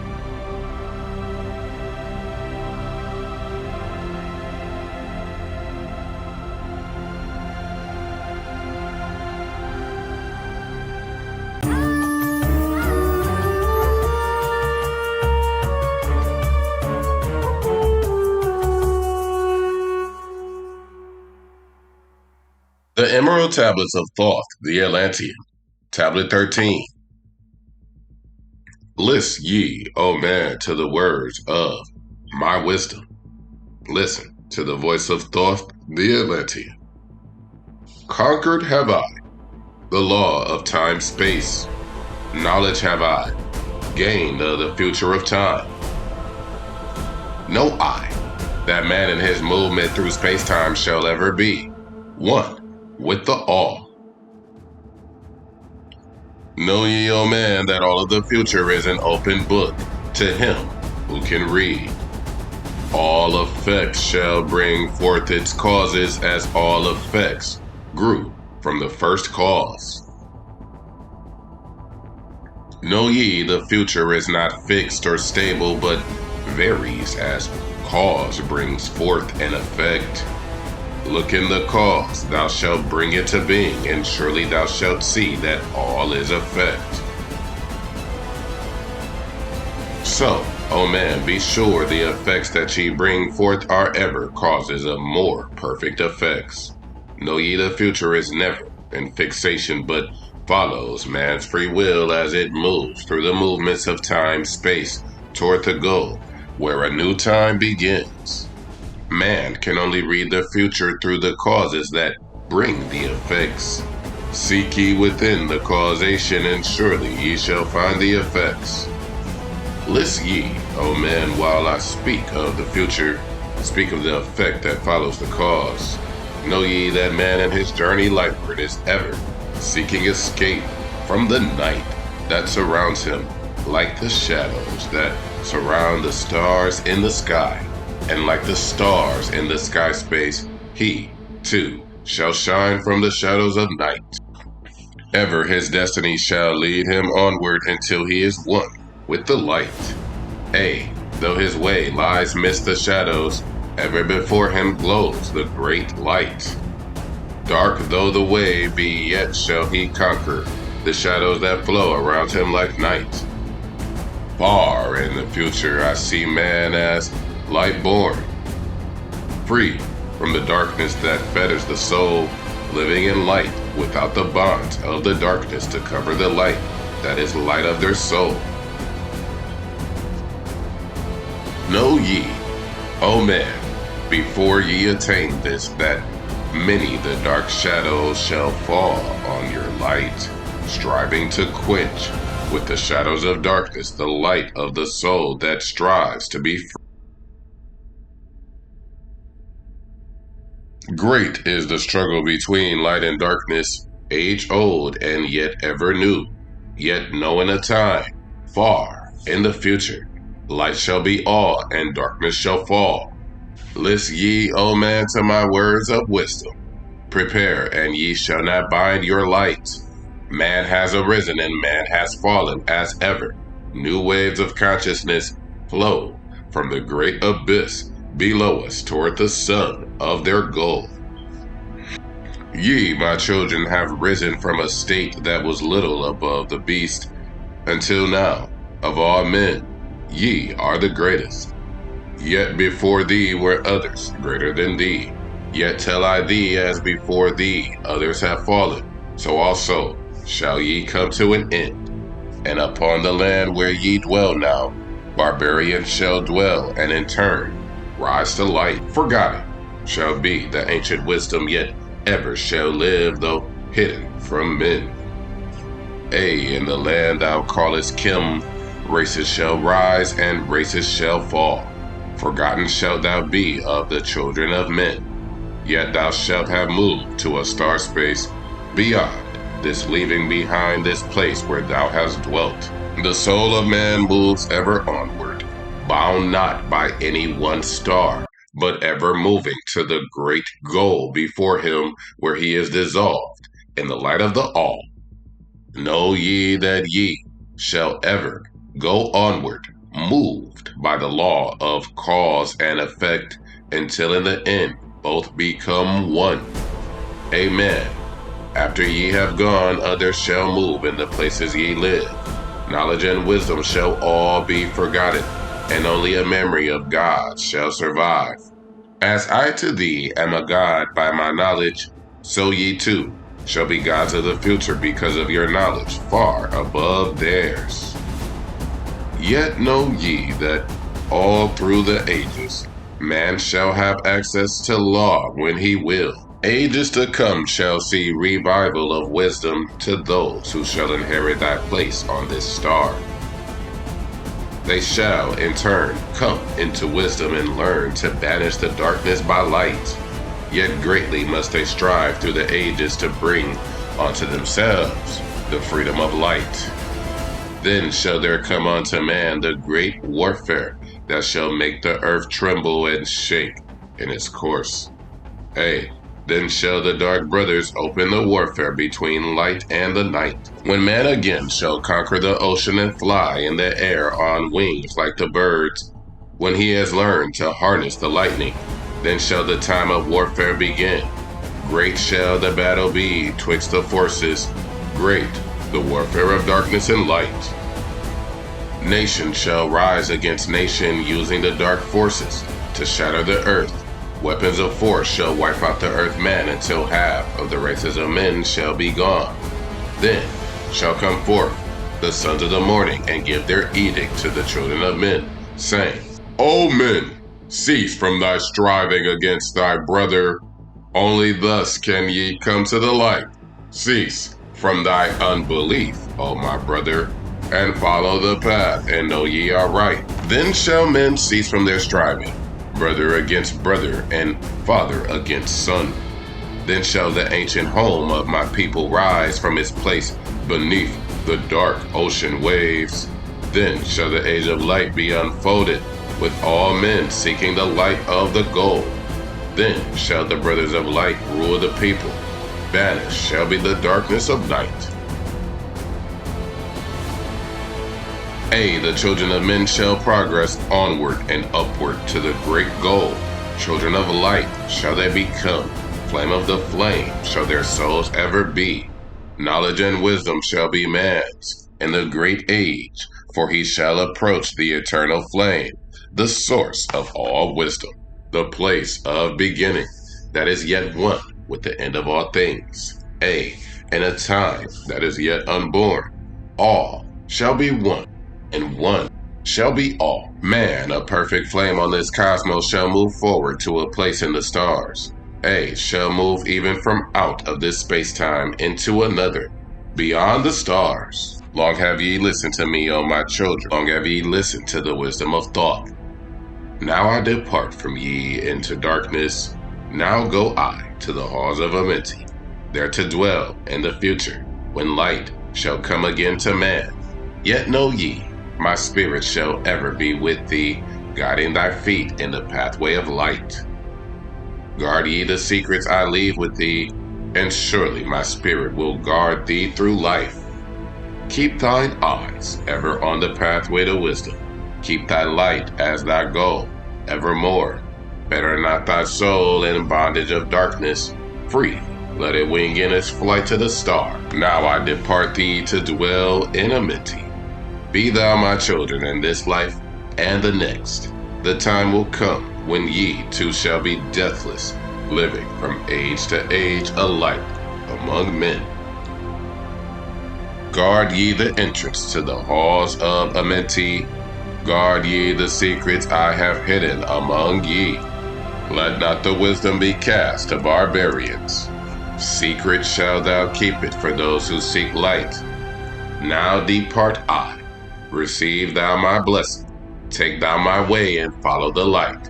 The Emerald Tablets of Thoth the Atlantean, Tablet 13. List ye, O man, to the words of my wisdom. Listen to the voice of Thoth the Atlantean. Conquered have I the law of time-space. Knowledge have I gained of the future of time. Know I that man in his movement through space-time shall ever be one with the all. Know ye, O man, that all of the future is an open book to him who can read. All effects shall bring forth its causes, as all effects grew from the first cause. Know ye, the future is not fixed or stable, but varies as cause brings forth an effect. Look in the cause, thou shalt bring it to being, and surely thou shalt see that all is effect. So, O man, be sure the effects that ye bring forth are ever causes of more perfect effects. Know ye the future is never in fixation, but follows man's free will as it moves through the movements of time-space toward the goal where a new time begins. Man can only read the future through the causes that bring the effects. Seek ye within the causation, and surely ye shall find the effects. List ye, O men, while I speak of the future, speak of the effect that follows the cause. Know ye that man in his journey lightward is ever seeking escape from the night that surrounds him, like the shadows that surround the stars in the sky. And like the stars in the sky space, he, too, shall shine from the shadows of night. Ever his destiny shall lead him onward until he is one with the light. Though his way lies midst the shadows, ever before him glows the great light. Dark though the way be, yet shall he conquer the shadows that flow around him like night. Far in the future I see man as light born, free from the darkness that fetters the soul, living in light without the bonds of the darkness to cover the light that is light of their soul. Know ye, O man, before ye attain this, that many the dark shadows shall fall on your light, striving to quench with the shadows of darkness the light of the soul that strives to be free. Great is the struggle between light and darkness, age old and yet ever new. Yet knowing a time, far in the future, light shall be all and darkness shall fall. List ye, O man, to my words of wisdom. Prepare, and ye shall not bind your light. Man has arisen and man has fallen as ever. New waves of consciousness flow from the great abyss below us toward the sun of their goal. Ye, my children, have risen from a state that was little above the beast, until now, of all men, ye are the greatest. Yet before thee were others greater than thee. Yet tell I thee, as before thee others have fallen, so also shall ye come to an end. And upon the land where ye dwell now, barbarians shall dwell, and in turn rise to light. Forgotten shall be the ancient wisdom, yet ever shall live, though hidden from men. In the land thou callest Kim, races shall rise and races shall fall. Forgotten shalt thou be of the children of men. Yet thou shalt have moved to a star space beyond this, leaving behind this place where thou hast dwelt. The soul of man moves ever onward, bound not by any one star, but ever moving to the great goal before him, where he is dissolved in the light of the all. Know ye that ye shall ever go onward, moved by the law of cause and effect, until in the end both become one. Amen. After ye have gone, others shall move in the places ye live. Knowledge and wisdom shall all be forgotten, and only a memory of God shall survive. As I to thee am a God by my knowledge, so ye too shall be gods of the future because of your knowledge far above theirs. Yet know ye that all through the ages man shall have access to law when he will. Ages to come shall see revival of wisdom to those who shall inherit thy place on this star. They shall, in turn, come into wisdom and learn to banish the darkness by light. Yet greatly must they strive through the ages to bring unto themselves the freedom of light. Then shall there come unto man the great warfare that shall make the earth tremble and shake in its course. Then shall the dark brothers open the warfare between light and the night. When man again shall conquer the ocean and fly in the air on wings like the birds, when he has learned to harness the lightning, then shall the time of warfare begin. Great shall the battle be twixt the forces, great the warfare of darkness and light. Nation shall rise against nation, using the dark forces to shatter the earth. Weapons of force shall wipe out the earth man until half of the races of men shall be gone. Then shall come forth the sons of the morning and give their edict to the children of men, saying, O men, cease from thy striving against thy brother. Only thus can ye come to the light. Cease from thy unbelief, O my brother, and follow the path, and know ye are right. Then shall men cease from their striving, brother against brother, and father against son. Then shall the ancient home of my people rise from its place beneath the dark ocean waves. Then shall the age of light be unfolded, with all men seeking the light of the goal. Then shall the brothers of light rule the people. Banished shall be the darkness of night. The children of men shall progress onward and upward to the great goal. Children of light shall they become. Flame of the flame shall their souls ever be. Knowledge and wisdom shall be man's in the great age, for he shall approach the eternal flame, the source of all wisdom, the place of beginning that is yet one with the end of all things. In a time that is yet unborn, all shall be one, and one shall be all. Man, a perfect flame on this cosmos, shall move forward to a place in the stars. Shall move even from out of this space-time into another, beyond the stars. Long have ye listened to me, O my children. Long have ye listened to the wisdom of Thoth. Now I depart from ye into darkness, Now go I to the halls of Amenti, there to dwell in the future, when light shall come again to man. Yet know ye, my spirit shall ever be with thee, guiding thy feet in the pathway of light. Guard ye the secrets I leave with thee, and surely my spirit will guard thee through life. Keep thine eyes ever on the pathway to wisdom. Keep thy light as thy goal, evermore. Better not thy soul in bondage of darkness. Free, let it wing in its flight to the star. Now I depart thee to dwell in Amenti. Be thou my children in this life and the next. The time will come when ye too shall be deathless, living from age to age alike among men. Guard ye the entrance to the halls of Amenti. Guard ye the secrets I have hidden among ye. Let not the wisdom be cast to barbarians. Secret shall thou keep it for those who seek light. Now depart I. Receive thou my blessing. Take thou my way and follow the light.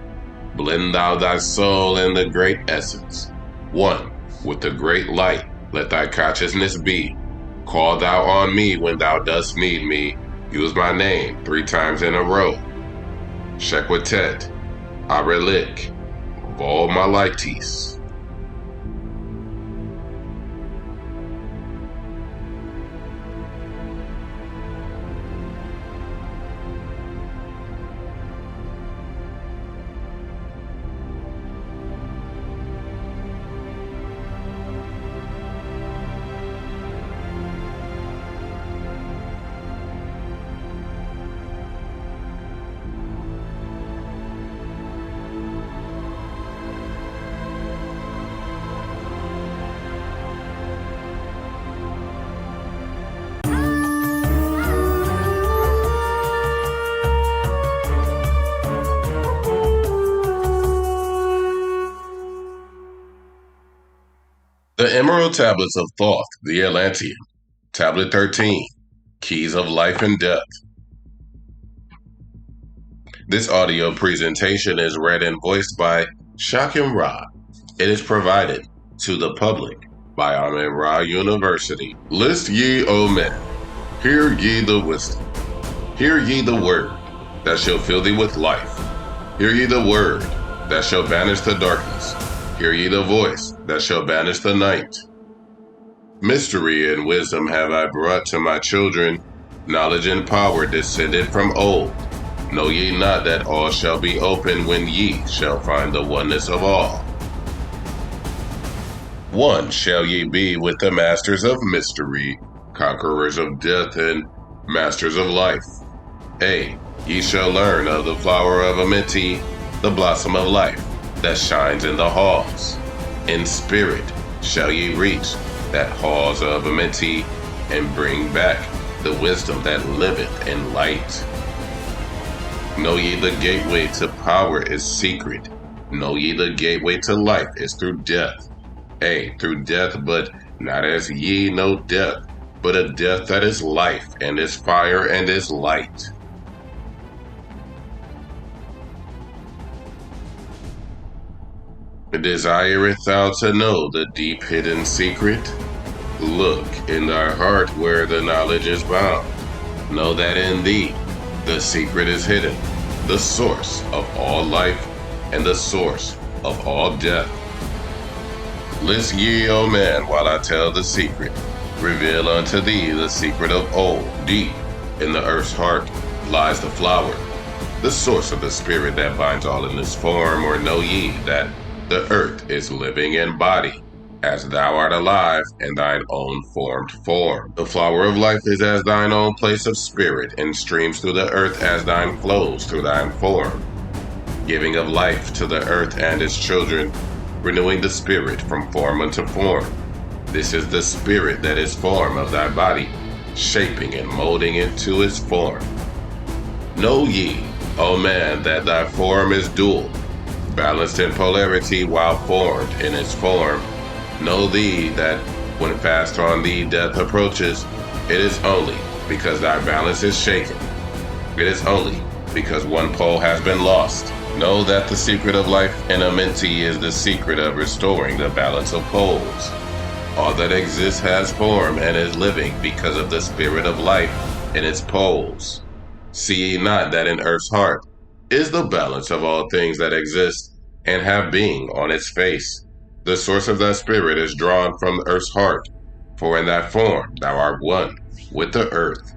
Blend thou thy soul in the great essence. One with the great light let thy consciousness be. Call thou on me when thou dost need me. Use my name 3 times in a row. Shekwatet, Arelik, Vol Malaitis. The Emerald Tablets of Thoth The Atlantean, Tablet 13, Keys of Life and Death. This audio presentation is read and voiced by Shakim Ra. It is provided to the public by Amen Ra University. List ye, O men, hear ye the wisdom. Hear ye the word that shall fill thee with life. Hear ye the word that shall banish the darkness. Hear ye the voice that shall banish the night. Mystery and wisdom have I brought to my children, knowledge and power descended from old. Know ye not that all shall be open when ye shall find the oneness of all? One shall ye be with the masters of mystery, conquerors of death and masters of life. Ye shall learn of the flower of Amenti, the blossom of life that shines in the halls. In spirit shall ye reach that halls of Amenti, and bring back the wisdom that liveth in light. Know ye the gateway to power is secret. Know ye the gateway to life is through death. Through death, but not as ye know death, but a death that is life, and is fire, and is light. Desireth thou to know the deep hidden secret? Look in thy heart where the knowledge is bound. Know that in thee the secret is hidden, the source of all life and the source of all death. List ye, O man, while I tell the secret. Reveal unto thee the secret of old. Deep in the earth's heart lies the flower, the source of the spirit that binds all in this form. Or know ye that the earth is living in body, as thou art alive in thine own formed form. The flower of life is as thine own place of spirit, and streams through the earth as thine flows through thine form, giving of life to the earth and its children, renewing the spirit from form unto form. This is the spirit that is form of thy body, shaping and molding into its form. Know ye, O man, that thy form is dual, balanced in polarity while formed in its form. Know thee that when fast on thee death approaches, it is only because thy balance is shaken. It is only because one pole has been lost. Know that the secret of life in a mentee is the secret of restoring the balance of poles. All that exists has form and is living because of the spirit of life in its poles. See ye not that in earth's heart is the balance of all things that exist and have being on its face? The source of that spirit is drawn from earth's heart, for in that form thou art one with the earth.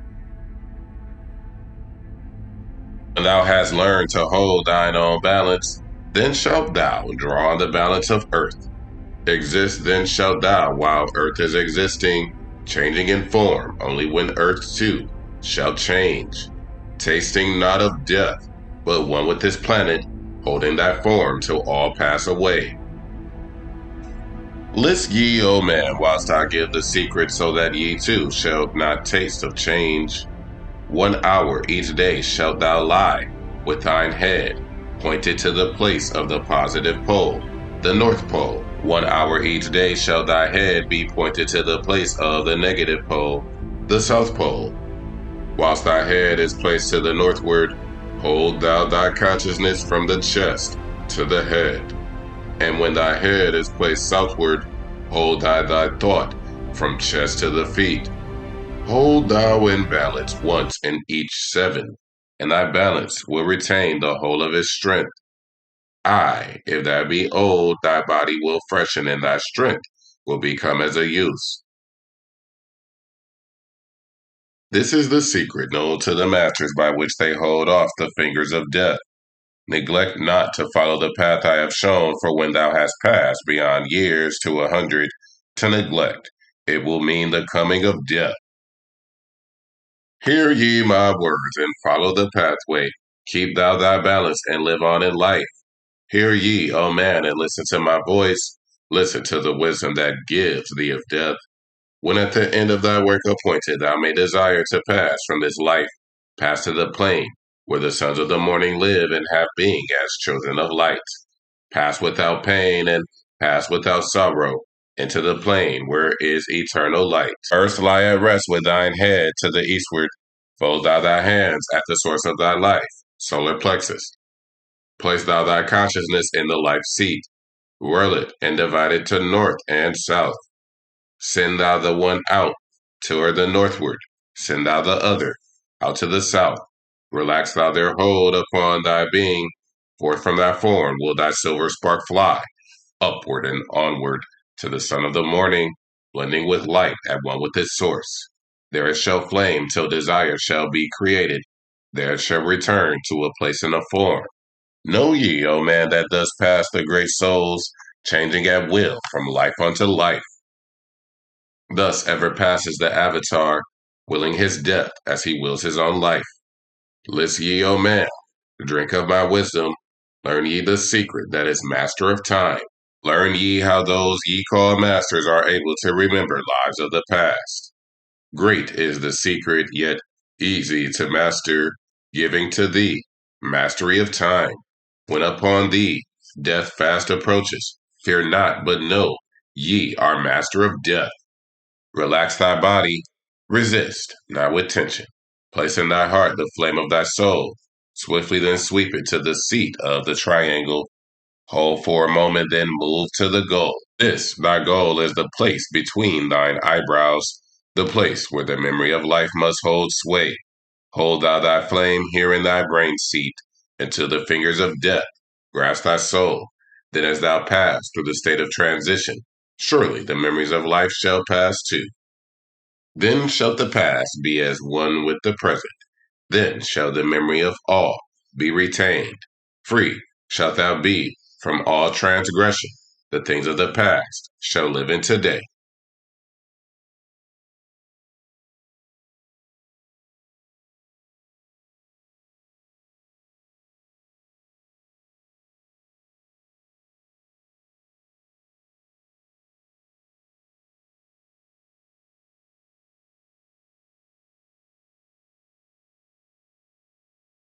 When thou hast learned to hold thine own balance, then shalt thou draw on the balance of earth. Exist then shalt thou while earth is existing, changing in form only when earth too shall change. Tasting not of death, but one with this planet, holding thy form till all pass away. List ye, O man, whilst I give the secret, so that ye too shall not taste of change. 1 hour each day shalt thou lie, with thine head pointed to the place of the positive pole, the North Pole. 1 hour each day shall thy head be pointed to the place of the negative pole, the South Pole. Whilst thy head is placed to the northward, hold thou thy consciousness from the chest to the head. And when thy head is placed southward, hold thy thought from chest to the feet. Hold thou in balance once in each 7, and thy balance will retain the whole of its strength. Aye, if thou be old, thy body will freshen, and thy strength will become as a youth. This is the secret known to the masters by which they hold off the fingers of death. Neglect not to follow the path I have shown, for when thou hast passed beyond years to 100, to neglect, it will mean the coming of death. Hear ye my words and follow the pathway. Keep thou thy balance and live on in life. Hear ye, O man, and listen to my voice. Listen to the wisdom that gives thee of death. When at the end of thy work appointed thou may desire to pass from this life, pass to the plane, where the sons of the morning live and have being as children of light. Pass without pain and pass without sorrow into the plane where is eternal light. First lie at rest with thine head to the eastward. Fold thou thy hands at the source of thy life, solar plexus. Place thou thy consciousness in the life seat. Whirl it and divide it to north and south. Send thou the one out toward the northward. Send thou the other out to the south. Relax thou their hold upon thy being. Forth from thy form will thy silver spark fly, upward and onward to the sun of the morning, blending with light at one with its source. There it shall flame till desire shall be created. There it shall return to a place and a form. Know ye, O man, that thus pass the great souls, changing at will from life unto life. Thus ever passes the avatar, willing his death as he wills his own life. List ye, O man, drink of my wisdom. Learn ye the secret that is master of time. Learn ye how those ye call masters are able to remember lives of the past. Great is the secret, yet easy to master, giving to thee mastery of time. When upon thee death fast approaches, fear not, but know ye are master of death. Relax thy body, resist, not with tension. Place in thy heart the flame of thy soul. Swiftly then sweep it to the seat of the triangle. Hold for a moment, then move to the goal. This, thy goal, is the place between thine eyebrows, the place where the memory of life must hold sway. Hold thou thy flame here in thy brain seat, until the fingers of death grasp thy soul. Then as thou pass through the state of transition, surely the memories of life shall pass too. Then shall the past be as one with the present. Then shall the memory of all be retained. Free shalt thou be from all transgression. The things of the past shall live in today.